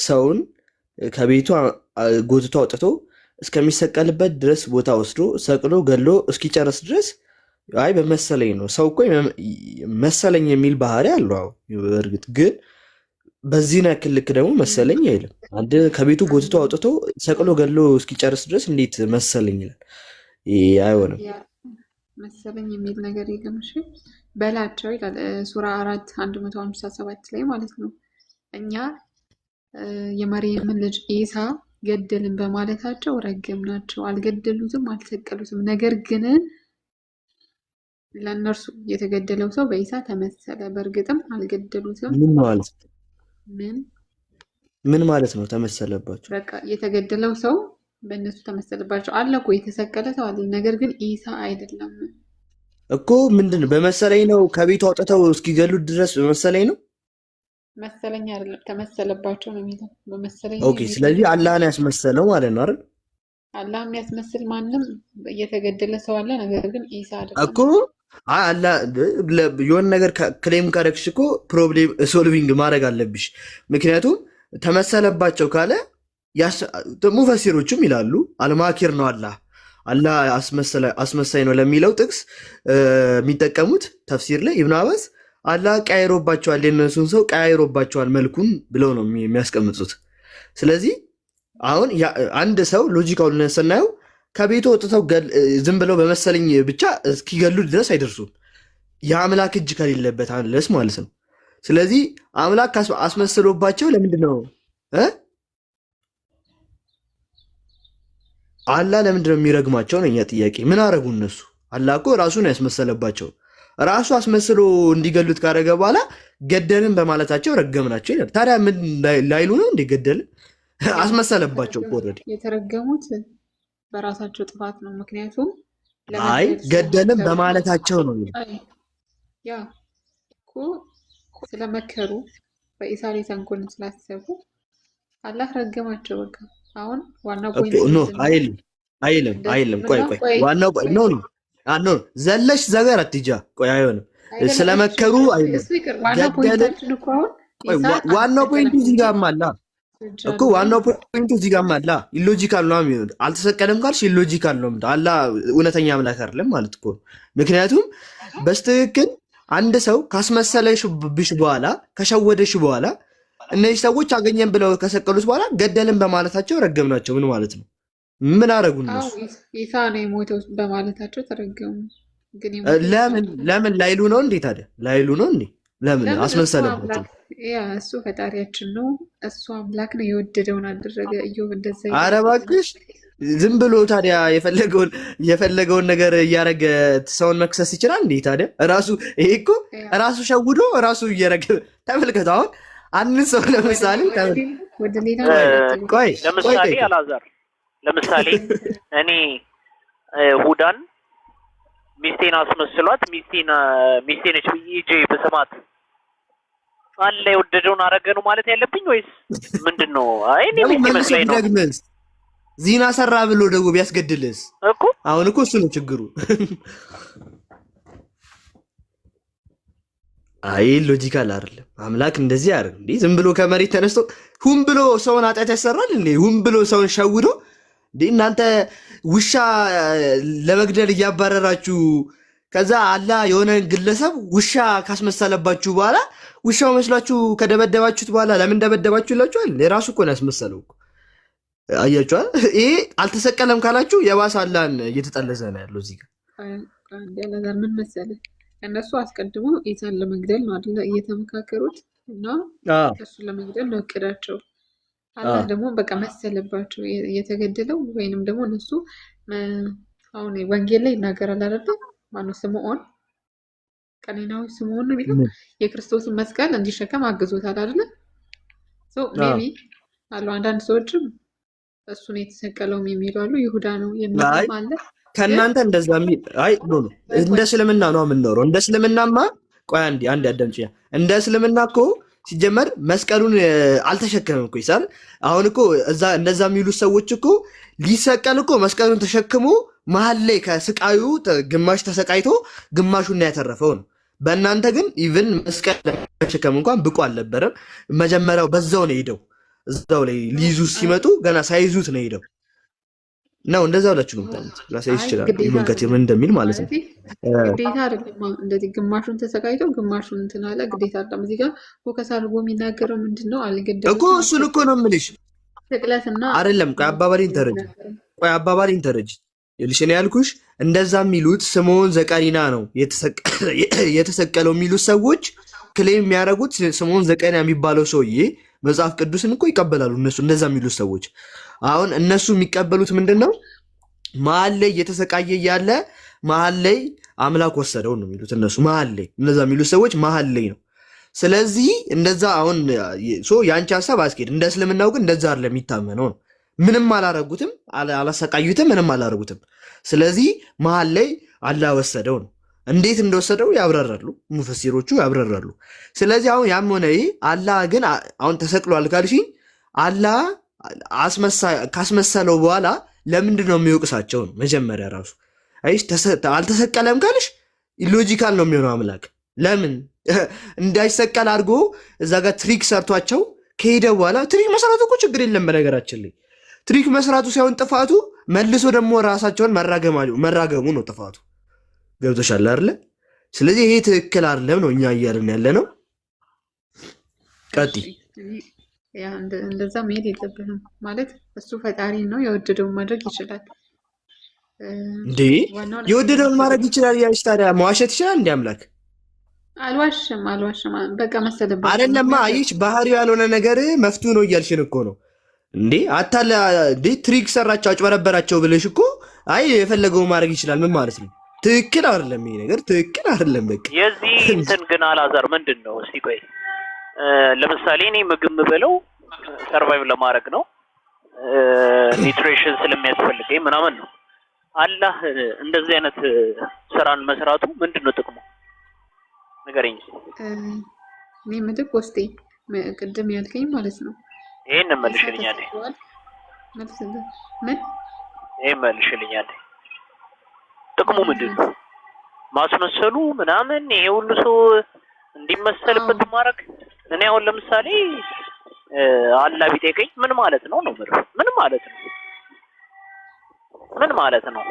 ሰውን ከቤቱ ጎትቶ አውጥቶ እስከሚሰቀልበት ድረስ ቦታ ወስዶ ሰቅሎ ገሎ እስኪጨርስ ድረስ አይ በመሰለኝ ነው። ሰው እኮ መሰለኝ የሚል ባህሪ አለው። እርግጥ ግን በዚህን ያክል ልክ ደግሞ መሰለኝ አይልም። አንድ ከቤቱ ጎትቶ አውጥቶ ሰቅሎ ገሎ እስኪጨርስ ድረስ እንዴት መሰለኝ ይላል? አይሆንም። መሰለኝ የሚል ነገር የለም። እሺ በላቸው ይላል ሱራ 4:157 ላይ ማለት ነው። እኛ የመርየምን ልጅ ኢሳ ገደልን በማለታቸው ረገምናቸው። አልገደሉትም፣ አልሰቀሉትም። ነገር ግን ለእነርሱ የተገደለው ሰው በኢሳ ተመሰለ፣ በእርግጥም አልገደሉትም። ምን ማለት ነው ተመሰለባቸው? በቃ የተገደለው ሰው በእነሱ ተመሰለባቸው አለ እኮ የተሰቀለ ሰው አለ። ነገር ግን ኢሳ አይደለም እኮ። ምንድነው በመሰለኝ ነው ከቤቱ አውጥተው እስኪገሉት ድረስ በመሰለኝ ነው። መሰለኝ አይደለም ተመሰለባቸው ነው የሚለው በመሰለኝ። ኦኬ፣ ስለዚህ አላህን ያስመሰለው ማለት ነው አይደል? አላህ የሚያስመስል ማንም እየተገደለ ሰው አለ። ነገር ግን ኢሳ አይደለም እኮ። አላህ የሆነ ነገር ክሌም ካደረግሽ እኮ ፕሮብሌም ሶልቪንግ ማድረግ አለብሽ። ምክንያቱም ተመሰለባቸው ካለ ሙፈሲሮችም ይላሉ አልማኪር ነው አላህ አስመሳይ ነው ለሚለው ጥቅስ የሚጠቀሙት ተፍሲር ላይ ኢብኑ አባስ አላህ ቀያይሮባቸዋል፣ የነሱን ሰው ቀያይሮባቸዋል መልኩን ብለው ነው የሚያስቀምጡት። ስለዚህ አሁን አንድ ሰው ሎጂካውን ስናየው ከቤቱ ወጥተው ዝም ብለው በመሰለኝ ብቻ እስኪገሉ ድረስ አይደርሱም፣ የአምላክ እጅ ከሌለበት አንለስ ማለት ነው። ስለዚህ አምላክ አስመስሎባቸው ለምንድን ነው አላህ ለምንድን ነው የሚረግማቸው ነው የኛ ጥያቄ። ምን አረጉ እነሱ? አላህ እኮ ራሱን ያስመሰለባቸው። ራሱ አስመስሎ እንዲገሉት ካደረገ በኋላ ገደልን በማለታቸው ረገምናቸው ይላል። ታዲያ ምን ላይሉ ነው እንዴ? ገደልን አስመሰለባቸው እኮ ኦልሬዲ። የተረገሙት በራሳቸው ጥፋት ነው። ምክንያቱም አይ ገደልን በማለታቸው ነው። ያ እኮ ስለመከሩ በኢሳ ላይ ተንኮልን ስላሰቡ አላህ ረገማቸው። በቃ አሁን ዋናው ፖይንት ነው። አይልም። ቆይ ዋናው ነው ዘለሽ ዘገር አትጃ። ቆይ አይሆንም። ስለመከሩ አይልም። ዋናው ፖይንቱ እዚህ ጋር አለ እኮ። ዋናው ፖይንቱ እዚህ ጋር አለ። ኢሎጂካል ነው የሚሆነው። አልተሰቀለም ካልሽ ኢሎጂካል ነው። አላህ እውነተኛ አምላክ አይደለም ማለት እኮ። ምክንያቱም በስትክክል አንድ ሰው ካስመሰለሽብሽ በኋላ ከሸወደሽ በኋላ እነዚህ ሰዎች አገኘን ብለው ከሰቀሉት በኋላ ገደልን በማለታቸው ረገምናቸው። ምን ማለት ነው? ምን አረጉ እነሱ? ኢሳ ነው የሞተው በማለታቸው ተረገሙ። ግን ለምን ላይሉ ነው እንዴ? ታዲያ ላይሉ ነው እንዴ? ለምን አስመሰለባቸው? እሱ ፈጣሪያችን ነው፣ እሱ አምላክ ነው፣ የወደደውን አደረገ። ኢዮብ እንደዛ። ኧረ እባክሽ ዝም ብሎ ታዲያ የፈለገውን ነገር እያረገ ሰውን መክሰስ ይችላል እንዴ? ታዲያ ራሱ ይሄ እኮ ራሱ ሸውዶ ራሱ እየረገ ተመልከቱ። አሁን አንድ ሰው ለምሳሌ አላዛር ለምሳሌ እኔ ሁዳን ሚስቴን አስመስሏት ሚስቴ ነች ብዬ ጄ በሰማት አለ የወደደውን አረገ ነው ማለት ያለብኝ ወይስ ምንድነው? አይ እኔ ሚስቴ መስለኝ ነው። ዚና ሰራ ብሎ ደግሞ ቢያስገድልስ እኮ አሁን እኮ እሱ ነው ችግሩ። አይ ሎጂካል አይደለም። አምላክ እንደዚህ አይደል እንዴ? ዝም ብሎ ከመሬት ተነስቶ ሁን ብሎ ሰውን ኃጢአት ያሰራል እንዴ? ሁን ብሎ ሰውን ሸውዶ እንዴ? እናንተ ውሻ ለመግደል እያባረራችሁ ከዛ አላህ የሆነ ግለሰብ ውሻ ካስመሰለባችሁ በኋላ ውሻው መስሏችሁ ከደበደባችሁት በኋላ ለምን ደበደባችሁ ይላችኋል። የራሱ እኮ ነው ያስመሰለው እኮ። አያችኋል? ይሄ አልተሰቀለም ካላችሁ የባሰ አላህን እየተጠለዘ ነው ያለው እዚህ ጋር። ነገር ምን መሰለህ፣ እነሱ አስቀድሞ ኢሳን ለመግደል ነው አይደለ እየተመካከሩት እና እሱን ለመግደል ነው እቅዳቸው። አላህ ደግሞ በቃ መሰለባቸው የተገደለው ወይንም ደግሞ እነሱ አሁን ወንጌል ላይ ይናገራል አይደለ? ማነው ስምዖን ቀኔናዊ ስምዖን ነው የሚለው የክርስቶስን መስቀል እንዲሸከም አግዞታል አይደለ? ሜቢ አሉ አንዳንድ ሰዎችም እሱ ነው የተሰቀለውም የሚሉ አሉ። ይሁዳ ነው የሚሉም አለ። ከእናንተ እንደዛ የሚል አይ ኖ እንደ እስልምና ነው የምንኖረው። እንደ እስልምናማ ቆይ አንዴ አዳምጪኝ። እንደ እስልምና እኮ ሲጀመር መስቀሉን አልተሸከመም እኮ ይሳል። አሁን እኮ እንደዛ የሚሉት ሰዎች እኮ ሊሰቀል እኮ መስቀሉን ተሸክሞ መሀል ላይ ከስቃዩ ግማሽ ተሰቃይቶ ግማሹን ያተረፈው ነው። በእናንተ ግን ኢቭን መስቀል ለመሸከም እንኳን ብቁ አልነበረም። መጀመሪያው በዛው ነው ሄደው እዛው ላይ ሊይዙ ሲመጡ ገና ሳይዙት ነው ሄደው ነው። እንደዛ ብላችሁ ነው ማለት ላሳይ ይችላል። ይመልከት ምን እንደሚል ማለት ነው። ግዴታ አይደለም እንደዚህ ግማሹን ተሰቃይቶ ግማሹን እንትን አለ። ግዴታ አይደለም። እዚህ ጋር ፎከስ አድርጎ የሚናገረው ምንድነው? አልገደለም እኮ እሱን እኮ ነው የምልሽ። ስቅለትና አይደለም። ቆይ አባባሪን ተረጅ ይልሽ ነው ያልኩሽ። እንደዛ የሚሉት ስምዖን ዘቀሪና ነው የተሰቀለው የሚሉት ሰዎች ክሌም የሚያደርጉት ስምዖን ዘቀሪና የሚባለው ሰውዬ መጽሐፍ ቅዱስን እኮ ይቀበላሉ እነሱ። እንደዛ የሚሉት ሰዎች አሁን እነሱ የሚቀበሉት ምንድን ነው? መሀል ላይ እየተሰቃየ እያለ መሀል ላይ አምላክ ወሰደው ነው የሚሉት እነሱ መሀል ላይ እነዛ የሚሉት ሰዎች መሀል ላይ ነው። ስለዚህ እንደዛ አሁን ያንቺ ሐሳብ አስኬድ እንደ እስልምናው ግን እንደዛ አይደለም የሚታመነው ነው። ምንም አላረጉትም፣ አላሰቃዩትም፣ ምንም አላረጉትም። ስለዚህ መሀል ላይ አላህ ወሰደው ነው። እንዴት እንደወሰደው ያብራራሉ ሙፈሲሮቹ ያብራራሉ። ስለዚህ አሁን ያም ሆነ ይህ አላህ ግን አሁን ተሰቅሏል ካልሽኝ አላህ ካስመሰለው በኋላ ለምንድን ነው የሚወቅሳቸው ነው መጀመሪያ ራሱ። አይሽ አልተሰቀለም ካልሽ ኢሎጂካል ነው የሚሆነው አምላክ ለምን እንዳይሰቀል አድርጎ እዛ ጋር ትሪክ ሰርቷቸው ከሄደ በኋላ ትሪክ መስራቱ እኮ ችግር የለም። በነገራችን ላይ ትሪክ መስራቱ ሳይሆን ጥፋቱ መልሶ ደግሞ ራሳቸውን መራገሙ ነው ጥፋቱ። ገብቶሻል አይደለ? ስለዚህ ይሄ ትክክል አይደለም ነው እኛ እያልን ያለ ነው። ቀጥይ። ያ እንደዛ መሄድ የለብንም ማለት እሱ ፈጣሪ ነው፣ የወደደውን ማድረግ ይችላል። እንዴ የወደደውን ማድረግ ይችላል ያልሽ ታዲያ መዋሸት ይችላል እንዴ አምላክ? አልዋሽም በቃ መሰለበት አይደለማ። አይሽ ባህሪው ያልሆነ ነገር መፍቱ ነው እያልሽን እኮ ነው እንዴ። አታለ እንዴ ትሪክ ሰራቸው አጭበረበራቸው ብለሽ እኮ አይ የፈለገው ማድረግ ይችላል ምን ማለት ነው? ትክክል አይደለም ይሄ ነገር ትክክል አይደለም። በቃ የዚህ እንትን ግን አላዛር ምንድን ነው? እስቲ ቆይ ለምሳሌ እኔ ምግብ የምበለው ሰርቫይቭ ለማድረግ ነው፣ ኒውትሪሽን ስለሚያስፈልገኝ ምናምን ነው። አላህ እንደዚህ አይነት ስራን መስራቱ ምንድን ነው ጥቅሙ? ንገረኝ። እኔ ምድብ ወስጤ ቅድም ያልከኝ ማለት ነው። ይሄን መልሽልኛል። ምን ይሄን መልሽልኛል። ጥቅሙ ምንድን ነው? ማስመሰሉ ምናምን ይሄ ሁሉ ሰው እንዲመሰልበት ማድረግ። እኔ አሁን ለምሳሌ አላህ ቢጠይቀኝ ምን ማለት ነው ነው ምር ምን ማለት ነው? ምን ማለት ነው?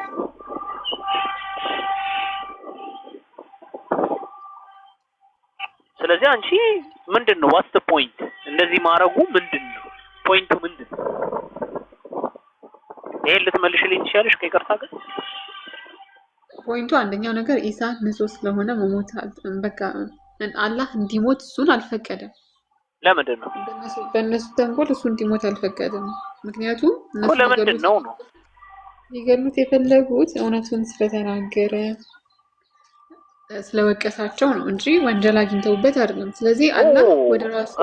ስለዚህ አንቺ ምንድን ነው ዋትስ ፖይንት እንደዚህ ማድረጉ ምንድን ነው ፖይንቱ ምንድን ነው? ይሄን ልትመልሽልኝ ትችያለሽ ከይቅርታ ጋር? ፖይንቱ አንደኛው ነገር ኢሳ ንጹህ ስለሆነ መሞት በቃ አላህ እንዲሞት እሱን አልፈቀደም። ለምንድን ነው? በእነሱ ተንኮል እሱ እንዲሞት አልፈቀደም። ምክንያቱም እነሱ ለምንድን ነው ሊገሉት የፈለጉት እውነቱን ስለተናገረ ስለወቀሳቸው ነው እንጂ ወንጀል አግኝተውበት አይደለም። ስለዚህ አላህ ወደ ራሱ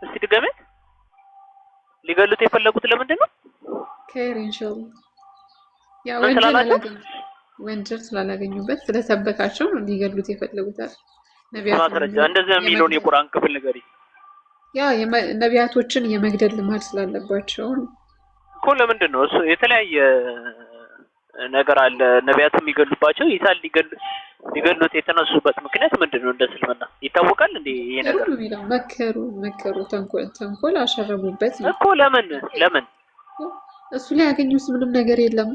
እስቲ ድገመት። ሊገሉት የፈለጉት ለምንድን ነው? ከይር ኢንሻአላህ ያ ወንጀል ስላላገኙበት ስለሰበካቸው ነው ሊገሉት የፈለጉት አይደል? ማስረጃ እንደዚህ የሚለውን የቁርአን ክፍል ንገሪ። ያ ነቢያቶችን የመግደል ልማድ ስላለባቸው እኮ ለምንድን ነው እሱ የተለያየ ነገር አለ። ነቢያት የሚገሉባቸው ኢሳን ሊገሉት የተነሱበት ምክንያት ምንድን ነው? እንደ እስልምና ይታወቃል እንዴ ይሄ ነገር? መከሩ ተንኮል አሸረቡበት ነው እኮ። ለምን እሱ ላይ ያገኙት ምንም ነገር የለም።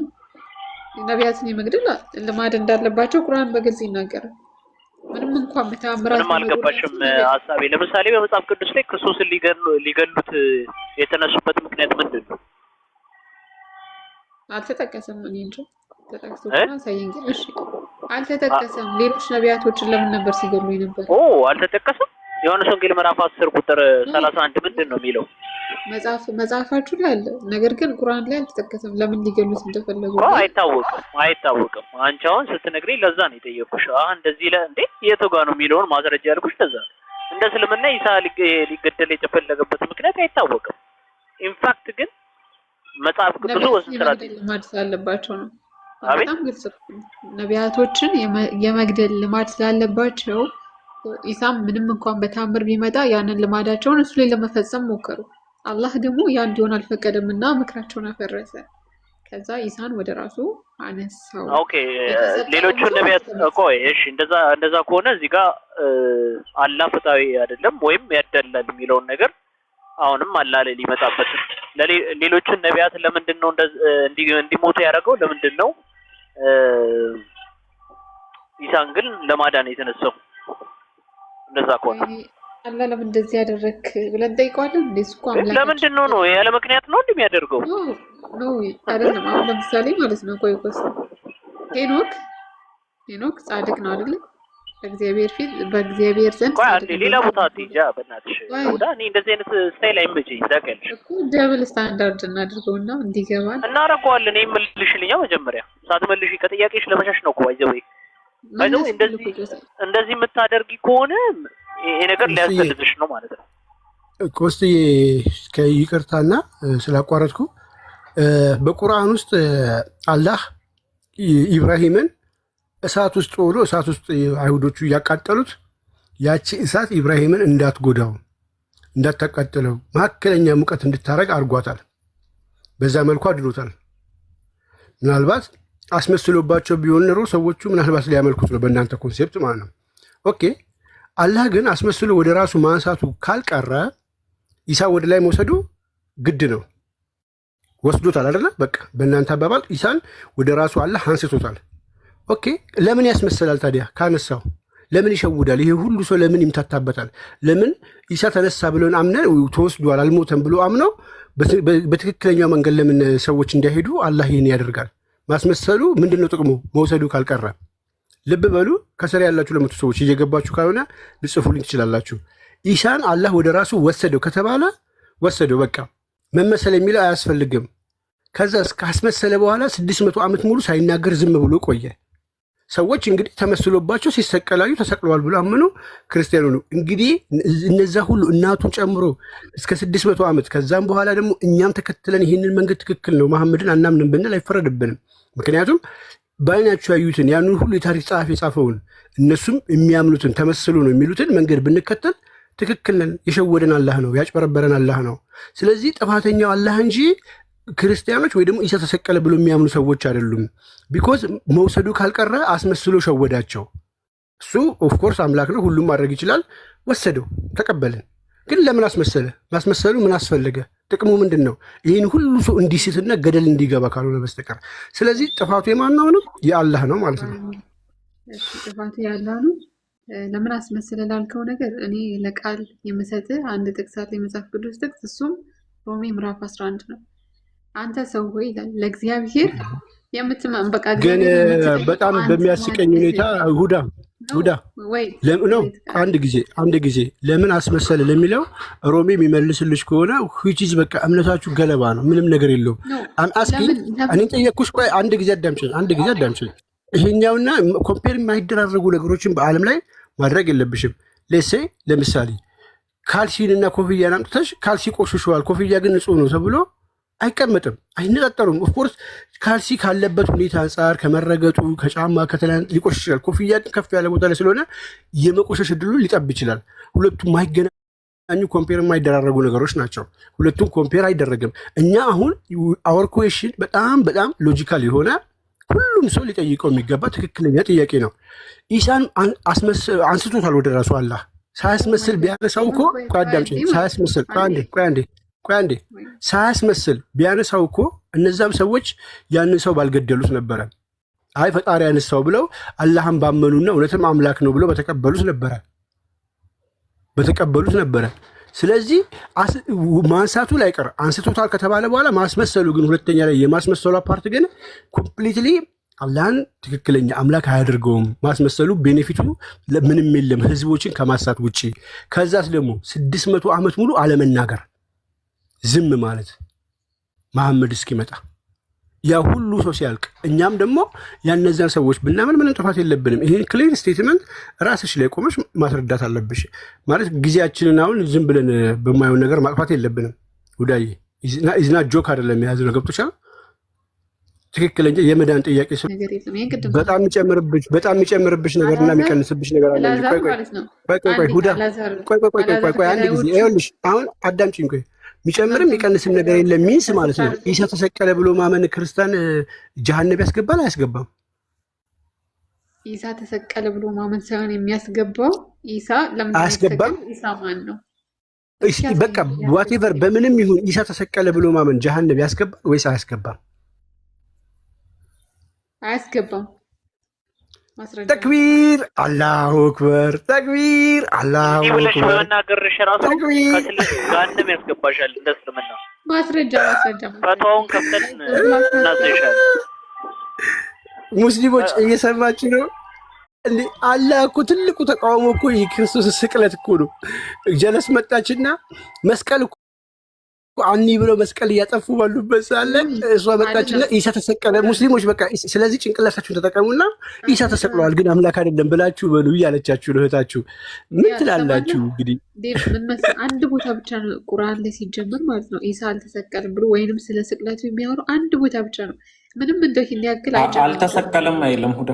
ነቢያትን የመግደል ልማድ እንዳለባቸው ቁርአን በግልጽ ይናገራል። ምንም እንኳን በተአምራት ምንም አልገባሽም ሐሳቤ። ለምሳሌ በመጽሐፍ ቅዱስ ላይ ክርስቶስን ሊገሉት የተነሱበት ምክንያት ምንድን ነው? አልተጠቀሰም። እኔ እንጃ ተጠቅሶ ሳይን ግን እሺ አልተጠቀሰም። ሌሎች ነቢያቶችን ለምን ነበር ሲገሉ ነበር? አልተጠቀሰም። ዮሐንስ ወንጌል ምዕራፍ 10 ቁጥር 31 ምንድን ነው የሚለው? መጽሐፋችሁ ላይ አለ፣ ነገር ግን ቁርአን ላይ አልተጠቀሰም። ለምን ሊገሉት እንደፈለጉ አይታወቅም። አንቺ አሁን ስትነግሪኝ ለዛ ነው የጠየኩሽ። እንደዚህ እንዴ የቱ ጋር ነው የሚለውን ማስረጃ ያልኩሽ ለዛ ነው። እንደ እስልምና ኢሳ ሊገደል የተፈለገበት ምክንያት አይታወቅም። ኢንፋክት ግን መጽሐፍ ቅዱስ ወስንስራት ልማድ ስላለባቸው ነው። በጣም ግልጽ ነቢያቶችን የመግደል ልማድ ስላለባቸው ኢሳም ምንም እንኳን በታምር ቢመጣ ያንን ልማዳቸውን እሱ ላይ ለመፈጸም ሞከሩ። አላህ ደግሞ ያ እንዲሆን አልፈቀደምና ምክራቸውን አፈረሰ። ከዛ ኢሳን ወደ ራሱ አነሳው። ኦኬ ሌሎቹ ነቢያት ቆይ እሺ፣ እንደዛ ከሆነ እዚህ ጋር አላህ ፍትሃዊ አይደለም ወይም ያደላል የሚለውን ነገር አሁንም አላህ ላይ ሊመጣበት ሌሎቹን ነቢያት ለምንድን ነው እንዲሞቱ ያደረገው? ለምንድን ነው ኢሳን ግን ለማዳን የተነሳው? እንደዛ ከሆነ አላህ ለምን እንደዚህ ያደረክ ብለን ጠይቀዋለን። እንደሱ እኮ አምላክ ለምንድን ነው ያለ ምክንያት ነው እንደሚያደርገው? ነው አይደለም። አሁን ለምሳሌ ማለት ነው ቆይቆስ ሄኖክ ጻድቅ ነው አይደል? በእግዚአብሔር ዘንድ ጻድቅ ነው። ሌላ ቦታ አትይጃ በእናትሽ ወዳ እኔ እንደዚህ አይነት ስታይል አይመቸኝ። ታውቂያለሽ እኮ ደብል ስታንዳርድ እናድርገውና እንዲገባል እናረጋዋለን። እኔ መልሽልኛ መጀመሪያ ሳትመልሺ ከጥያቄሽ ለመሻሽ ነው እኮ አይዘው እንደዚህ የምታደርጊ ከሆነ ይሄ ነገር ሊያስፈልግሽ ነው ማለት ነው። ኮስቲ ከይቅርታና ስላቋረጥኩ በቁርአን ውስጥ አላህ ኢብራሂምን እሳት ውስጥ ሆኖ እሳት ውስጥ አይሁዶቹ እያቃጠሉት ያቺ እሳት ኢብራሂምን እንዳትጎዳው እንዳታቃጥለው መካከለኛ ሙቀት እንድታረግ አድርጓታል። በዛ መልኩ አድሎታል። ምናልባት አስመስሎባቸው ቢሆን ኖሮ ሰዎቹ ምናልባት ሊያመልኩት ነው በእናንተ ኮንሴፕት ማለት ነው። ኦኬ አላህ ግን አስመስሎ ወደ ራሱ ማንሳቱ ካልቀረ ኢሳ ወደ ላይ መውሰዱ ግድ ነው። ወስዶታል አይደለ? በቃ በእናንተ አባባል ኢሳን ወደ ራሱ አላህ አንስቶታል። ኦኬ ለምን ያስመስላል ታዲያ? ካነሳው ለምን ይሸውዳል? ይሄ ሁሉ ሰው ለምን ይምታታበታል? ለምን ኢሳ ተነሳ ብለን አምነን ተወስዷል አልሞተም ብሎ አምነው በትክክለኛው መንገድ ለምን ሰዎች እንዳይሄዱ አላህ ይህን ያደርጋል? ማስመሰሉ ምንድነው ጥቅሙ? መውሰዱ ካልቀረ ልብ በሉ። ከስር ያላችሁ ለመቶ ሰዎች እየገባችሁ ካልሆነ ልጽፉልኝ ትችላላችሁ። ኢሳን አላህ ወደ ራሱ ወሰደው ከተባለ ወሰደው፣ በቃ መመሰል የሚለው አያስፈልግም። ከዛ ካስመሰለ በኋላ 600 ዓመት ሙሉ ሳይናገር ዝም ብሎ ቆየ። ሰዎች እንግዲህ ተመስሎባቸው ሲሰቀላዩ ተሰቅለዋል ብሎ አመኑ፣ ክርስቲያኑ ነው። እንግዲህ እነዛ ሁሉ እናቱን ጨምሮ እስከ 600 ዓመት ከዛም በኋላ ደግሞ እኛም ተከትለን ይህንን መንገድ ትክክል ነው መሐመድን አናምንም ብንል አይፈረድብንም። ምክንያቱም በአይናቸው ያዩትን ያንን ሁሉ የታሪክ ጸሐፊ የጻፈውን እነሱም የሚያምኑትን ተመስሎ ነው የሚሉትን መንገድ ብንከተል ትክክል ነን። የሸወደን አላህ ነው፣ ያጭበረበረን አላህ ነው። ስለዚህ ጥፋተኛው አላህ እንጂ ክርስቲያኖች ወይ ደግሞ ኢሳ ተሰቀለ ብሎ የሚያምኑ ሰዎች አይደሉም። ቢኮዝ መውሰዱ ካልቀረ አስመስሎ ሸወዳቸው። እሱ ኦፍኮርስ አምላክ ነው፣ ሁሉም ማድረግ ይችላል። ወሰደው፣ ተቀበልን። ግን ለምን አስመሰለ? ማስመሰሉ ምን አስፈለገ? ጥቅሙ ምንድን ነው? ይህን ሁሉ ሰው እንዲስትና ገደል እንዲገባ ካልሆነ በስተቀር። ስለዚህ ጥፋቱ የማን ነው? የአላህ ነው ማለት ነው። ጥፋቱ የአላህ ነው። ለምን አስመሰለ ላልከው ነገር እኔ ለቃል የምሰጥ አንድ ጥቅስ አለ፣ የመጽሐፍ ቅዱስ ጥቅስ። እሱም ሮሜ ምዕራፍ 11 ነው። አንተ ሰው ሆይ ይላል ለእግዚአብሔር የምትማን በቃ ግን በጣም በሚያስቀኝ ሁኔታ ሁዳ ነው። አንድ ጊዜ ለምን አስመሰለ ለሚለው ሮሜ የሚመልስልሽ ከሆነ ዊችዝ በቃ እምነታችሁ ገለባ ነው፣ ምንም ነገር የለውም። አስኪ እኔ ጠየቅኩሽ። ቆይ አንድ ጊዜ አዳምጪኝ። ይሄኛውና ኮምፔር የማይደራረጉ ነገሮችን በዓለም ላይ ማድረግ የለብሽም። ለምሳሌ ካልሲንና ኮፍያን አምጥተሽ ካልሲ ቆሽሸዋል፣ ኮፍያ ግን ንጹህ ነው ተብሎ አይቀመጥም፣ አይነጣጠሩም። ኦፍኮርስ ካልሲ ካለበት ሁኔታ አንጻር ከመረገጡ ከጫማ ከተለያዩ ሊቆሽ ይችላል። ኮፍያ ግን ከፍ ያለ ቦታ ላይ ስለሆነ የመቆሸሽ እድሉ ሊጠብ ይችላል። ሁለቱም ማይገናኙ ኮምፔር የማይደራረጉ ነገሮች ናቸው። ሁለቱም ኮምፔር አይደረግም። እኛ አሁን አወር ኩዌሽን በጣም ሎጂካል የሆነ ሁሉም ሰው ሊጠይቀው የሚገባ ትክክለኛ ጥያቄ ነው። ኢሳን አንስቶታል ወደ ራሱ አላህ። ሳያስመስል ቢያነሳው እኮ ሳያስመስል ቢያነሳው እኮ እነዛም ሰዎች ያንን ሰው ባልገደሉት ነበረ። አይ ፈጣሪ ያነሳው ብለው አላህን ባመኑና እውነትም አምላክ ነው ብለው በተቀበሉት ነበረ። ስለዚህ ማንሳቱ ላይ ቀር አንስቶታል ከተባለ በኋላ ማስመሰሉ ግን ሁለተኛ ላይ የማስመሰሉ ፓርት ግን ኮምፕሊትሊ አላህን ትክክለኛ አምላክ አያደርገውም። ማስመሰሉ ቤኔፊቱ ምንም የለም ህዝቦችን ከማሳት ውጭ። ከዛስ ደግሞ 600 ዓመት ሙሉ አለመናገር፣ ዝም ማለት መሐመድ እስኪመጣ ያ ሁሉ ሰው ሲያልቅ፣ እኛም ደግሞ ያነዛን ሰዎች ብናምን ምንም ጥፋት የለብንም። ይሄን ክሊር ስቴትመንት ራስሽ ላይ ቆመሽ ማስረዳት አለብሽ። ማለት ጊዜያችንን አሁን ዝም ብለን በማይሆን ነገር ማጥፋት የለብንም። ጉዳይ ኢዝና ጆክ አይደለም የያዝነው። ገብቶሻል? ትክክለኛ የመዳን ጥያቄ በጣም የሚጨምርብሽ ነገር እና የሚቀንስብሽ ነገር አለ። ቆይ አንድ ጊዜ ይኸውልሽ፣ አሁን አዳምጪኝ። ቆይ የሚጨምርም የሚቀንስም ነገር የለም። ሚንስ ማለት ነው ኢሳ ተሰቀለ ብሎ ማመን ክርስቲያን ጀሃነም ያስገባል አያስገባም? ኢሳ ተሰቀለ ብሎ ማመን ሳይሆን የሚያስገባው ኢሳ ለምን አያስገባም? ኢሳ ማን ነው? በቃ ዋቴቨር በምንም ይሁን ኢሳ ተሰቀለ ብሎ ማመን ጀሃነም ያስገባል ወይስ አያስገባም? አያስገባም። ተክቢር አላሁ አክበር፣ ተክቢር አላሁ አክበር። በመናገርሽ ራሱ ከስልሽ ጋንም ያስገባሻል። እንደ እስልምና ማስረጃ ፈቷውን ከፍተን እናሳይሻለን። ሙስሊሞች እየሰማችሁ ነው እንዴ? አላህ እኮ ትልቁ ተቃውሞ እኮ የክርስቶስ ስቅለት እኮ ነው። ጀለስ መጣችና መስቀል አኒ ብለው መስቀል እያጠፉ ባሉበት ሳለ እሷ መጣችና ኢሳ ተሰቀለ። ሙስሊሞች በቃ ስለዚህ ጭንቅላታችሁን ተጠቀሙና ኢሳ ተሰቅለዋል ግን አምላክ አይደለም ብላችሁ በሉ እያለቻችሁ ለእህታችሁ ምን ትላላችሁ? እንግዲህ ምን መሰለህ አንድ ቦታ ብቻ ነው ቁርአን ላይ ሲጀምር ማለት ነው ኢሳ አልተሰቀለም ብሎ ወይንም ስለ ስቅለቱ የሚያወሩ አንድ ቦታ ብቻ ነው። ምንም እንደው ይሄን ያክል አልተሰቀለም አይልም። ሁዳ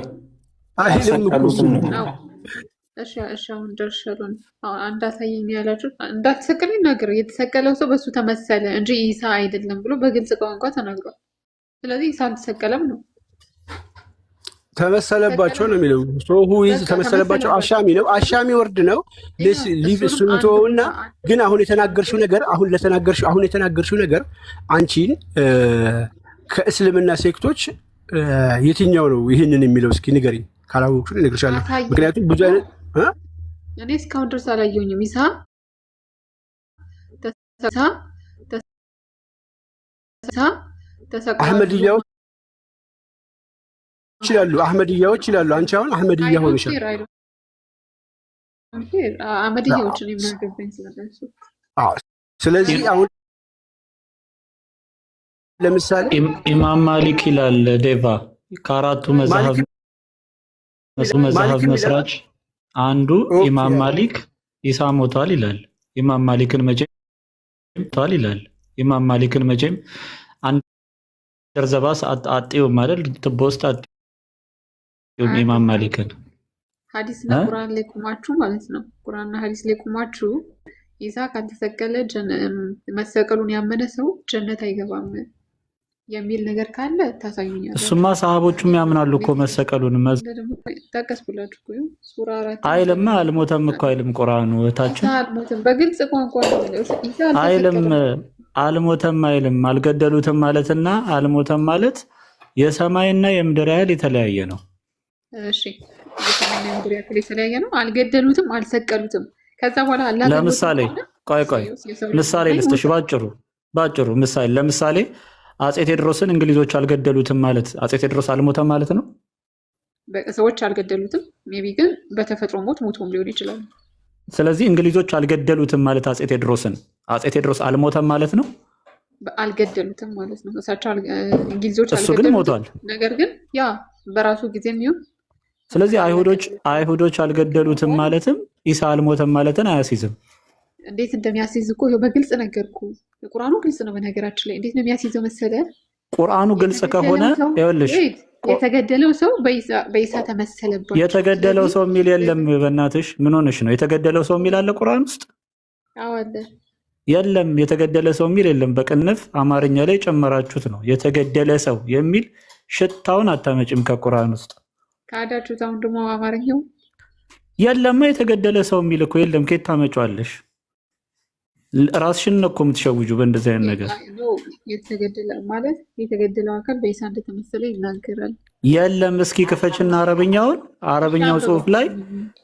አይልም ነው። እሺ አሁን ደርሻለሁ። አንድ አሳየኝ ያላችሁ እንዳትሰቀል ይናገር። የተሰቀለው ሰው በሱ ተመሰለ እንጂ ኢሳ አይደለም ብሎ በግልጽ ቋንቋ ተናግሯል። ስለዚህ ኢሳ አልተሰቀለም ነው። ተመሰለባቸው ነው የሚለው። ሶሁ ይዝ ተመሰለባቸው አሻሚ ነው። አሻሚ ወርድ ነው። ሊቭ እሱንቶና ግን አሁን የተናገርሽው ነገር አንቺን ከእስልምና ሴክቶች የትኛው ነው ይህንን የሚለው? እስኪ ንገሪኝ። ካላወቅሽ እነግርሻለሁ። ምክንያቱም ብዙ አይነት እኔ እስካሁን ድረስ አላየሁኝም። ኢሳ አህመድያዎች ይላሉ። አንቺ አሁን አህመድያ ሆነሻል። አህመድያዎችን የሚያገባኝ ስለነሱ። ስለዚህ አሁን ለምሳሌ ኢማም ማሊክ ይላል ዴቫ ከአራቱ መዝሀብ መስራች አንዱ ኢማም ማሊክ ኢሳ ሞቷል ይላል። ኢማም ማሊክን መቼም አንድ ደርዘባስ አጥዩ ማለት ትቦስት አጥዩ ኢማም ማሊክን ሐዲስና ቁርአን ላይ ቆማችሁ ማለት ነው። ቁርአንና ሐዲስ ላይ ቆማችሁ ኢሳ ካልተሰቀለ መሰቀሉን ያመነ ሰው ጀነት አይገባም የሚል ነገር ካለ ታሳዩኛላችሁ። እሱማ ሰሃቦቹም ያምናሉ እኮ መሰቀሉን ጠቀስኩላችሁ እኮ ሱራ 4 አይልም አልሞተም እኮ አይልም ቁርአኑ እታችን አልሞተም በግልጽ ቋንቋ ነው አይልም አልሞተም አይልም አልገደሉትም ማለትና አልሞተም ማለት የሰማይና የምድር ያህል የተለያየ ነው። እሺ የሰማይና የምድር ያህል የተለያየ ነው። አልገደሉትም አልሰቀሉትም። ከዛ በኋላ አላህ ለምሳሌ ቆይ ምሳሌ ልስጥሽ ባጭሩ ምሳሌ ለምሳሌ አጼ ቴዎድሮስን እንግሊዞች አልገደሉትም ማለት አጼ ቴዎድሮስ አልሞተም ማለት ነው። ሰዎች አልገደሉትም ሜቢ ግን በተፈጥሮ ሞቶም ሊሆን ይችላል። ስለዚህ እንግሊዞች አልገደሉትም ማለት አጼ ቴዎድሮስ አልሞተም ማለት ነው። አልገደሉትም ማለት ነው። እሳቸው እንግሊዞች እሱ ግን ሞቷል። ነገር ግን ያ በራሱ ጊዜም ይሁን ስለዚህ አይሁዶች አልገደሉትም ማለትም ኢሳ አልሞተም ማለትን አያስይዝም። እንዴት እንደሚያስይዝ እኮ በግልጽ ነገርኩ። ቁርአኑ ግልጽ ነው። በነገራችን ላይ እንዴት ነው የሚያስይዘው መሰለ? ቁርአኑ ግልጽ ከሆነ ይኸውልሽ የተገደለው ሰው በኢሳ ተመሰለባቸው። የተገደለው ሰው የሚል የለም። በእናትሽ ምን ሆነሽ ነው? የተገደለው ሰው የሚል አለ ቁርአን ውስጥ? አዎ አለ። የለም የተገደለ ሰው የሚል የለም። በቅንፍ አማርኛ ላይ ጨመራችሁት ነው። የተገደለ ሰው የሚል ሽታውን አታመጭም ከቁርአን ውስጥ ካዳችሁት። አሁን ደግሞ አማርኛው የለማ የተገደለ ሰው የሚል እኮ የለም። ከየት ታመጫዋለሽ? ራስሽን ነው እኮ የምትሸውጁ በእንደዚህ አይነት ነገር። የተገደለ ማለት የተገደለው አካል በኢሳ እንደተመሰለ ይናገራል። የለም እስኪ ክፈችና አረብኛው ጽሑፍ ላይ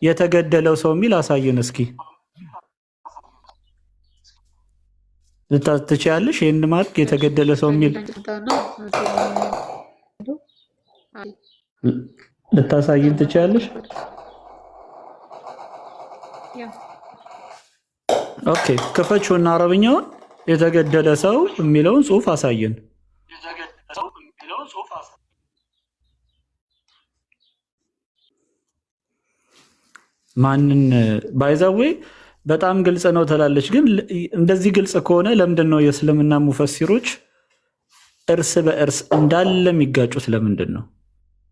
የተገደለው ሰው የሚል አሳየን እስኪ። ልታትቻለሽ ይሄን ማለት የተገደለ ሰው የሚል ልታሳይን ትችያለሽ? ኦኬ ክፈችውና አረብኛውን የተገደለ ሰው የሚለውን ጽሑፍ አሳየን። ማንን ባይዛዌ በጣም ግልጽ ነው ትላለች። ግን እንደዚህ ግልጽ ከሆነ ለምንድን ነው የእስልምና ሙፈሲሮች እርስ በእርስ እንዳለ የሚጋጩት? ለምንድን ነው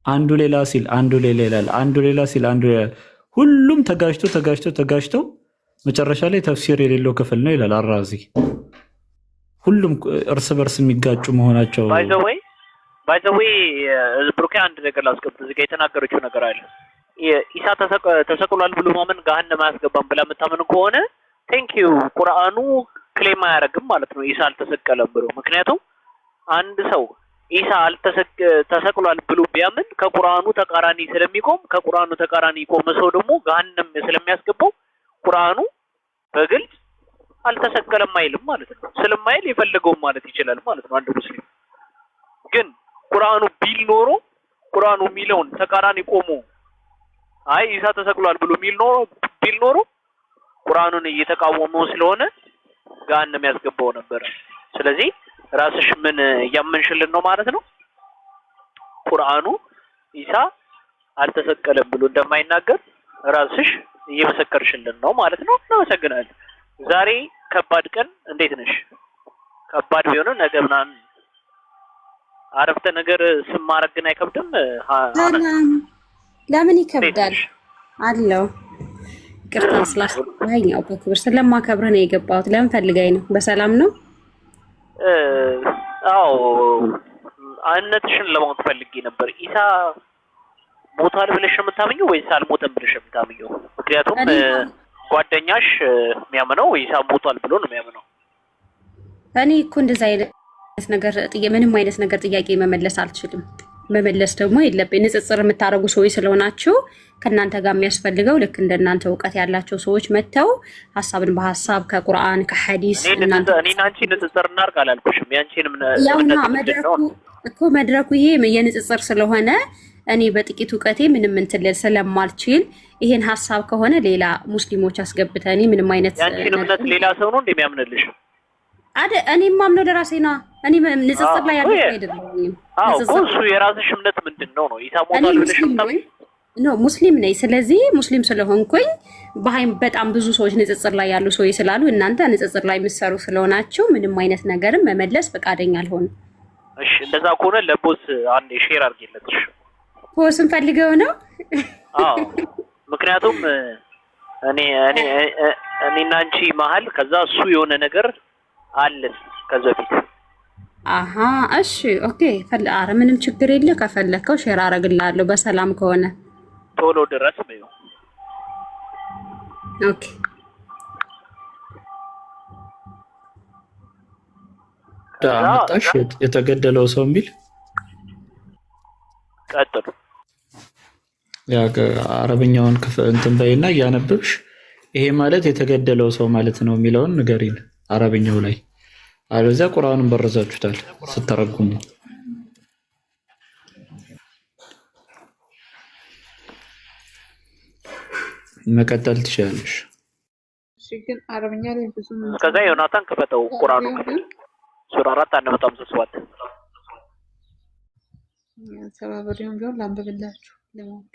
አንዱ ሌላ ሲል አንዱ ሌላ ይላል፣ አንዱ ሌላ ሲል አንዱ ሌላ፣ ሁሉም ተጋጭተው መጨረሻ ላይ ተፍሲር የሌለው ክፍል ነው ይላል አራዚ። ሁሉም እርስ በርስ የሚጋጩ መሆናቸው ባይዘዌይ ብሩኬ አንድ ነገር ላስቀምጥ። እዚህ ጋር የተናገረችው ነገር አለ። ኢሳ ተሰቅሏል ብሎ ማመን ገሃነም አያስገባም ብላ የምታምን ከሆነ ቴንክ ዩ ቁርአኑ ክሌም አያደርግም ማለት ነው ኢሳ አልተሰቀለም ብሎ። ምክንያቱም አንድ ሰው ኢሳ ተሰቅሏል ብሎ ቢያምን ከቁርአኑ ተቃራኒ ስለሚቆም ከቁርአኑ ተቃራኒ ቆመ ሰው ደግሞ ገሃነም ስለሚያስገባው ቁርአኑ በግልጽ አልተሰቀለም አይልም ማለት ነው። ስለማይል የፈለገውን ማለት ይችላል ማለት ነው አንድ ሙስሊም። ግን ቁርአኑ ቁርአኑ የሚለውን ተቃራኒ ቆሞ አይ ኢሳ ተሰቅሏል ብሎ ቢል ኖሮ ቁርአኑን እየተቃወመው ስለሆነ ገሃነም ያስገባው ነበር። ስለዚህ ራስሽ ምን እያመንሽልን ነው ማለት ነው? ቁርአኑ ኢሳ አልተሰቀለም ብሎ እንደማይናገር ራስሽ እየመሰከርሽልን ነው ማለት ነው። እናመሰግናለን። ዛሬ ከባድ ቀን እንዴት ነሽ? ከባድ ቢሆንም ነገ ምናምን አረፍተ ነገር ስም ማድረግ ግን አይከብድም? ለምን ይከብዳል? አለው ቅርታ ስላስባኝ ያው በክብር ስለማከብርህ ነው የገባሁት። ለምን ፈልጋኝ ነው? በሰላም ነው? አዎ አንነትሽን ለማወቅ ፈልጌ ነበር። ኢሳ ሞቷል ብለሽ የምታምኚው ወይስ አልሞተም ብለሽ የምታምኚው? ምክንያቱም ጓደኛሽ የሚያምነው ኢሳ ሞቷል ብሎ ነው የሚያምነው። እኔ እኮ እንደዛ አይነት ነገር ምንም አይነት ነገር ጥያቄ መመለስ አልችልም። መመለስ ደግሞ የለብኝ። ንጽጽር የምታደርጉ ሰዎች ስለሆናችሁ ከእናንተ ጋር የሚያስፈልገው ልክ እንደናንተ እውቀት ያላቸው ሰዎች መጥተው ሀሳብን በሀሳብ ከቁርአን ከሐዲስ እናንተ እኔና አንቺ ንጽጽር እናድርግ አላልኩሽም። ያንቺንም ያውና መድረኩ ይሄ የንጽጽር ስለሆነ እኔ በጥቂት እውቀቴ ምንም እንትን ስለማልችል ይሄን ሀሳብ ከሆነ ሌላ ሙስሊሞች አስገብተን ምንም አይነት ያንቺን እምነት ሌላ ሰው ነው እንደሚያምንልሽ እኔ ማምነው ለራሴ ነው። እኔ ንጽጽር ላይ ያለው አይደለም። አዎ እሱ የራስሽ እምነት ምንድነው ነው? ይታሞታል ብለሽ ነው ሙስሊም ነኝ። ስለዚህ ሙስሊም ስለሆንኩኝ በጣም ብዙ ሰዎች ንጽጽር ላይ ያሉ ሰዎች ስላሉ እናንተ ንጽጽር ላይ የምትሰሩ ስለሆናችሁ ምንም አይነት ነገርም መመለስ ፈቃደኛ አልሆንም። እሺ እንደዛ ከሆነ ለቦስ አንዴ ሼር አድርጌለትሽ። ቦስን ፈልገው ነው? አዎ ምክንያቱም እኔና አንቺ መሀል ከዛ እሱ የሆነ ነገር አለን ከዛ በፊት። አሃ እሺ ኦኬ አረ ምንም ችግር የለ። ከፈለከው ሼር አረግልሃለሁ በሰላም ከሆነ ቶሎ ድረስ በዩ። ኦኬ ዳምጣሽ የተገደለው ሰው የሚል ቀጥሉ። ያ አረብኛውን እንትን በይና እያነበብሽ ይሄ ማለት የተገደለው ሰው ማለት ነው የሚለውን ንገሪን አረብኛው ላይ። አለዚያ ቁርአኑን በረዛችሁታል ስተረጉሙ። መቀጠል ትችላለሽ። እሺ ግን አረብኛ ላይ ብዙ ከዛ ዮናታን ከፈተው ቁርአኑ ክፍል ሱራ 4:157 ሰባብሪውን ቢሆን ላንብብላችሁ ለማወቅ።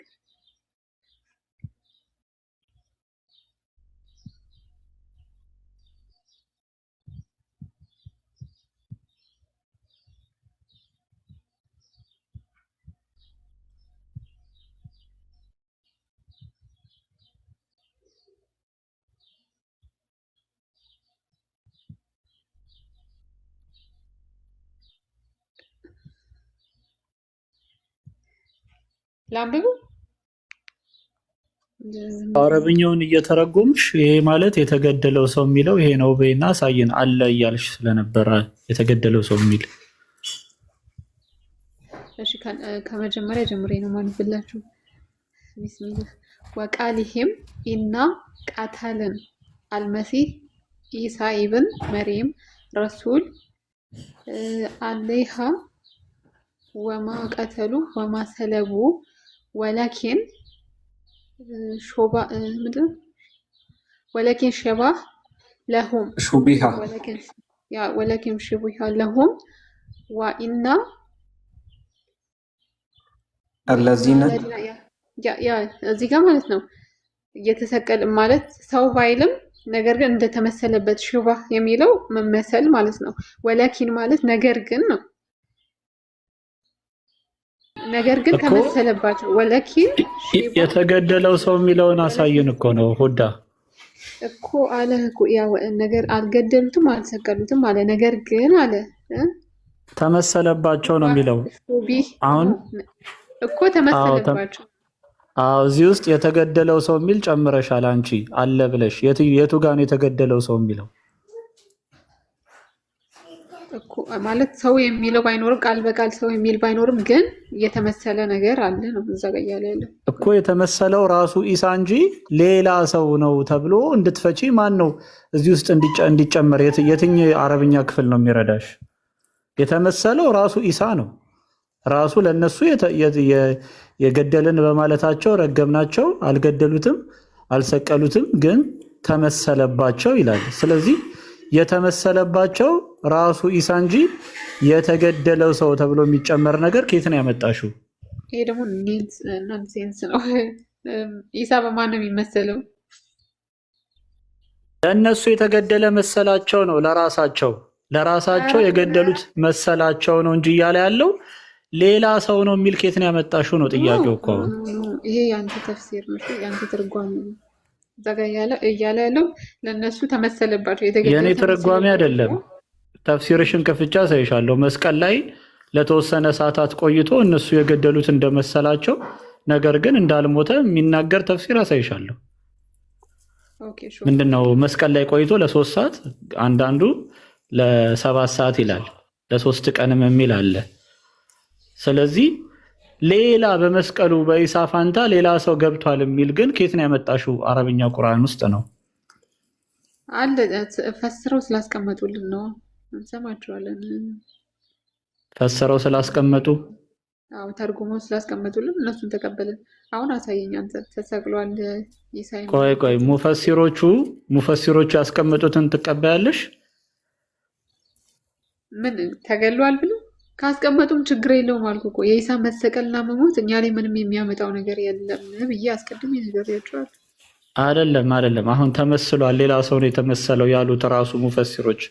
ላንብብ አረብኛውን እየተረጎምሽ ይሄ ማለት የተገደለው ሰው የሚለው ይሄ ነው በይና ሳይን አለ እያልሽ ስለነበረ የተገደለው ሰው የሚል። እሺ ከመጀመሪያ ጀምሬ ነው ማንብላችሁ። ቢስሚላህ ወቃሊሂም ኢና ቃተልን አልመሲህ ኢሳ ኢብን መርየም ረሱል አለይሃ ወማ ቀተሉ ወማ ሰለቡ ወላኪን ሸባህ ለሁም ወላኪን ሹቢሃ ለሁም ወኢና አለዚነ እዚህ ጋር ማለት ነው እየተሰቀል ማለት ሰው ባይልም ነገር ግን እንደተመሰለበት ሹባህ የሚለው መመሰል ማለት ነው። ወላኪን ማለት ነገር ግን ነው። ነገር ግን ተመሰለባቸው። ወላኪን የተገደለው ሰው የሚለውን አሳየን እኮ ነው ሁዳ እኮ አለ እኮ ያው ነገር አልገደሉትም አልሰቀሉትም አለ። ነገር ግን አለ ተመሰለባቸው ነው የሚለው አሁን እኮ ተመሰለባቸው። አዎ እዚህ ውስጥ የተገደለው ሰው የሚል ጨምረሻል አንቺ አለ ብለሽ። የቱ ጋር ነው የተገደለው ሰው የሚለው? እኮ ማለት ሰው የሚለው ባይኖርም ቃል በቃል ሰው የሚል ባይኖርም ግን የተመሰለ ነገር አለ ነው እዛ ጋር ያለ እኮ የተመሰለው ራሱ ኢሳ እንጂ ሌላ ሰው ነው ተብሎ እንድትፈቺ ማን ነው እዚህ ውስጥ እንዲጨመር የትኛው አረብኛ ክፍል ነው የሚረዳሽ? የተመሰለው ራሱ ኢሳ ነው። ራሱ ለነሱ የገደልን በማለታቸው ረገምናቸው። አልገደሉትም አልሰቀሉትም፣ ግን ተመሰለባቸው ይላል። ስለዚህ የተመሰለባቸው ራሱ ኢሳ እንጂ የተገደለው ሰው ተብሎ የሚጨመር ነገር ከየት ነው ያመጣሽው? ይሄ ደግሞ ኖንሴንስ ነው። ኢሳ በማን ነው የሚመሰለው? ለእነሱ የተገደለ መሰላቸው ነው። ለራሳቸው የገደሉት መሰላቸው ነው እንጂ እያለ ያለው ሌላ ሰው ነው የሚል ከየት ነው ያመጣሽው ነው ጥያቄው እኮ። ይሄ የአንተ ተፍሲር ነው፣ የአንተ ትርጓሜ ነው። እዛ ጋ እያለ ያለው ለእነሱ ተመሰለባቸው። የእኔ ትርጓሜ አይደለም። ተፍሲርሽን ከፍቻ ሳይሻለሁ። መስቀል ላይ ለተወሰነ ሰዓታት ቆይቶ እነሱ የገደሉት እንደመሰላቸው ነገር ግን እንዳልሞተ የሚናገር ተፍሲር አሳይሻለሁ። ምንድነው መስቀል ላይ ቆይቶ ለ3 ሰዓት አንዳንዱ ለ7 ሰዓት ይላል፣ ለ3 ቀንም የሚል አለ። ስለዚህ ሌላ በመስቀሉ በኢሳ ፋንታ ሌላ ሰው ገብቷል የሚል ግን ከየት ነው ያመጣሽው? አረብኛ ቁርአን ውስጥ ነው አለ። ፈስረው ስላስቀመጡልን ነው፣ እንሰማቸዋለን። ፈስረው ስላስቀመጡ፣ አዎ ተርጉመው ስላስቀመጡልን እነሱን ተቀበልን። አሁን አሳየኝ አንተ ተሰቅሏል ኢሳ። ቆይ ሙፈሲሮቹ ያስቀመጡትን ትቀበያለሽ? ምን ተገሏል ብሎ ካስቀመጡም ችግር የለውም አልኩ እኮ። የኢሳ መሰቀልና መሞት እኛ ላይ ምንም የሚያመጣው ነገር የለም ብዬ አስቀድሜ ነግሬያቸዋለሁ። አይደለም። አሁን ተመስሏል፣ ሌላ ሰው ነው የተመሰለው ያሉት ራሱ ሙፈሲሮች፣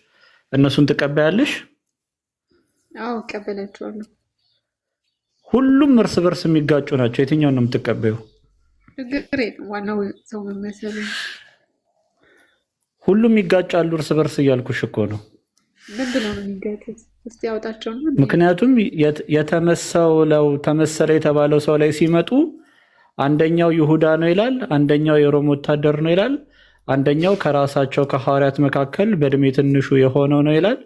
እነሱን ትቀበያለሽ? አዎ እቀበላቸዋለሁ። ሁሉም እርስ በርስ የሚጋጩ ናቸው። የትኛውን ነው የምትቀበዩ? ችግር የለም፣ ዋናው ሰው መመሰል። ሁሉም ይጋጫሉ እርስ በርስ እያልኩሽ እኮ ነው። ምን ብለው ነው የሚጋጩት? እስቲ ያውጣቸው ነው። ምክንያቱም ተመሰለ የተባለው ሰው ላይ ሲመጡ አንደኛው ይሁዳ ነው ይላል፣ አንደኛው የሮም ወታደር ነው ይላል፣ አንደኛው ከራሳቸው ከሐዋርያት መካከል በእድሜ ትንሹ የሆነው ነው ይላል።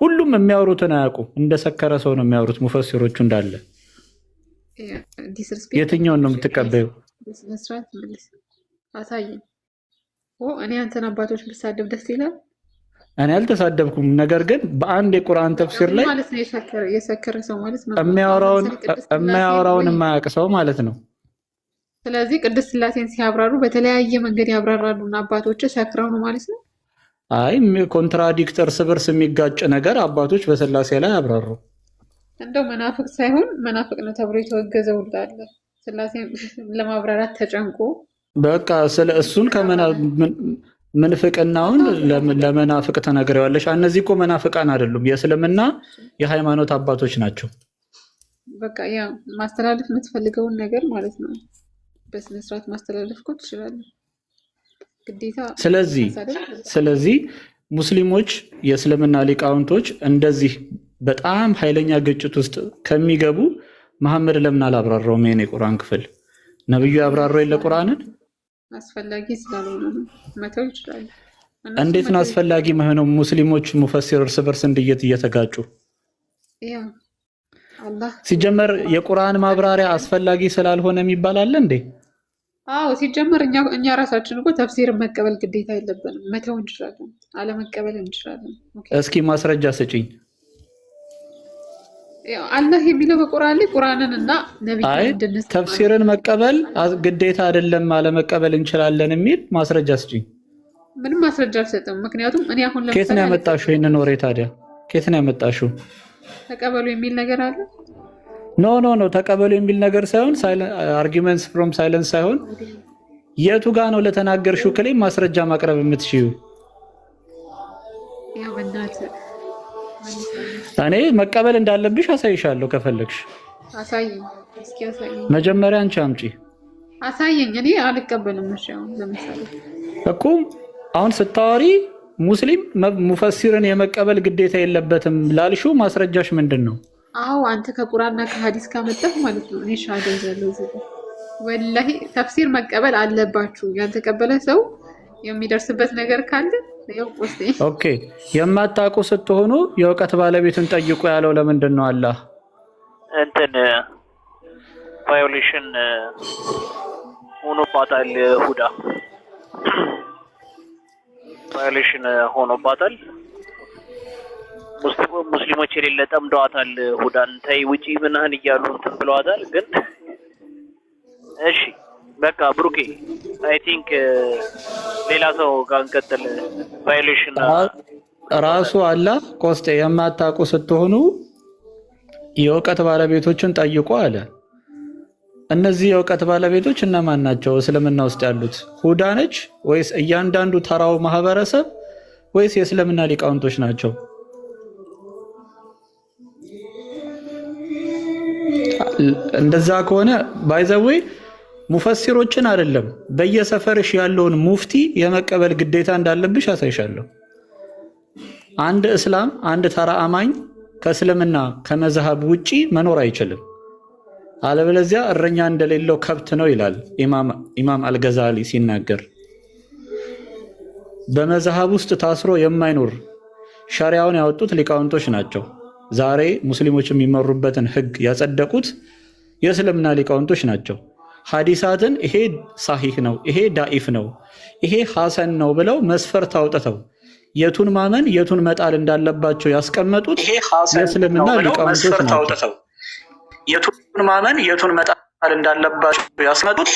ሁሉም የሚያወሩትን አያውቁም። እንደሰከረ ሰው ነው የሚያወሩት ሙፈሲሮቹ እንዳለ። የትኛውን ነው የምትቀበዩ? በስነስርዓት መልስ አሳየኝ። እኔ አንተን አባቶች ብሳደብ ደስ ይላል? እኔ አልተሳደብኩም። ነገር ግን በአንድ የቁርአን ተፍሲር ላይ ማለት ነው የሰከረ ሰው ማለት ነው የሚያወራውን የማያውቅ ሰው ማለት ነው። ስለዚህ ቅድስት ሥላሴን ሲያብራሩ በተለያየ መንገድ ያብራራሉና አባቶች ሰክረው ነው ማለት ነው። አይ ኮንትራዲክት እርስ በርስ የሚጋጭ ነገር አባቶች በሥላሴ ላይ ያብራሩ። እንደው መናፍቅ ሳይሆን መናፍቅ ነው ተብሎ የተወገዘው እንዳለ ሥላሴን ለማብራራት ተጨንቆ በቃ ስለ እሱን ምንፍቅናውን ለመናፍቅ ተነግረዋለሽ። እነዚህ እኮ መናፍቃን አይደሉም፣ የእስልምና የሃይማኖት አባቶች ናቸው። በቃ ያ ማስተላለፍ የምትፈልገውን ነገር ማለት ነው በስነ ስርዓት ማስተላለፍ እኮ ትችላለህ ግዴታ። ስለዚህ ሙስሊሞች የእስልምና ሊቃውንቶች እንደዚህ በጣም ኃይለኛ ግጭት ውስጥ ከሚገቡ መሐመድ ለምን አላብራራውም? ይሄን የቁርአን ክፍል ነብዩ ያብራራው የለ ቁርአንን አስፈላጊ ስላልሆነ ነው መተው ይችላል። እንዴት ነው አስፈላጊ ማሆነው? ሙስሊሞች ሙፈሲር እርስ በርስ እየተጋጩ ያ አላህ ሲጀመር የቁርአን ማብራሪያ አስፈላጊ ስላልሆነ የሚባል አለ እንዴ? አዎ ሲጀመር እኛ ራሳችን እኮ ተፍሲር መቀበል ግዴታ የለብንም። መተው እንችላለን፣ አለመቀበል እንችላለን። እስኪ ማስረጃ ስጪኝ። አላህ የሚለው በቁርአን ላይ ቁርአንን እና ነብዩን እንድንስ ተፍሲርን መቀበል ግዴታ አይደለም አለመቀበል እንችላለን የሚል ማስረጃ ስጪኝ። ምንም ማስረጃ አልሰጥም። ምክንያቱም እኔ አሁን ለምሳሌ ከየት ነው ያመጣሽው ይሄንን ወሬ ታዲያ? ከየት ነው ያመጣሽው? ተቀበሉ የሚል ነገር አለ? ኖ ተቀበሉ የሚል ነገር ሳይሆን አርጊመንትስ ፍሮም ሳይለንስ ሳይሆን የቱ ጋ ነው ለተናገርሽው ክሌም ማስረጃ ማቅረብ የምትችይው? ያው በእናትህ እኔ መቀበል እንዳለብሽ አሳይሻለሁ ከፈለግሽ። አሳየኝ እስኪ አሳየኝ። መጀመሪያ አንቺ አምጪ አሳየኝ። እኔ አልቀበልም። እሺ አሁን ለምሳሌ እኮ አሁን ስታወሪ ሙስሊም ሙፈሲርን የመቀበል ግዴታ የለበትም ላልሽው ማስረጃሽ ምንድን ነው? አዎ አንተ ከቁርአንና ከሐዲስ ካመጣህ ማለት ነው። እኔ ሻሃዳ ይዛለሁ እዚህ ጋር ወላሂ ተፍሲር መቀበል አለባችሁ። ያልተቀበለ ሰው የሚደርስበት ነገር ካለ ኦኬ። የማታውቁ ስትሆኑ የእውቀት ባለቤትን ጠይቁ ያለው ለምንድን ነው? አላህ እንትን ቫዮሌሽን ሆኖባታል። ሁዳ ቫዮሌሽን ሆኖባታል። ሙስሊሞች የሌለ ጠምደዋታል። ሁዳን ተይ ውጪ ምናህን እያሉ እንትን ብለዋታል። ግን እሺ በቃ ብሩኬ አይ ቲንክ ሌላ ሰው ጋር እንቀጥል። ቫዮሌሽን ራሱ አላህ ቆስጤ የማታውቁ ስትሆኑ የእውቀት ባለቤቶችን ጠይቁ አለ። እነዚህ የእውቀት ባለቤቶች እነማን ናቸው? እስልምና ውስጥ ያሉት ሁዳ ነች ወይስ እያንዳንዱ ተራው ማህበረሰብ ወይስ የእስልምና ሊቃውንቶች ናቸው? እንደዛ ከሆነ ባይዘዌ ሙፈሲሮችን አይደለም በየሰፈርሽ ያለውን ሙፍቲ የመቀበል ግዴታ እንዳለብሽ አሳይሻለሁ። አንድ እስላም አንድ ተራ አማኝ ከእስልምና ከመዝሀብ ውጪ መኖር አይችልም። አለበለዚያ እረኛ እንደሌለው ከብት ነው ይላል ኢማም አልገዛሊ ሲናገር። በመዝሀብ ውስጥ ታስሮ የማይኖር ሸሪዓውን ያወጡት ሊቃውንቶች ናቸው። ዛሬ ሙስሊሞች የሚመሩበትን ህግ ያጸደቁት የእስልምና ሊቃውንቶች ናቸው። ሐዲሳትን ይሄ ሳሂህ ነው፣ ይሄ ዳኢፍ ነው፣ ይሄ ሐሰን ነው ብለው መስፈርት አውጥተው የቱን ማመን የቱን መጣል እንዳለባቸው ያስቀመጡት የእስልምና ሊቃውንቶች ናቸው። የቱን ማመን የቱን መጣል እንዳለባቸው ያስቀመጡት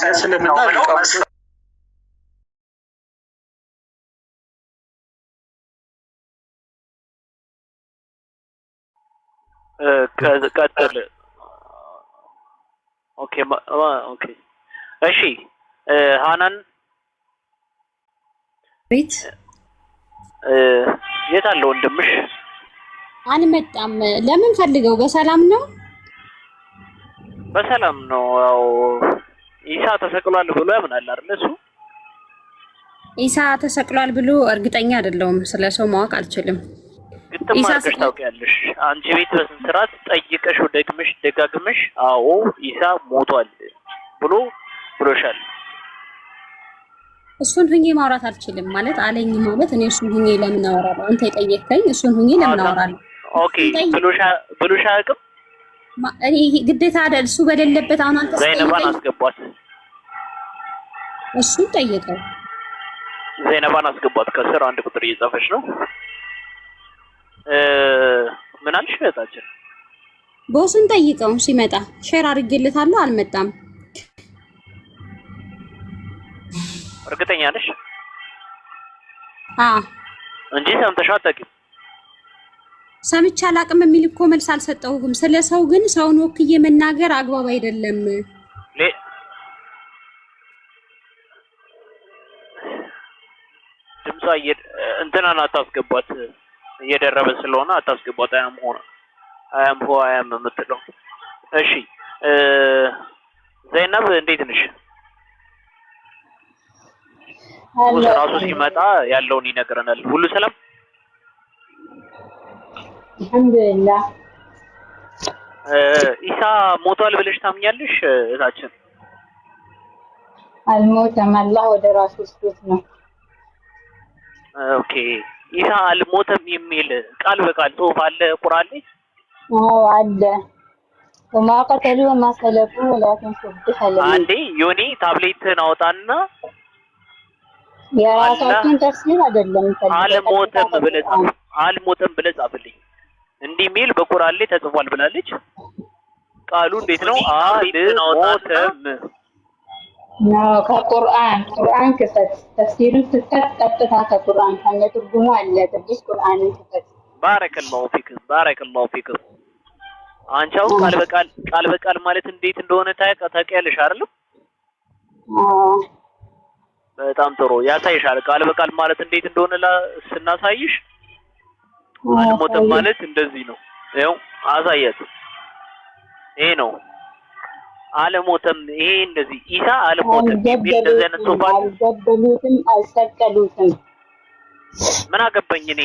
የእስልምና ሊቃውንቶች ቀጥል። ኦኬ ኦኬ እሺ ሃናን ቤት የት አለ ወንድምሽ? አልመጣም። ለምን ፈልገው? በሰላም ነው? በሰላም ነው። ያው ኢሳ ተሰቅሏል ብሎ ያምናል አይደል? እሱ ኢሳ ተሰቅሏል ብሎ እርግጠኛ አይደለሁም። ስለሰው ማወቅ አልችልም። ግጥም አድርገሽ ታውቂያለሽ? አንቺ ቤት በስንት ስርዓት ጠይቀሽ ደግመሽ ደጋግመሽ አዎ ኢሳ ሞቷል ብሎሻል። እሱን ሁኜ ማውራት አልችልም ማለት አለኝ ማለት እኔ እሱን ሁኜ ለምን አወራለሁ? አንተ የጠየቅከኝ እሱን ሁኜ ለምን አወራለሁ? ኦኬ ብሎሻ አያውቅም? እኔ ግዴታ አይደል እሱ በሌለበት አሁን አንተ ዘይነባን አስገቧት። እሱን ጠየቀው። ዘይነባን አስገቧት። ከስር አንድ ቁጥር እየጻፈች ነው። ምን አልሽ? እህታችን ቦስን ጠይቀው ሲመጣ ሼር አድርጌለታለሁ። አልመጣም። እርግጠኛ ነሽ? እንጂ ሰምተሽ አታውቂም? ሰምቼ አላውቅም የሚል እኮ መልስ አልሰጠሁም። ስለ ሰው ግን ሰውን ወክዬ መናገር አግባብ አይደለም። ድምጿ እንትናን አታስገቧት። እየደረበ ስለሆነ አታስገቧት። አያም የምትለው እሺ። ዘይነብ እንዴት ነሽ? ራሱ ሲመጣ ያለውን ይነግረናል። ሁሉ ሰላም አልሐምዱሊላህ። ኢሳ ሞቷል ብለሽ ታምኛለሽ እህታችን? አልሞተም፣ አላህ ወደ ራሱ ወስዶት ነው። ኦኬ ኢሳ አልሞተም የሚል ቃል በቃል ጽሑፍ አለ ቁርአን ላይ? አዎ አለ። ወማ ቀተሉ ወማ ሰለቡ ወላኪን ሹብህ ለሁም። አንዴ ዮኒ ታብሌትን አውጣና የራሳችን ተፍሲር አይደለም አልሞተም ብለህ ጻፍልኝ። እንዲህ ሚል በቁርአን ላይ ተጽፏል ብላለች። ቃሉ እንዴት ነው? አልሞተም ነው ከቁርአን ክፈት። ተፍሲሩን ክፈት። ቀጥታ ከቁርአን ከነ ትርጉሙ አለ። ቅዱስ ቁርአንን ክፈት። ባረከላሁ ፊክ። አንቻው ቃል በቃል ማለት እንዴት እንደሆነ ታውቂያለሽ አይደል? በጣም ጥሩ ያሳይሻል። ቃል በቃል ማለት እንዴት እንደሆነ ስናሳይሽ አልሞተም ማለት እንደዚህ ነው። ይኸው አሳያት። ይሄ ነው አልሞተም። ይሄ እንደዚህ ኢሳ አልሞተም የሚል እንደዚህ አይነት ጽሑፍ አለ። አልገደሉትም፣ አልሰቀሉትም። ምን አገባኝ እኔ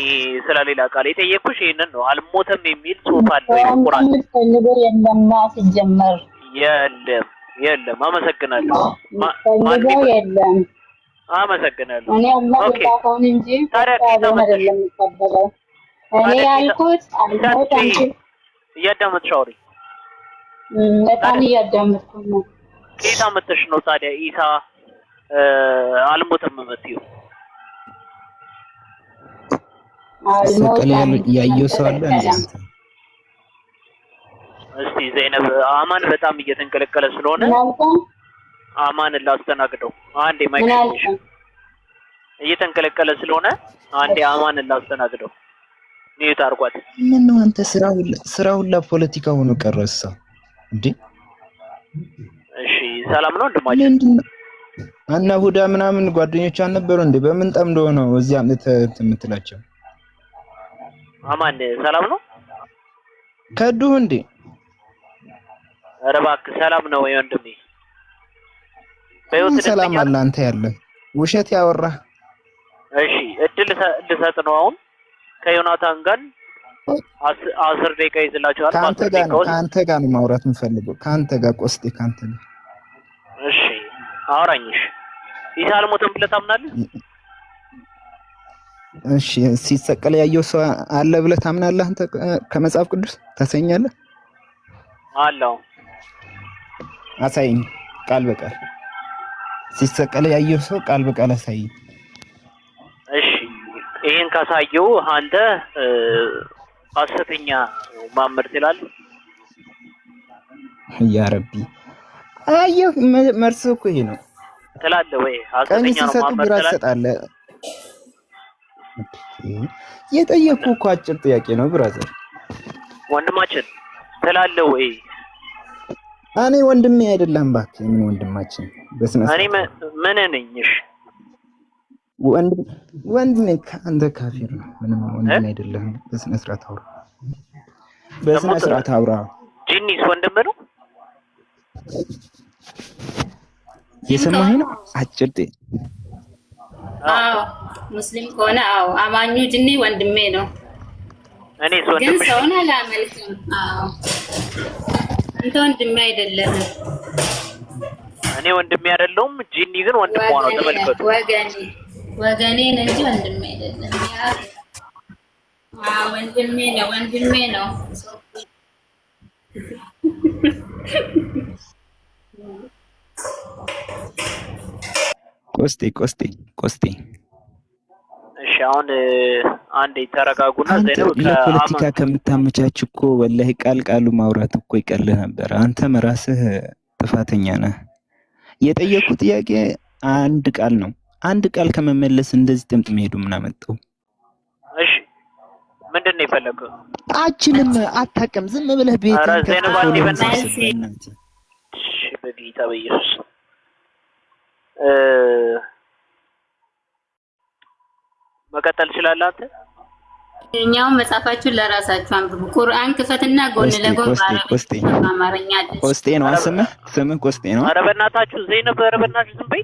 ስለሌላ ቃል የጠየኩሽ ይሄንን ነው። አልሞተም የሚል ጽሑፍ አለ ወይ ቁርአን? ነገር የለማ ሲጀመር የለም። አመሰግናለሁ። የለም አመሰግናለሁ። እኔ አላህ ይባርካውን እንጂ ታዲያ አይደለም የሚቀበለው። እኔ ያልኩት አልሞተም። እያዳመጥሽ አውሪ። በጣም እያዳመጥኩ ነው። ከየት አመጣሽ ነው ታዲያ ኢሳ አልሞተም የምትይው? አልሞተም ያየው ሰው አለ እንዴ? እስቲ ዘይነብ አማን በጣም እየተንቀለቀለ ስለሆነ አማን ላስተናግደው። አንዴ ማይክሽ እየተንቀለቀለ ስለሆነ አንዴ አማንን ላስተናግደው። ኒውት አርጓት። ምን ነው አንተ ስራ ሁላ ፖለቲካ ሆኖ ቀረሳ እንዴ? እሺ ሰላም ነው ወንድማችን? እና ሁዳ ምናምን ጓደኞች አልነበሩ እንዴ? በምን ጠምዶ ነው እዚህ አምጥተህ የምትላቸው? አማን ሰላም ነው? ከዱህ እንዴ? ኧረ እባክህ ሰላም ነው ወይ ወንድሜ? በህይወት ሰላም አለ አንተ ያለ ውሸት ያወራ። እሺ እድል ልሰጥ ነው አሁን ከዮናታን ጋር 10 ደቂቃ ይዝላችኋል። ከአንተ ጋር ነው ማውራት የምፈልገው። ከአንተ ጋር ቆስጤ ከአንተ ጋር። እሺ አውራኝሽ። ኢሳ አልሞተም ብለህ ታምናለህ? እሺ ሲሰቀል ያየው ሰው አለ ብለህ ታምናለህ አንተ? ከመጽሐፍ ቅዱስ ታሰኛለህ? አለው። አሳይኝ ቃል በቃል ሲሰቀል ያየው ሰው ቃል በቃል አሳይኝ። እሺ ይሄን ካሳየው አንተ ሐሰተኛ ማመር ትላለህ? ያ ረቢ አየህ መርስ እኮ ይሄ ነው ትላለህ ወይ? ሐሰተኛ ነው ማመር ትላለህ? የጠየቅኩ እኮ አጭር ጥያቄ ነው ብራዘር። ወንድማችን ትላለህ ወይ? እኔ ወንድሜ አይደለም እባክህ። ምን ወንድማችን በስነ እኔ ምን ነኝ? እሺ ወንድሜ አንተ ካፊር ነው። ምንም ወንድሜ አይደለም። በስነ ስርዓት አውራ፣ በስነ ስርዓት አውራ። ጂኒስ ወንድም ነው? የሰማኸኝ ነው? አጭር አዎ ሙስሊም ከሆነ አዎ፣ አማኙ ጂኒ ወንድሜ ነው። እኔስ ወንድምሽ ግን ሰውን አላመልክም። አዎ አንተ ወንድሜ አይደለም። እኔ ወንድሜ አይደለሁም። ጂኒ ግን ወንድሟ ነው። ተመልከቱ። ወገኔ ነኝ እንጂ ወንድሜ አይደለም። አዎ ወንድሜ ነው፣ ወንድሜ ነው። ቆስጤ እሺ አሁን አንዴ ተረጋጉና ዘይነው ለፖለቲካ ከምታመቻች እኮ ወላሂ ቃሉ ማውራት እኮ ይቀልህ ነበር። አንተም ራስህ ጥፋተኛ ነህ። የጠየቁ ጥያቄ አንድ ቃል ነው። አንድ ቃል ከመመለስ እንደዚህ ጥምጥም ሄዱ ምን አመጣው? እሺ ምንድነው የፈለከው? አችልም አታውቅም። ዝም ብለህ ቤት ኧረ ዘይነው ባንዴ በእናትህ እሺ በጌታ በኢየሱስ መቀጠል ትችላለህ አንተ። የኛውን መጽሐፋችሁን ለራሳችሁ አንብቡ። ቁርአን ክፈትና ጎን ለጎን በአማርኛ ቆስጤ ነው ስምህ ቆስጤ ነው። ኧረ በእናታችሁ ዘይነብ፣ ኧረ በእናትሽ ዝም በይ።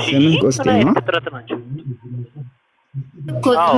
ስምህ ቆስጤ ነው። ፍጥረት ናቸው።